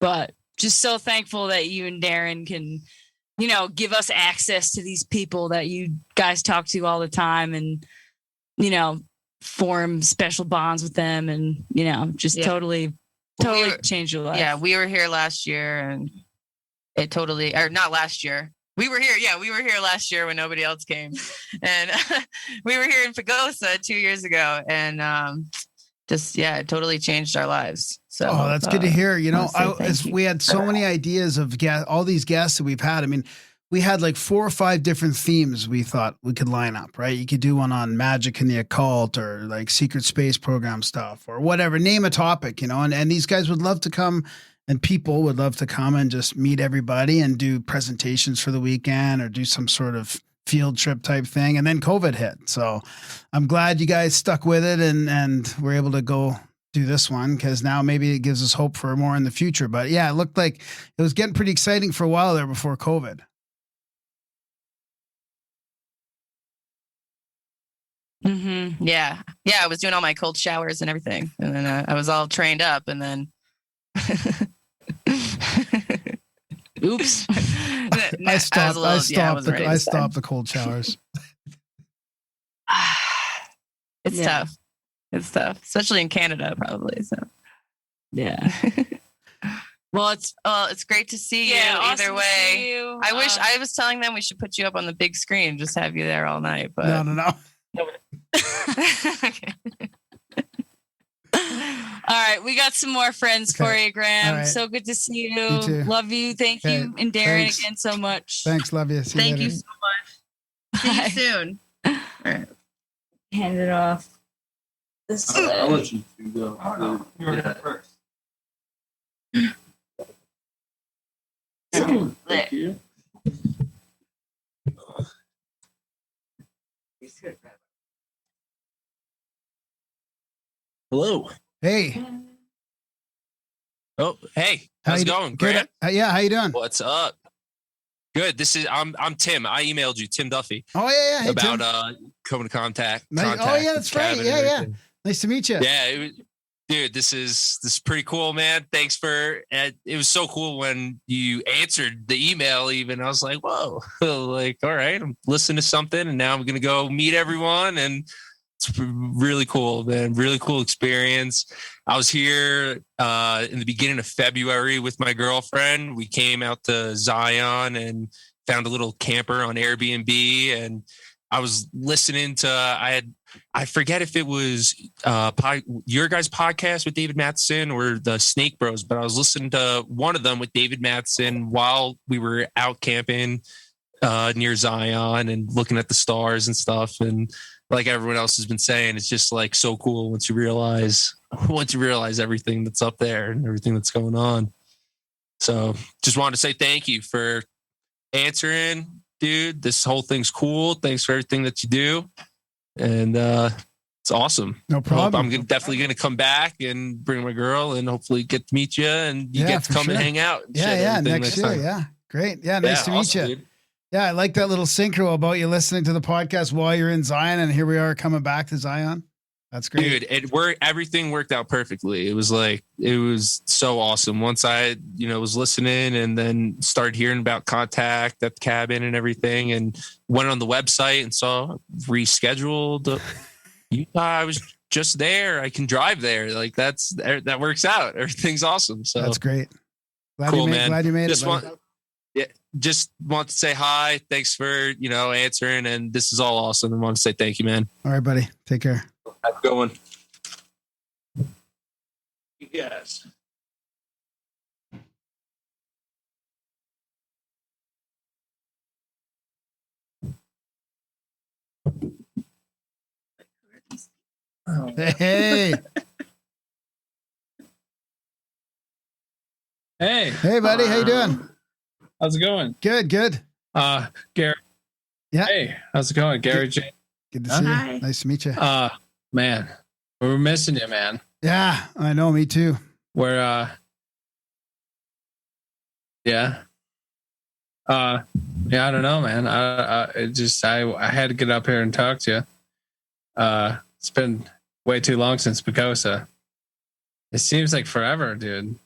[SPEAKER 20] But just so thankful that you and Darren can, give us access to these people that you guys talk to all the time, and form special bonds with them, and just totally change your life.
[SPEAKER 19] Yeah, we were here last year, and it totally, or not last year. We were here. Yeah, we were here last year when nobody else came, and we were here in Pagosa 2 years ago, and it totally changed our lives. So,
[SPEAKER 5] that's good to hear. We had so many ideas of all these guests that we've had. I mean, we had like 4 or 5 different themes we thought we could line up, right? You could do one on magic and the occult, or like secret space program stuff, or whatever. Name a topic, and these guys would love to come, and people would love to come and just meet everybody and do presentations for the weekend, or do some sort of field trip type thing. And then COVID hit. So I'm glad you guys stuck with it and we're able to go do this one, because now maybe it gives us hope for more in the future. But yeah, it looked like it was getting pretty exciting for a while there before COVID.
[SPEAKER 19] Mm-hmm. Yeah. I was doing all my cold showers and everything, and then I was all trained up, and then oops,
[SPEAKER 5] I stopped the cold showers.
[SPEAKER 19] It's tough. It's tough, especially in Canada, probably. So
[SPEAKER 20] yeah.
[SPEAKER 19] Well, it's great to see you.
[SPEAKER 20] Awesome
[SPEAKER 19] either way,
[SPEAKER 20] see you.
[SPEAKER 19] I wish I was telling them we should put you up on the big screen, just have you there all night. But
[SPEAKER 5] no.
[SPEAKER 20] All right, we got some more friends for you, Graham.
[SPEAKER 5] Right.
[SPEAKER 20] So good to see you.
[SPEAKER 5] You too.
[SPEAKER 20] Love you. Thank you, and Darren again so much.
[SPEAKER 5] Thanks, love you.
[SPEAKER 19] Thank you so much. See you soon.
[SPEAKER 20] All right. Hand it off. This way.
[SPEAKER 14] I'll let you two go. Oh, no. You were going first. Thank you.
[SPEAKER 21] Hello.
[SPEAKER 5] Hey.
[SPEAKER 21] Oh, hey. How's it going?
[SPEAKER 5] Good.
[SPEAKER 21] Grant?
[SPEAKER 5] Yeah, how you doing?
[SPEAKER 21] What's up? Good. I'm Tim. I emailed you, Tim Duffy.
[SPEAKER 5] Oh yeah. Hey,
[SPEAKER 21] about
[SPEAKER 5] Tim.
[SPEAKER 21] coming to contact.
[SPEAKER 5] Oh yeah, that's right. Yeah. Nice to meet you.
[SPEAKER 21] Yeah, dude, this is pretty cool, man. Thanks for it. Was so cool when you answered the email. Even I was like, whoa, like, all right, I'm listening to something, and now I'm gonna go meet everyone, and it's really cool, man. Really cool experience. I was here in the beginning of February with my girlfriend. We came out to Zion and found a little camper on Airbnb, and I was listening to I forget if it was your guys' podcast with David Mathisen or the Snake Bros, but I was listening to one of them with David Mathisen while we were out camping near Zion and looking at the stars and stuff. And like everyone else has been saying, it's just like so cool once you realize everything that's up there and everything that's going on. So just wanted to say thank you for answering, dude. This whole thing's cool. Thanks for everything that you do. And it's awesome.
[SPEAKER 5] No problem.
[SPEAKER 21] I'm definitely going to come back and bring my girl and hopefully get to meet you, and you get to come and hang out. And
[SPEAKER 5] next year.
[SPEAKER 21] time.
[SPEAKER 5] Yeah, great. Yeah, nice to meet you.
[SPEAKER 21] Dude.
[SPEAKER 5] Yeah, I like that little synchro about you listening to the podcast while you're in Zion, and here we are coming back to Zion. That's great.
[SPEAKER 21] Dude, everything worked out perfectly. It was so awesome. Once I, was listening and then started hearing about contact at the cabin and everything, and went on the website and saw rescheduled Utah. I was just there. I can drive there. Like that works out. Everything's awesome. So
[SPEAKER 5] that's great. Glad
[SPEAKER 21] cool,
[SPEAKER 5] you made
[SPEAKER 21] just
[SPEAKER 5] it.
[SPEAKER 21] Just want to say hi. Thanks for, answering. And this is all awesome. I want to say thank you, man.
[SPEAKER 5] All right, buddy. Take care.
[SPEAKER 21] Have a good one.
[SPEAKER 14] Yes.
[SPEAKER 5] Hey. Hey, buddy. How you doing?
[SPEAKER 22] How's it going?
[SPEAKER 5] Good.
[SPEAKER 22] Gary.
[SPEAKER 5] Yeah.
[SPEAKER 22] Hey, how's it going? Gary J.
[SPEAKER 5] Good to see you. Nice to meet you.
[SPEAKER 22] Man, we were missing you, man.
[SPEAKER 5] Yeah, I know. Me too.
[SPEAKER 22] Yeah. Yeah, I don't know, man. I had to get up here and talk to you. It's been way too long since Pagosa. It seems like forever, dude.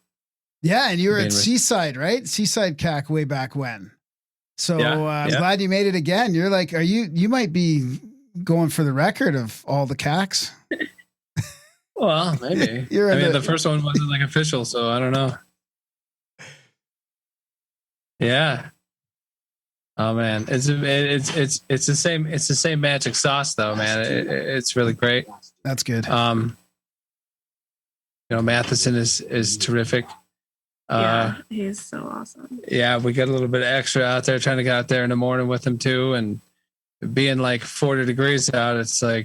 [SPEAKER 5] Yeah, and you were at Seaside, right? Seaside CAC way back when. So I'm glad you made it again. You're like, you might be going for the record of all the CACs.
[SPEAKER 22] Well, maybe. The first one wasn't like official, so I don't know. Yeah. Oh man, it's the same magic sauce though, man. It's really great.
[SPEAKER 5] That's good.
[SPEAKER 22] Mathisen is terrific.
[SPEAKER 1] Yeah, he's so awesome.
[SPEAKER 22] Yeah, we got a little bit of extra out there, trying to get out there in the morning with him too, and being like 40 degrees out, it's a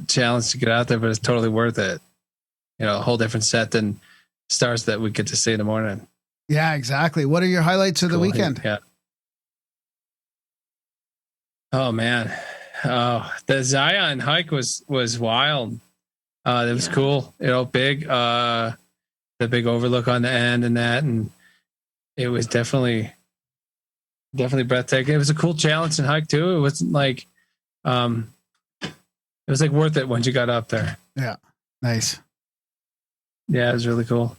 [SPEAKER 22] challenge to get out there, but it's totally worth it. A whole different set than stars that we get to see in the morning.
[SPEAKER 5] Yeah, exactly. What are your highlights of the weekend?
[SPEAKER 22] Yeah. Oh man. Oh, the Zion hike was wild. It was cool. Big, the big overlook on the end and it was definitely breathtaking. It was a cool challenge and hike too. It wasn't like, it was like worth it once you got up there.
[SPEAKER 5] Yeah. Nice.
[SPEAKER 22] Yeah, it was really cool.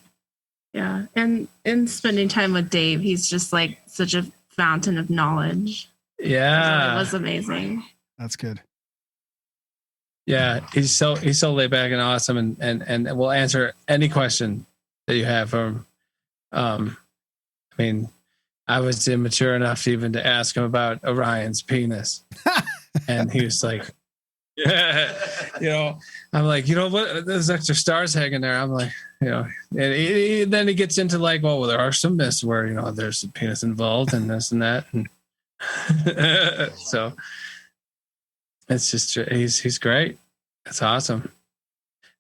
[SPEAKER 1] Yeah. And in spending time with Dave, he's just like such a fountain of knowledge.
[SPEAKER 22] Yeah.
[SPEAKER 1] It was amazing.
[SPEAKER 5] That's good.
[SPEAKER 22] Yeah. He's so laid back and awesome and will answer any question that you have from I was immature enough even to ask him about Orion's penis. And he was like, yeah, I'm like, what? There's extra stars hanging there. I'm like, and then he gets into like, well, there are some myths where, there's a penis involved and this and that. And so it's just, he's great. It's awesome.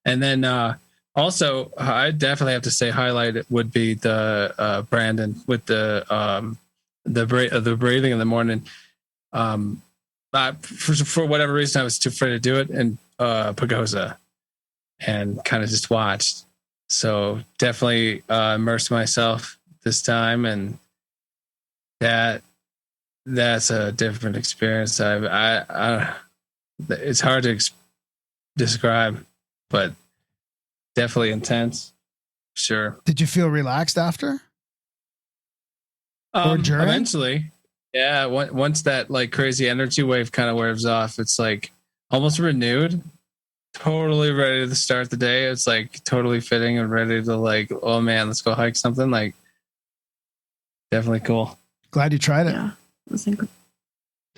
[SPEAKER 22] And then also, I definitely have to say highlight would be the Brandon with the breathing in the morning. For whatever reason, I was too afraid to do it in Pagosa and kind of just watched. So definitely immersed myself this time, and that's a different experience. It's hard to describe, but definitely intense. Sure.
[SPEAKER 5] Did you feel relaxed after? Or during?
[SPEAKER 22] Eventually. Yeah. Once that like crazy energy wave kind of wears off, it's like almost renewed, totally ready to start the day. It's like totally fitting and ready to like, oh man, let's go hike something. Like definitely cool.
[SPEAKER 5] Glad you tried it.
[SPEAKER 1] Yeah. It was incredible.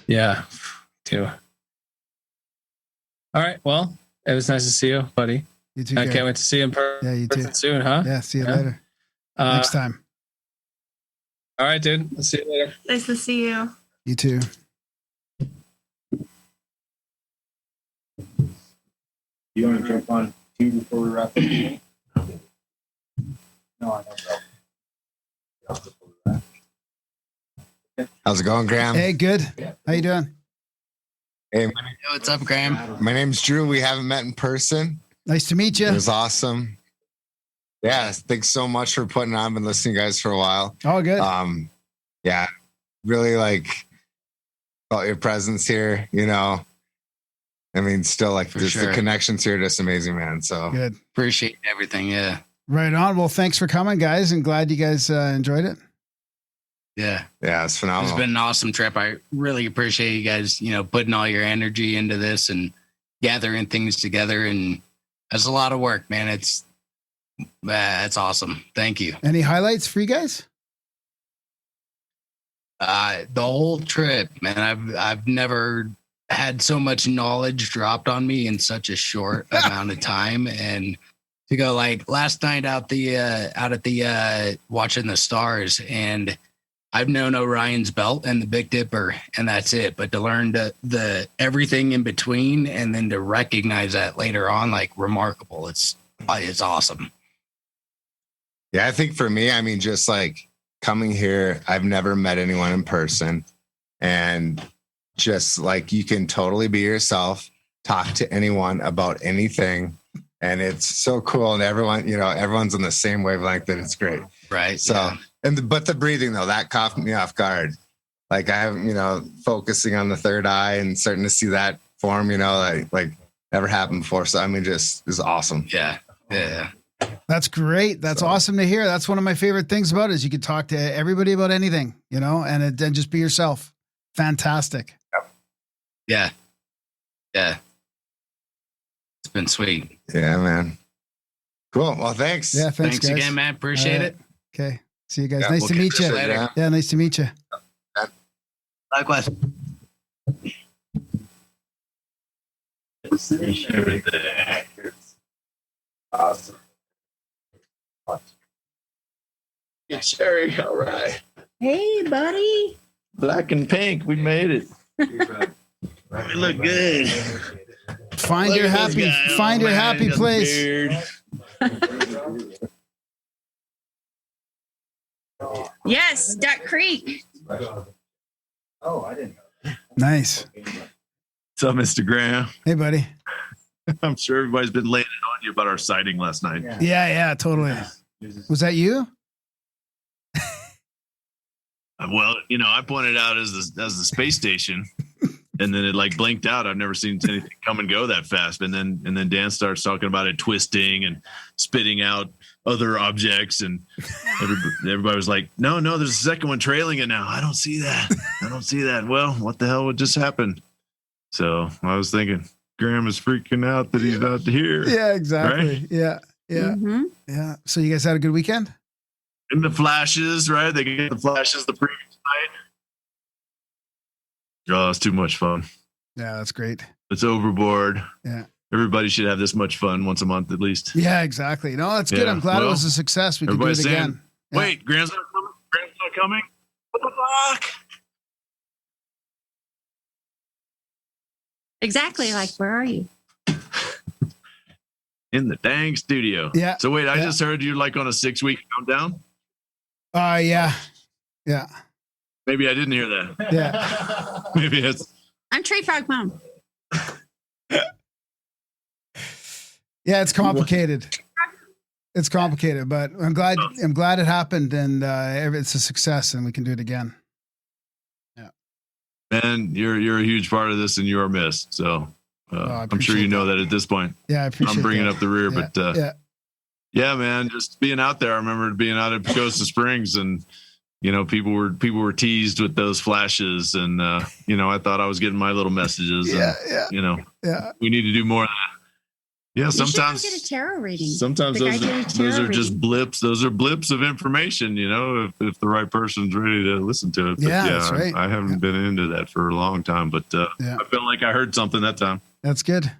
[SPEAKER 22] Yeah. Too. All right. Well, it was nice to see you, buddy.
[SPEAKER 5] You too.
[SPEAKER 22] I can't wait to see you in person.
[SPEAKER 5] Yeah, you too.
[SPEAKER 22] Soon, huh?
[SPEAKER 5] Yeah. See you later. Next time.
[SPEAKER 22] All right, dude. I'll see you later.
[SPEAKER 1] Nice to see you.
[SPEAKER 5] You too.
[SPEAKER 2] You want to jump on two before we wrap up? No, I know.
[SPEAKER 23] How's it going, Graham?
[SPEAKER 5] Hey, good. How you doing?
[SPEAKER 23] Hey,
[SPEAKER 24] what's up, Graham?
[SPEAKER 23] My name's Drew. We haven't met in person.
[SPEAKER 5] Nice to meet you.
[SPEAKER 23] It was awesome. Yeah, thanks so much for putting on. I've been listening to you guys for a while.
[SPEAKER 5] Oh, good.
[SPEAKER 23] Yeah, really like felt your presence here. Still like the connections here, just amazing, man. So
[SPEAKER 5] good.
[SPEAKER 24] Appreciate everything. Yeah.
[SPEAKER 5] Right on. Well, thanks for coming, guys, and glad you guys enjoyed it.
[SPEAKER 24] Yeah.
[SPEAKER 23] Yeah, it's phenomenal.
[SPEAKER 24] It's been an awesome trip. I really appreciate you guys, putting all your energy into this and gathering things together. And that's a lot of work, man. It's awesome. Thank you.
[SPEAKER 5] Any highlights for you guys?
[SPEAKER 24] The whole trip, man. I've never had so much knowledge dropped on me in such a short amount of time. And to go like last night out at the watching the stars, and I've known Orion's belt and the Big Dipper, and that's it. But to learn the everything in between, and then to recognize that later on, like remarkable. It's awesome.
[SPEAKER 23] Yeah, I think for me, just like coming here, I've never met anyone in person, and just like you can totally be yourself, talk to anyone about anything, and it's so cool. And everyone, everyone's on the same wavelength, that it's great.
[SPEAKER 24] Right.
[SPEAKER 23] So But the breathing though, that caught me off guard. Like I haven't, focusing on the third eye and starting to see that form, like never happened before. So I mean, just is awesome.
[SPEAKER 24] Yeah.
[SPEAKER 5] That's great. That's awesome to hear. That's one of my favorite things about it is you can talk to everybody about anything, and just be yourself. Fantastic.
[SPEAKER 24] Yeah. It's been sweet.
[SPEAKER 23] Yeah, man. Cool. Well, thanks.
[SPEAKER 5] Yeah, thanks guys.
[SPEAKER 24] Again, man. Appreciate it.
[SPEAKER 5] Okay. See you guys.
[SPEAKER 23] Yeah,
[SPEAKER 5] nice
[SPEAKER 23] we'll
[SPEAKER 5] to meet you.
[SPEAKER 23] later.
[SPEAKER 5] Yeah, nice to meet you.
[SPEAKER 24] Likewise.
[SPEAKER 23] Awesome. Yeah, Sherry. All right.
[SPEAKER 1] Hey, buddy.
[SPEAKER 23] Black and pink. We made it. We look good.
[SPEAKER 5] Find your happy place.
[SPEAKER 18] Yes, Duck Creek.
[SPEAKER 2] Oh, I didn't know.
[SPEAKER 5] Nice.
[SPEAKER 7] What's up, Mr. Graham?
[SPEAKER 5] Hey, buddy.
[SPEAKER 7] I'm sure everybody's been laying it on you about our sighting last night.
[SPEAKER 5] Yeah, totally. Was that you?
[SPEAKER 7] Well, I pointed out as the space station, and then it like blinked out. I've never seen anything come and go that fast. And then Dan starts talking about it twisting and spitting out other objects, and everybody was like, "No, there's a second one trailing it now. I don't see that. Well, what the hell would just happen?" So I was thinking, Graham is freaking out that he's not here.
[SPEAKER 5] Yeah, exactly.
[SPEAKER 7] Right?
[SPEAKER 5] Yeah. Yeah. So you guys had a good weekend?
[SPEAKER 7] And the flashes, right? They get the flashes the previous night. Oh, it's too much fun.
[SPEAKER 5] Yeah, that's great.
[SPEAKER 7] It's overboard.
[SPEAKER 5] Yeah.
[SPEAKER 7] Everybody should have this much fun once a month at least.
[SPEAKER 5] Yeah, exactly. No, that's good. I'm glad it was a success. We could do it
[SPEAKER 7] everybody's
[SPEAKER 5] again.
[SPEAKER 7] saying, wait, Graham's not coming? Graham's not coming? What the fuck?
[SPEAKER 1] Exactly. Like, where are you?
[SPEAKER 7] In the dang studio.
[SPEAKER 5] Yeah.
[SPEAKER 7] So wait, I just heard you're like on a 6-week countdown.
[SPEAKER 5] Yeah.
[SPEAKER 7] Maybe I didn't hear that.
[SPEAKER 5] Yeah.
[SPEAKER 7] Maybe it's.
[SPEAKER 1] I'm Tree Frog Mom.
[SPEAKER 5] Yeah, it's complicated. It's complicated, but I'm glad it happened, and it's a success, and we can do it again. Yeah.
[SPEAKER 7] Man, you're a huge part of this, and you are missed. So I'm sure you know that at this point.
[SPEAKER 5] Yeah, I appreciate
[SPEAKER 7] I'm bringing
[SPEAKER 5] that.
[SPEAKER 7] up the rear,
[SPEAKER 5] Yeah.
[SPEAKER 7] but yeah, man, just being out there. I remember being out at Pagosa Springs, and people were teased with those flashes, and I thought I was getting my little messages.
[SPEAKER 5] Yeah.
[SPEAKER 7] We need to do more of that. Yeah, sometimes
[SPEAKER 1] get a tarot reading.
[SPEAKER 7] Sometimes those are just blips. Those are blips of information, if the right person's ready to listen to it. But
[SPEAKER 5] that's right.
[SPEAKER 7] I haven't been into that for a long time, but I felt like I heard something that time.
[SPEAKER 5] That's good.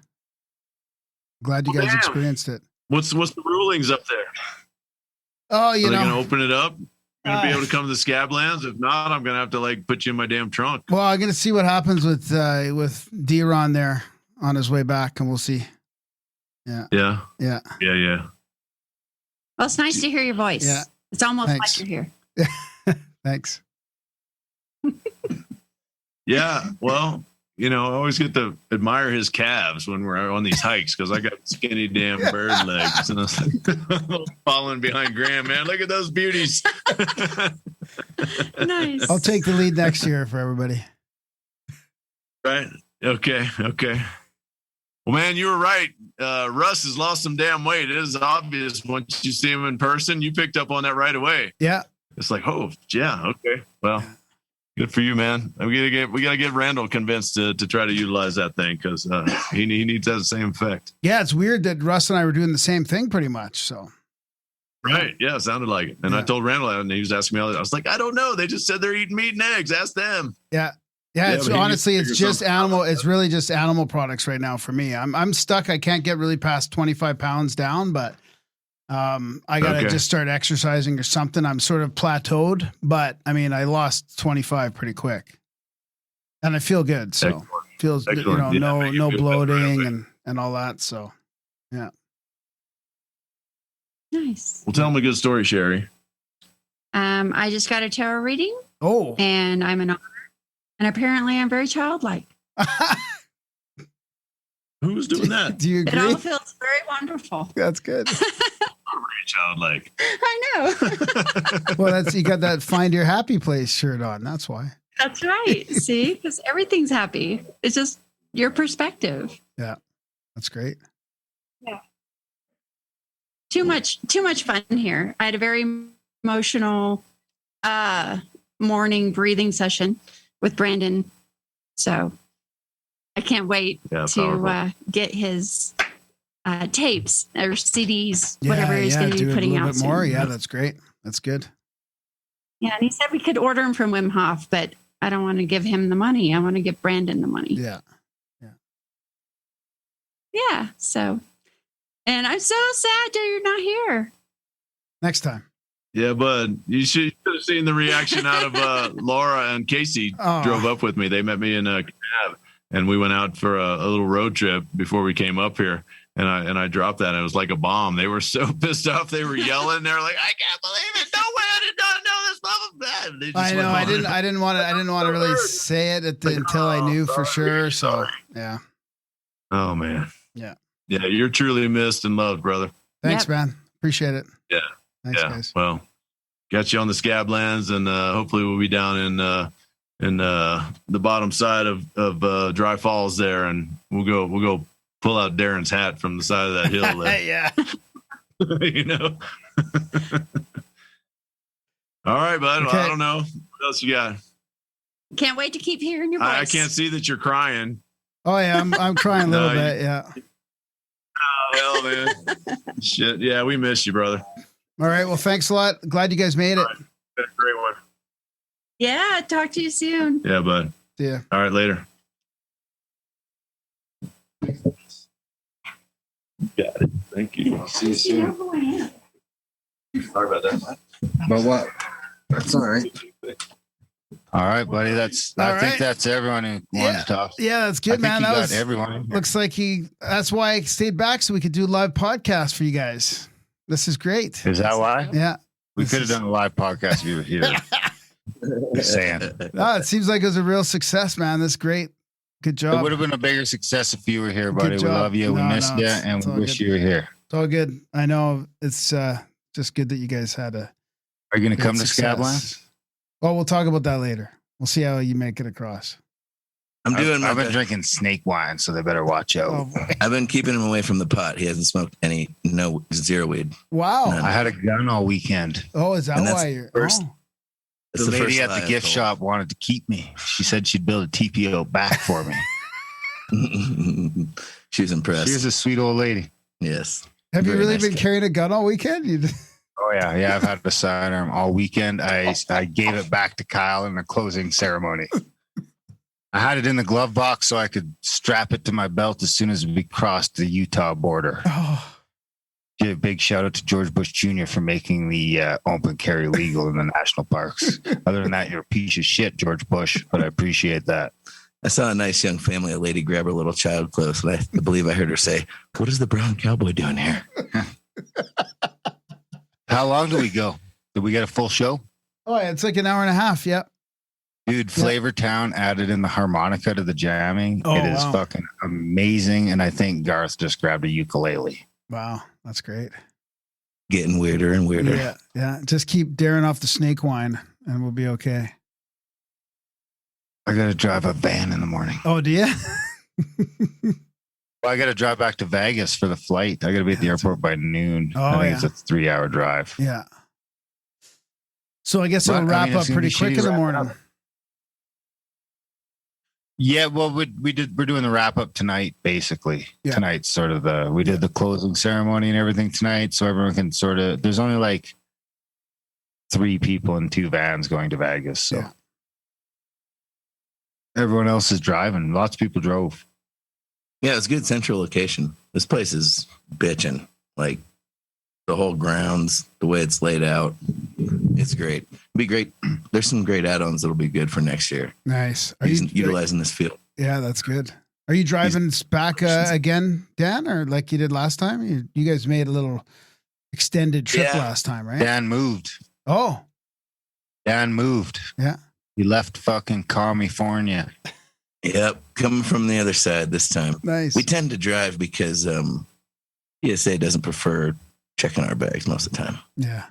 [SPEAKER 5] Glad you guys experienced it.
[SPEAKER 7] What's the rulings up there?
[SPEAKER 5] Oh,
[SPEAKER 7] Are they going to open it up? Going to be able to come to the Scablands? If not, I'm going to have to put you in my damn trunk.
[SPEAKER 5] Well, I'm going to see what happens with D-Ron there on his way back, and we'll see. Yeah.
[SPEAKER 1] Well, it's nice to hear your voice.
[SPEAKER 5] Yeah.
[SPEAKER 1] It's almost
[SPEAKER 5] Thanks.
[SPEAKER 1] like you're here.
[SPEAKER 5] Thanks.
[SPEAKER 7] Yeah. Well, I always get to admire his calves when we're on these hikes because I got skinny damn bird legs, and I was like following behind Graham. Man, look at those beauties.
[SPEAKER 1] Nice.
[SPEAKER 5] I'll take the lead next year for everybody.
[SPEAKER 7] Right. Okay. Well, man, you were right. Russ has lost some damn weight. It is obvious once you see him in person. You picked up on that right away.
[SPEAKER 5] Yeah.
[SPEAKER 7] It's like, oh, yeah, okay. Well, good for you, man. We gotta get Randall convinced to try to utilize that thing because he needs that same effect.
[SPEAKER 5] Yeah, it's weird that Russ and I were doing the same thing pretty much. So.
[SPEAKER 7] Right. Yeah, it sounded like it. And I told Randall that, and he was asking me all that. I was like, I don't know. They just said they're eating meat and eggs. Ask them.
[SPEAKER 5] Yeah. Yeah, it's honestly, it's just animal. It's really just animal products right now for me. I'm stuck. I can't get really past 25 pounds down, but I gotta just start exercising or something. I'm sort of plateaued, but I mean, I lost 25 pretty quick, and I feel good. So feels no bloating and all that. So yeah,
[SPEAKER 1] nice.
[SPEAKER 7] Well, tell them a good story, Sherry.
[SPEAKER 1] I just got a tarot reading.
[SPEAKER 5] Oh,
[SPEAKER 1] and I'm an. And apparently I'm very childlike.
[SPEAKER 7] Who's doing that?
[SPEAKER 5] Do you agree?
[SPEAKER 1] It all feels very wonderful.
[SPEAKER 5] That's good.
[SPEAKER 7] childlike.
[SPEAKER 4] I know.
[SPEAKER 5] Well, you got that Find Your Happy Place shirt on. That's why.
[SPEAKER 4] That's right. See, because everything's happy. It's just your perspective.
[SPEAKER 5] Yeah, that's great.
[SPEAKER 4] Yeah. Too much fun here. I had a very emotional morning breathing session with Brandon. So I can't wait to get his tapes or CDs, whatever he's going to be putting out soon.
[SPEAKER 5] More. Yeah, that's great. That's good.
[SPEAKER 4] Yeah, and he said we could order him from Wim Hof, but I don't want to give him the money. I want to give Brandon the money.
[SPEAKER 5] Yeah.
[SPEAKER 4] Yeah. So, and I'm so sad that you're not here.
[SPEAKER 5] Next time.
[SPEAKER 7] Yeah, bud. You should have seen the reaction out of Laura and Casey. Drove up with me. They met me in a cab, and we went out for a little road trip before we came up here. And I dropped that. And it was like a bomb. They were so pissed off. They were yelling. They were like, "I can't believe it! No way! I did not know this." Blah blah blah. They just
[SPEAKER 5] I know.
[SPEAKER 7] went on.
[SPEAKER 5] I didn't want to really say it until I knew for sure. So yeah.
[SPEAKER 7] Oh man.
[SPEAKER 5] Yeah.
[SPEAKER 7] Yeah, you're truly missed and loved, brother.
[SPEAKER 5] Thanks, man. Appreciate it.
[SPEAKER 7] Yeah.
[SPEAKER 5] Thanks, guys.
[SPEAKER 7] Well, got you on the Scablands, and hopefully we'll be down in the bottom side of Dry Falls there, and we'll go pull out Darren's hat from the side of that hill there.
[SPEAKER 5] Yeah.
[SPEAKER 7] You know. All right, bud.
[SPEAKER 5] Okay.
[SPEAKER 7] Well, I don't know what else you got.
[SPEAKER 4] Can't wait to keep hearing your voice.
[SPEAKER 7] I can't see that you're crying.
[SPEAKER 5] Oh yeah, I'm crying a little bit. Yeah.
[SPEAKER 7] Oh hell, man. Shit. Yeah, we miss you, brother.
[SPEAKER 5] All right. Well, thanks a lot. Glad you guys made it.
[SPEAKER 7] Been a great one.
[SPEAKER 4] Yeah. Talk to you soon.
[SPEAKER 7] Yeah, bud.
[SPEAKER 5] See ya.
[SPEAKER 7] All right, later. Got it. Thank you. See you soon. Sorry about that.
[SPEAKER 23] But what? That's all right.
[SPEAKER 8] All right, buddy. I think that's everyone who wanted to talk.
[SPEAKER 5] Yeah, that's good, man. That was
[SPEAKER 8] everyone.
[SPEAKER 5] Looks like that's why I stayed back so we could do a live podcast for you guys. This is great.
[SPEAKER 8] Is that why?
[SPEAKER 5] Yeah.
[SPEAKER 8] We could have done a live podcast if you were here. Just saying.
[SPEAKER 5] No, it seems like it was a real success, man. That's great. Good job.
[SPEAKER 8] It would have been a bigger success if you were here, buddy.
[SPEAKER 5] Good
[SPEAKER 8] We
[SPEAKER 5] job.
[SPEAKER 8] love you. We miss you, and
[SPEAKER 5] it's
[SPEAKER 8] we
[SPEAKER 5] all
[SPEAKER 8] wish
[SPEAKER 5] good.
[SPEAKER 8] you were here.
[SPEAKER 5] It's all good. I know it's just good that you guys had a.
[SPEAKER 8] Are you going to come to
[SPEAKER 5] success.
[SPEAKER 8] Scablands?
[SPEAKER 5] Well, we'll talk about that later. We'll see how you make it across.
[SPEAKER 17] I've
[SPEAKER 8] been drinking snake wine, so they better watch out.
[SPEAKER 17] I've been keeping him away from the pot. He hasn't smoked zero weed.
[SPEAKER 5] Wow.
[SPEAKER 17] None.
[SPEAKER 8] I had a gun all weekend.
[SPEAKER 5] Oh, is that
[SPEAKER 17] And that's
[SPEAKER 5] why you're?
[SPEAKER 17] first-
[SPEAKER 5] Oh.
[SPEAKER 17] That's
[SPEAKER 8] The
[SPEAKER 17] the
[SPEAKER 8] lady
[SPEAKER 17] first
[SPEAKER 8] at
[SPEAKER 17] lie
[SPEAKER 8] the
[SPEAKER 17] I
[SPEAKER 8] gift
[SPEAKER 17] told.
[SPEAKER 8] shop wanted to keep me. She said she'd build a TPO back for me.
[SPEAKER 17] She was impressed.
[SPEAKER 8] She was a sweet old lady.
[SPEAKER 17] Yes.
[SPEAKER 5] Have you
[SPEAKER 17] Very
[SPEAKER 5] really
[SPEAKER 17] nice
[SPEAKER 5] been
[SPEAKER 17] guy.
[SPEAKER 5] carrying a gun all weekend?
[SPEAKER 8] Oh yeah. I've had a sidearm all weekend. I gave it back to Kyle in the closing ceremony. I had it in the glove box so I could strap it to my belt as soon as we crossed the Utah border.
[SPEAKER 5] Oh.
[SPEAKER 8] Give a big shout out to George Bush Jr. for making the open carry legal in the national parks. Other than that, you're a piece of shit, George Bush, but I appreciate that.
[SPEAKER 17] I saw a nice young family, a lady grab her little child close, and I believe I heard her say, "What is the brown cowboy doing here?"
[SPEAKER 8] How long do we go? Did we get a full show?
[SPEAKER 5] Oh, yeah, it's like an hour and a half. Yep.
[SPEAKER 8] Dude, Flavor Town added in the harmonica to the jamming.
[SPEAKER 5] Oh,
[SPEAKER 8] it is
[SPEAKER 5] wow.
[SPEAKER 8] fucking amazing. And I think Garth just grabbed a ukulele.
[SPEAKER 5] Wow, that's great.
[SPEAKER 17] Getting weirder and weirder.
[SPEAKER 5] Yeah, yeah. Just keep Darren off the snake wine, and we'll be okay.
[SPEAKER 8] I got to drive a van in the morning.
[SPEAKER 5] Oh, do you?
[SPEAKER 8] Well, I got to drive back to Vegas for the flight. I got to be at the airport by noon.
[SPEAKER 5] Oh,
[SPEAKER 8] I think
[SPEAKER 5] yeah.
[SPEAKER 8] it's a 3-hour drive.
[SPEAKER 5] Yeah. So I guess
[SPEAKER 8] But,
[SPEAKER 5] it'll
[SPEAKER 8] I
[SPEAKER 5] wrap
[SPEAKER 8] mean,
[SPEAKER 5] up
[SPEAKER 8] it's gonna
[SPEAKER 5] pretty
[SPEAKER 8] be
[SPEAKER 5] quick
[SPEAKER 8] shitty
[SPEAKER 5] in the
[SPEAKER 8] wrapping
[SPEAKER 5] morning.
[SPEAKER 8] up. Yeah, well, we're doing the wrap up tonight, basically.
[SPEAKER 5] Yeah.
[SPEAKER 8] Tonight's sort of we did the closing ceremony and everything tonight, so everyone can sort of. There's only like 3 people in 2 vans going to Vegas, so
[SPEAKER 5] Yeah.
[SPEAKER 8] everyone else is driving. Lots of people drove.
[SPEAKER 17] Yeah, it's a good central location. This place is bitching. Like the whole grounds, the way it's laid out, it's great. It'll be great. There's some great add-ons that'll be good for next year.
[SPEAKER 5] Nice. Are you
[SPEAKER 17] Utilizing this field.
[SPEAKER 5] Yeah, that's good. Are you driving back again, Dan, or like you did last time? You guys made a little extended trip
[SPEAKER 17] Yeah.
[SPEAKER 5] last time, right?
[SPEAKER 8] Dan moved.
[SPEAKER 5] Oh,
[SPEAKER 8] Dan moved.
[SPEAKER 5] yeah.
[SPEAKER 8] He left fucking California.
[SPEAKER 17] Yep, coming from the other side this time.
[SPEAKER 5] Nice.
[SPEAKER 17] We tend to drive because PSA doesn't prefer checking our bags most of the time.
[SPEAKER 5] Yeah.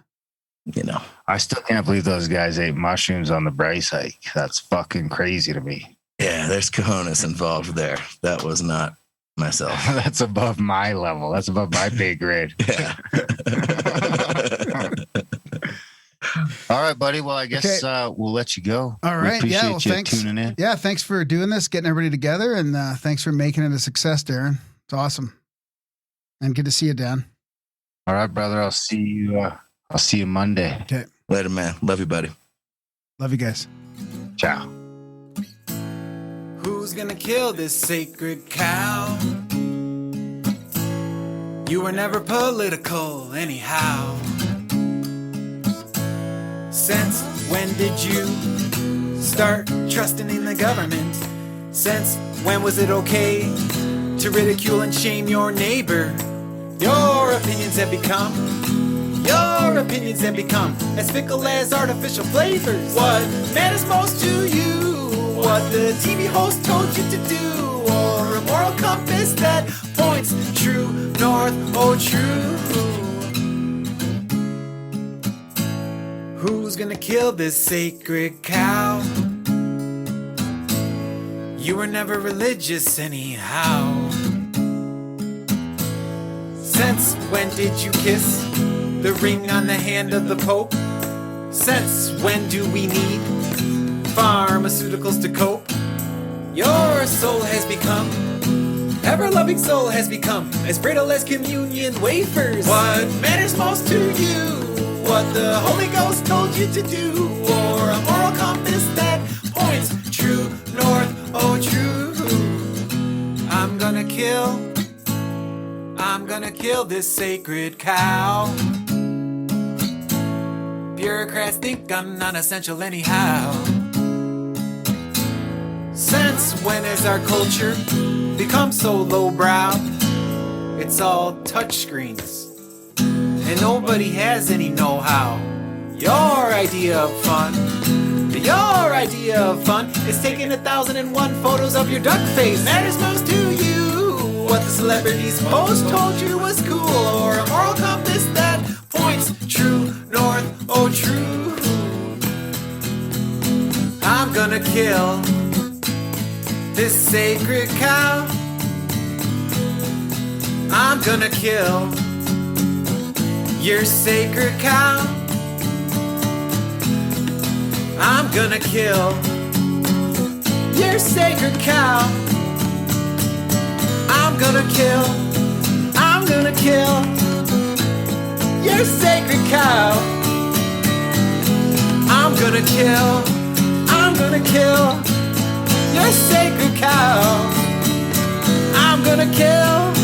[SPEAKER 17] You know,
[SPEAKER 8] I still can't believe those guys ate mushrooms on the Bryce hike. That's fucking crazy to me.
[SPEAKER 17] Yeah, there's cojones involved there. That was not myself.
[SPEAKER 8] That's above my level. That's above my pay grade.
[SPEAKER 17] Yeah.
[SPEAKER 8] All right, buddy. Well, I guess we'll let you go.
[SPEAKER 5] All right.
[SPEAKER 8] We appreciate
[SPEAKER 5] you
[SPEAKER 8] thanks. Tuning in.
[SPEAKER 5] Yeah, thanks for doing this, getting everybody together, and thanks for making it a success, Darren. It's awesome. And good to see you, Dan.
[SPEAKER 8] All right, brother. I'll see you Monday.
[SPEAKER 5] Okay.
[SPEAKER 17] Later, man. Love you, buddy.
[SPEAKER 5] Love you guys.
[SPEAKER 8] Ciao.
[SPEAKER 9] Who's gonna kill this sacred cow? You were never political anyhow. Since when did you start trusting in the government? Since when was it okay to ridicule and shame your neighbor? Your opinions have become as fickle as artificial flavors. What matters most to you? What the TV host told you to do? Or a moral compass that points true north, oh true? Who's gonna kill this sacred cow? You were never religious anyhow. Since when did you kiss the ring on the hand of the Pope? Since when do we need pharmaceuticals to cope? Your soul has become, ever-loving soul has become as brittle as communion wafers. What matters most to you? What the Holy Ghost told you to do? Or a moral compass that points true north, oh true? I'm gonna kill this sacred cow. Bureaucrats think I'm non-essential anyhow. Since when has our culture become so lowbrow? It's all touchscreens, and nobody has any know-how. Your idea of fun is taking 1,001 photos of your duck face. Matters most to you what the celebrities post told you was cool, or a moral compass that points true north, oh true. I'm gonna kill this sacred cow. I'm gonna kill your sacred cow. I'm gonna kill your sacred cow. I'm gonna kill your sacred cow. I'm gonna kill your sacred cow. I'm gonna kill your sacred cow. I'm gonna kill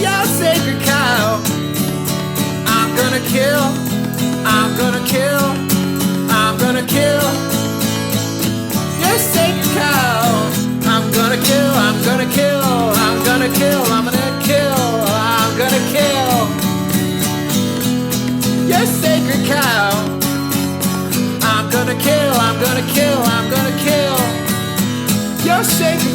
[SPEAKER 9] your sacred cow. I'm gonna kill your sacred cow. I'm gonna kill your sacred